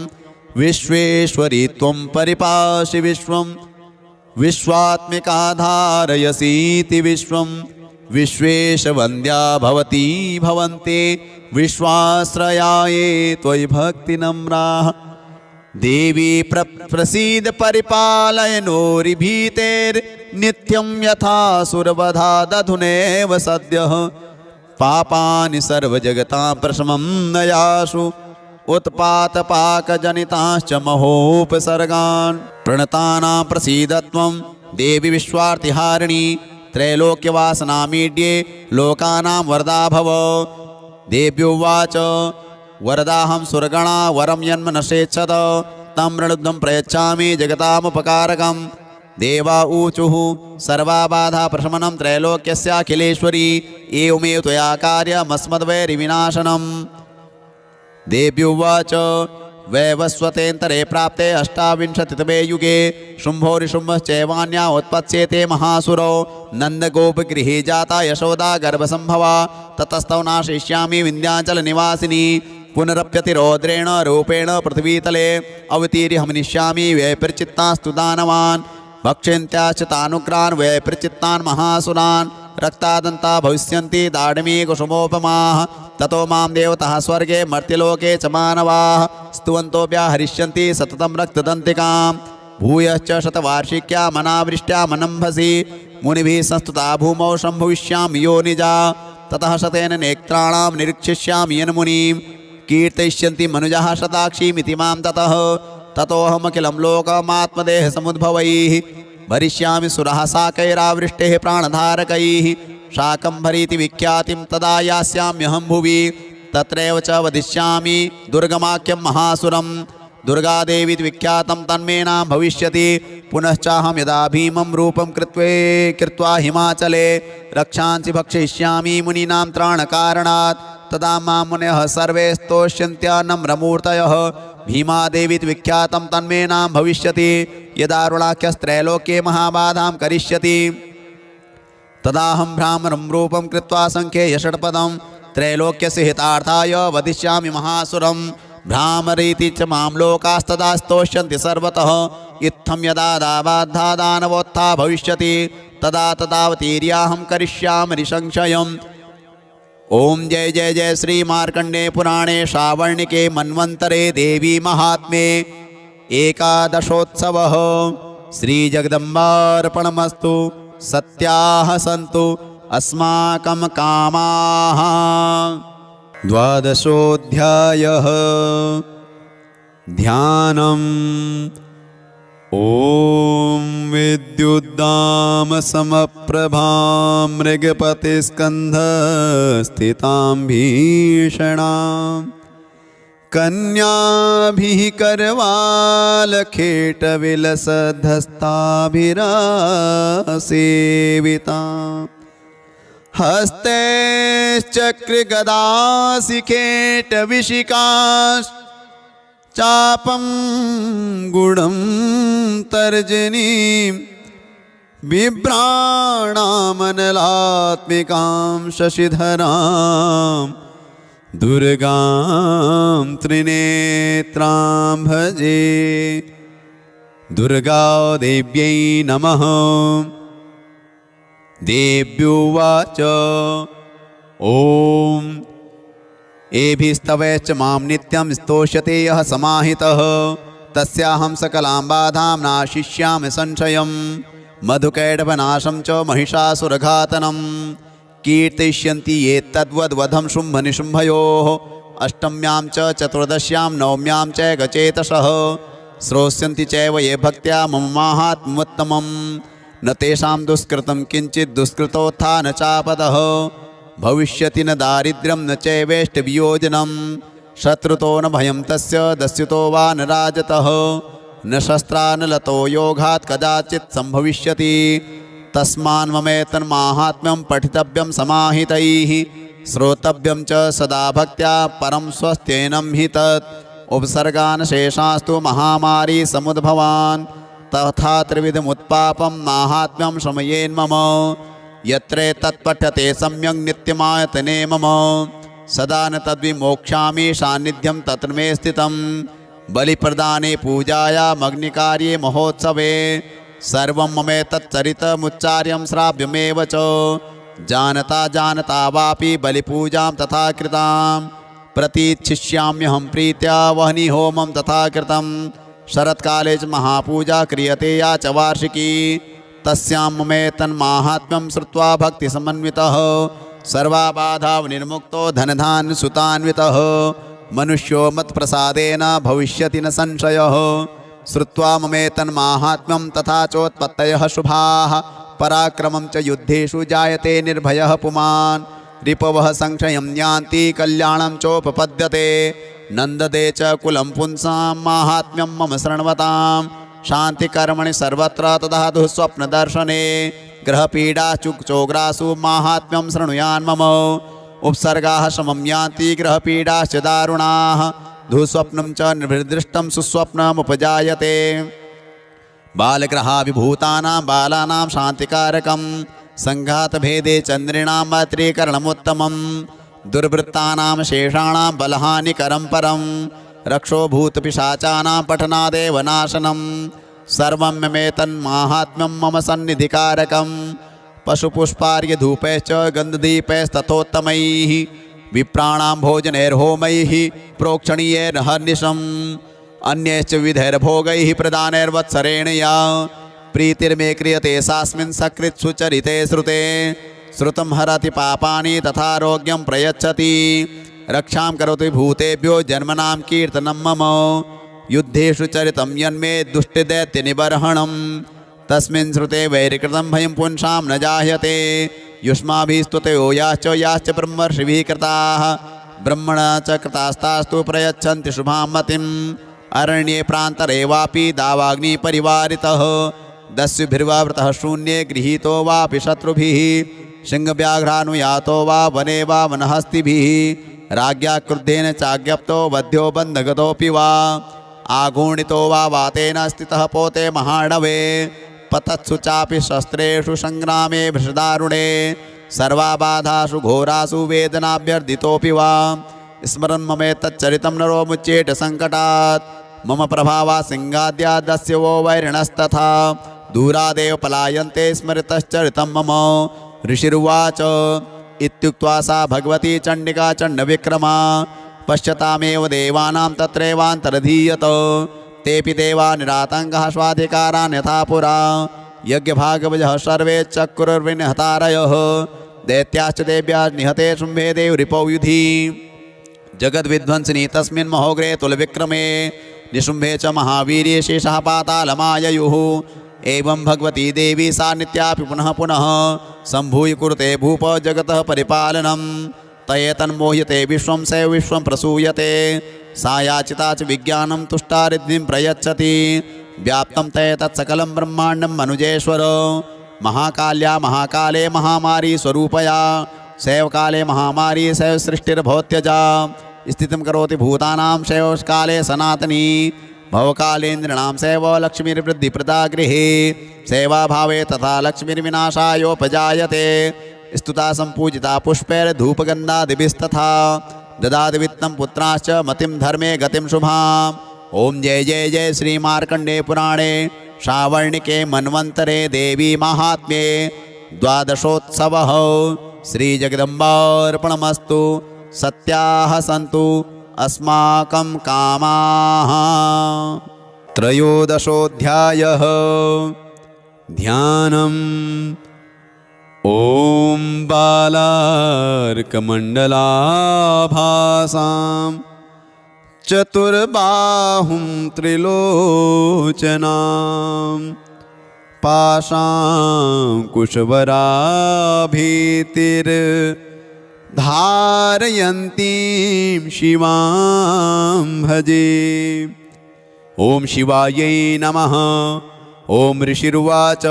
विश्वेश्वरी त्वं परिपासि विश्वं विश्वात्मिका धारयसीति विश्वं विश्वेशवन्द्या भवती भवन्ते विश्वाश्रयाये त्वयि भक्तिनम्राः देवी प्रसीद परिपालय नोरिभीतेर्नित्यं यथासुरवधा दधुनेव सद्यः पापानि सर्वजगतां प्रशमं नयासु उत्पातपाकजनिताश्च महोपसर्गान् प्रणतानां प्रसीदत्वं देवी विश्वार्तिहारिणी त्रैलोक्यवासनामीड्ये लोकानां वरदा भव। देव्युवाच वरदाहं सुरगणा वरं यन्मनसेच्छत तं रणुद्धं प्रयच्छामि जगतामुपकारकं। देवा ऊचुः सर्वा बाधा प्रशमनं त्रैलोक्यस्याखिलेश्वरी एवमेव त्वया कार्यमस्मद्वैरिविनाशनम्। देव्युवाच वैवस्वतेऽन्तरे प्राप्ते अष्टाविंशतितमे युगे शुम्भोरिशुम्भश्चैवान्या उत्पत्स्येते महासुरो नन्दगोपगृहे जाता यशोदा गर्भसम्भवा ततस्तौ नाशयिष्यामि विन्ध्याचलनिवासिनी पुनरप्यतिरौद्रेण रूपेण पृथ्वीतले अवतीर्य हनिष्यामि वैप्रचित्तास्तु दानवान् भक्षन्त्याश्च तानुग्रान् वैप्रचित्तान् महासुरान् रक्तादन्ता भविष्यन्ति दाढ्मी कुसुमोपमाः ततो मां देवतः स्वर्गे मर्त्यलोके च मानवाः स्तुवन्तो व्याहरिष्यन्ति सततं रक्तदन्तिकां भूयश्च शतवार्षिक्या मनावृष्ट्या मनम्भसि मुनिभिः संस्तुता भूमौ सम्भविष्यामि योनिजा ततः शतेन नेत्राणां निरीक्षिष्यामि यन्मुनिं कीर्तयिष्यन्ति मनुजः शताक्षीमिति मां ततोऽहमखिलं लोकमात्मदेहसमुद्भवैः भरिष्यामि सुरः साकैरावृष्टेः प्राणधारकैः शाकम्भरीति विख्यातिं तदा यास्याम्यहं भुवि तत्रैव च वदिष्यामि दुर्गमाख्यं महासुरं दुर्गादेवीति विख्यातं तन्मे नाम भविष्यति पुनश्चाहं यदा भीमं रूपं कृत्वा हिमाचले रक्षांसि भक्षयिष्यामि मुनीनां त्राणकारणात् तदा मां मुनयः सर्वे स्तोष्यन्त्यानम्रमूर्तयः भीमादेवीति विख्यातं तन्मे नाम भविष्यति यदारुणाख्यस्त्रैलोक्ये महाबाधां करिष्यति तदाहं भ्रामरं रूपं कृत्वा संख्येय षट्पदं त्रैलोक्यस्य हितार्थाय वदिष्यामि महासुरं भ्रामरीति च मां लोकास्तदा स्तोष्यन्ति सर्वतः इत्थं यदा दाबाद्धा दानवोत्था भविष्यति तदा तदावतीर्याहं करिष्यामि निसंशयम्। ओम जय जय जय श्री मार्कंडे पुराणे श्रावणिके मन्वन्तरे देवी महात्म्ये एकादशोत्सवः श्री जगदम्बार्पणमस्तु। सत्याः सन्तु अस्माकं कामाः। द्वादशोऽध्यायः ध्यानम्। ॐ विद्युद्दामसमप्रभां मृगपतिस्कन्धस्थितां भीषणां कन्याभिः करवालखेटविलसद्धस्ताभिरासेवितां हस्तैश्चक्रगदासिखेटविशिकाश्च चापं गुणं तर्जनीं बिभ्राणामनलात्मिकां शशिधरां दुर्गां त्रिनेत्रां भजे। दुर्गादेव्यै नमः। देव्युवाच ॐ एभिस्तवैश्च मां नित्यं स्तोष्यते यः समाहितः तस्याहं सकलां बाधां नाशिष्यामि संशयं। मधुकैटभनाशं च महिषासुरघातनं कीर्तयिष्यन्ति ये तद्वद्वधं शुम्भनिशुम्भयोः। अष्टम्यां च चतुर्दश्यां नवम्यां च गचेतसः श्रोष्यन्ति चैव ये भक्त्या मम माहात्म्योत्तमं। न तेषां दुष्कृतं किञ्चित् दुष्कृतोत्था न चापदः भविष्यति न दारिद्र्यं न चैवेष्टवियोजनं। शत्रुतो न भयं तस्य दस्युतो वा न राजतः न शस्त्रा न लतो योगात् कदाचित् संभविष्यति। तस्मान् ममेतन्माहात्म्यं पठितव्यं समाहितैः श्रोतव्यं च सदा भक्त्या परं स्वस्त्येनं हि तत्। उपसर्गान् शेषास्तु महामारी समुद्भवान् तथा त्रिविधमुत्पापं माहात्म्यं शमयेन्मम। यत्रे तत्पठ्यते सम्यक् नित्यमायतने मम सदा न तद्विमोक्ष्यामि सान्निध्यं तत्र मे स्थितं। बलिप्रदाने पूजायामग्निकार्ये महोत्सवे सर्वं ममेतच्चरितमुच्चार्यं श्राव्यमेव च। जानता जानता वापि बलिपूजां तथा कृतां प्रतीच्छिष्याम्यहं प्रीत्या वह्नि होमं तथा कृतं। शरत्काले च महापूजा क्रियते या च वार्षिकी तस्यां ममेतन्माहात्म्यं श्रुत्वा भक्तिसमन्वितः सर्वाबाधा निर्मुक्तो धनधान्यसुतान्वितः मनुष्यो मत्प्रसादेन भविष्यति न संशयः। श्रुत्वा ममेतन्माहात्म्यं तथा चोत्पत्तयः शुभाः पराक्रमं च युद्धेषु जायते निर्भयः पुमान्। रिपवः संशयं यान्ति कल्याणं चोपपद्यते नन्दते च कुलं पुंसां माहात्म्यं मम शृण्वतां। शान्तिकर्मणि सर्वत्र तदाधुः स्वप्नदर्शने ग्रहपीडाश्चोग्रासु माहात्म्यं शृणुयान् मम। उपसर्गाः शमं यान्ति ग्रहपीडाश्च दारुणाः दुःस्वप्नं च निर्दृष्टं सुस्वप्नमुपजायते। बालग्रहाभिभूतानां बालानां शान्तिकारकं सङ्घातभेदे चन्द्रिणां मैत्रीकरणमुत्तमं। दुर्वृत्तानां शेषाणां बलहानिकरं परं रक्षो भूतपिशाचानां पठनादेव नाशनं। सर्वं ममेतन्माहात्म्यं मम सन्निधिकारकं पशुपुष्पार्घ्यधूपैश्च गन्धदीपैस्तथोत्तमैः विप्राणां भोजनैर्होमैः प्रोक्षणीयैर्हर्निशम् अन्यैश्च विविधैर्भोगैः प्रदानैर्वत्सरेण या प्रीतिर्मे क्रियते सास्मिन् सकृत्सु चरिते श्रुते। श्रुतं हरति पापानि तथारोग्यं प्रयच्छति रक्षां करोति भूतेभ्यो जन्मनां कीर्तनं मम। युद्धेषु चरितं यन्मे दुष्टदैत्यनिबर्हणं तस्मिन् श्रुते वैरिकृतं भयं पुंसां न जायते। युष्माभिस्तुतयो याश्च ब्रह्मर्षिभिः कृताः ब्रह्मणा च कृतास्तास्तु प्रयच्छन्ति शुभां मतिम्। अरण्ये प्रान्तरे वापि दावाग्निपरिवारितः दस्युभिर्वावृतः शून्ये गृहीतो वापि शत्रुभिः सिंहव्याघ्रानुयातो वा वने वा वनहस्तिभिः राज्ञा क्रुद्धेन चाज्ञप्तो वध्यो बन्धगतोऽपि वा आघूर्णितो वा वातेन स्थितः पोते महाणवे पतत्सु चापि शस्त्रेषु संग्रामे भृशदारुणे सर्वाबाधासु घोरासु वेदनाभ्यर्दितोऽपि वा स्मरन् ममेतच्चरितं नरो मुच्येत सङ्कटात्। मम प्रभावा सिंहाद्यादस्य वो वैरिणस्तथा दूरादेव पलायन्ते स्मृतश्चरितं मम। ऋषिरुवाच इत्युक्त्वा सा भगवती चण्डिका चण्डविक्रमा पश्यतामेव देवानां तत्रैवान्तरधीयत। तेऽपि देवा निरातङ्कः स्वाधिकारान् यथा पुरा यज्ञभागवजः सर्वे चक्रुर्विनिहतारयः दैत्याश्च देव्याः निहते शुम्भे देवरिपौ युधि जगद्विध्वंसिनी तस्मिन् महोग्रे तुलविक्रमे निशुम्भे च महावीर्ये शेषः पातालमाययुः। एवं भगवती देवी सा नित्यापि पुनः पुनः सम्भूय कुरुते भूप जगतः परिपालनं। तयेतन्मोह्यते विश्वं स विश्वं प्रसूयते सा याचिता च विज्ञानं तुष्टा रिद्धिं प्रयच्छति व्याप्तं तये तत्सकलं ब्रह्माण्डं मनुजेश्वर। महाकाल्या महाकाले महामारी स्वरूपया सैव काले महामारी सैव सृष्टिर्भवत्यजा स्थितिं करोति भूतानां सैव काले सनातनी भवकालेन्द्रिणां सैव लक्ष्मीर्वृद्धिप्रदा गृहे सेवाभावे तथा लक्ष्मीर्विनाशायोपजायते। स्तुता सम्पूजिता पुष्पैर्धूपगन्धादिभिस्तथा ददाति वित्तं पुत्राश्च मतिं धर्मे गतिं शुभाम्। ओम जय जय जय श्री मार्कंडे पुराणे श्रावणिके मन्वन्तरे देवी महात्म्ये द्वादशोत्सवः श्री जगदम्बार्पणमस्तु। सत्याः सन्तु अस्माकं कामाः। त्रयोदशोऽध्यायः ध्यानम्। ॐ बालार्कमण्डलाभासां चतुर्बाहुं त्रिलोचनां पाशाङ्कुशवराभीतिर्धारयन्तीं शिवां भजे। ॐ शिवायै नमः। ॐ ऋषिरुवाच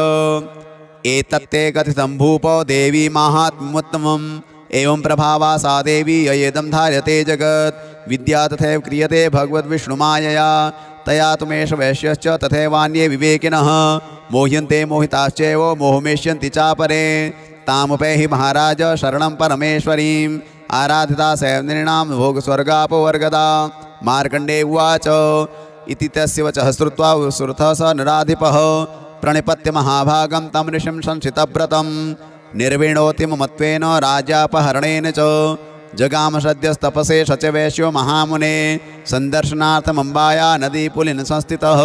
एतत्ते कथितं भूप देवी माहात्म्योत्तमम्। एवं प्रभावा सा देवी ययेदं धार्यते जगत् विद्या तथैव क्रियते भगवद्विष्णुमायया तया तुमेष वैश्यश्च तथैवान्ये विवेकिनः मोह्यन्ते मोहिताश्चैव मोहमेष्यन्ति चापरे तामुपैहि महाराज शरणं परमेश्वरीम् आराधिता सैवनृणां भोगस्वर्गापवर्गदा। मार्कण्डे उवाच इति तस्य वचः श्रुत्वा श्रुतः स नराधिपः प्रणिपत्य महाभागं तं ऋषिं संशितव्रतं निर्विणोति ममत्वेन राज्यापहरणेन च जगाम सद्यस्तपसे शचवैश्यो महामुने सन्दर्शनार्थमम्बाया नदीपुलिन संस्थितः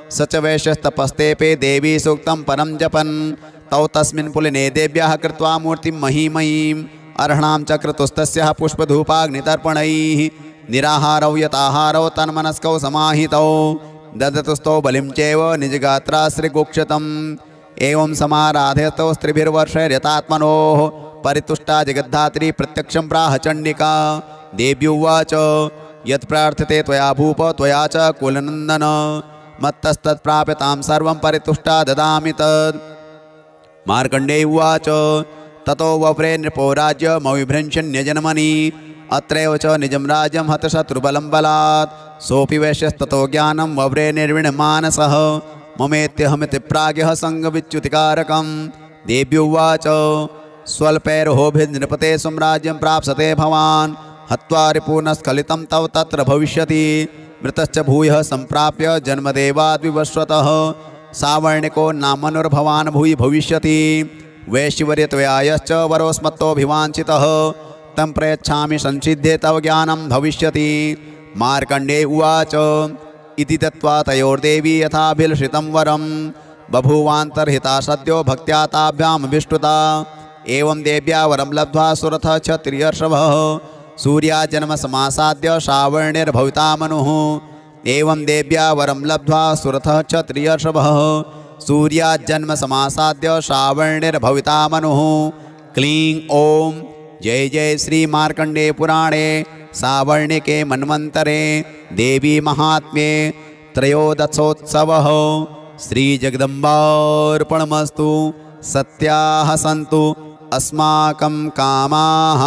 स च वैश्यस्तपस्तेपे देवी सूक्तं परं जपन् तौ तस्मिन् पुलिने देव्याः कृत्वा मूर्तिं महीमयीम् अर्हणां च क्रतुस्तस्याः पुष्पधूपाग्नितर्पणैः निराहारौ यताहारौ तन्मनस्कौ समाहितौ ददतुस्तौ बलिं चैव निजगात्राश्रिगुक्षतम् एवं समाराधयतौ स्त्रिभिर्वर्षैर्यतात्मनोः परितुष्टा जगद्धात्री प्रत्यक्षं प्राह चण्डिका। देव्युवाच यत्प्रार्थ्यते त्वया भूप त्वया च कुलनन्दन मत्तस्तत्प्राप्यतां सर्वं परितुष्टा ददामि तत्। मार्कण्डेय उवाच ततो वव्रे नृपो राज्यमविभ्रंशन्यजन्मनि अत्रैव च निजं राज्यं हतशत्रुबलं बलात् सोऽपि वैश्यस्ततो ज्ञानं वव्रे निर्विण्णमानसः ममेत्यहमिति प्राज्ञः सङ्गविच्युतिकारकं। देव्युवाच स्वल्पैर्होभिर्नृपते स्वराज्यं प्राप्स्यते भवान् हत्वा रिपूर्णस्खलितं तव तत्र भविष्यति मृतश्च भूयः सम्प्राप्य जन्मदेवाद्विवस्वतः सावर्णिको नामनुर्भवान् भूयि भविष्यति वैश्यवर्य त्वया यश्च वरोस्मत्तोऽभिवाञ्छितः तं प्रयच्छामि संसिद्धे तव ज्ञानं भविष्यति। मार्कण्डेय उवाच इति दत्त्वा तयोर्देवी यथाभिलषितं वरं बभूवान्तर्हिता सद्यो भक्त्या ताभ्यामभिष्टुता। एवं देव्या वरं लब्ध्वा सुरथः क्षत्रियर्षभः सूर्याजन्मसमासाद्य श्रावणेर्भविता मनुः। एवं देव्या वरं लब्ध्वा सुरथः क्षत्रियर्षभः सूर्याजन्मसमासाद्य श्रावणेर्भविता मनुः। क्लीं ॐ जय जय श्री मार्कण्डेय पुराणे सावर्णिके मन्वन्तरे देवी महात्म्ये त्रयोदशोत्सवः। श्रीजगदम्बार्पणमस्तु। सत्याः सन्तु अस्माकं कामाः।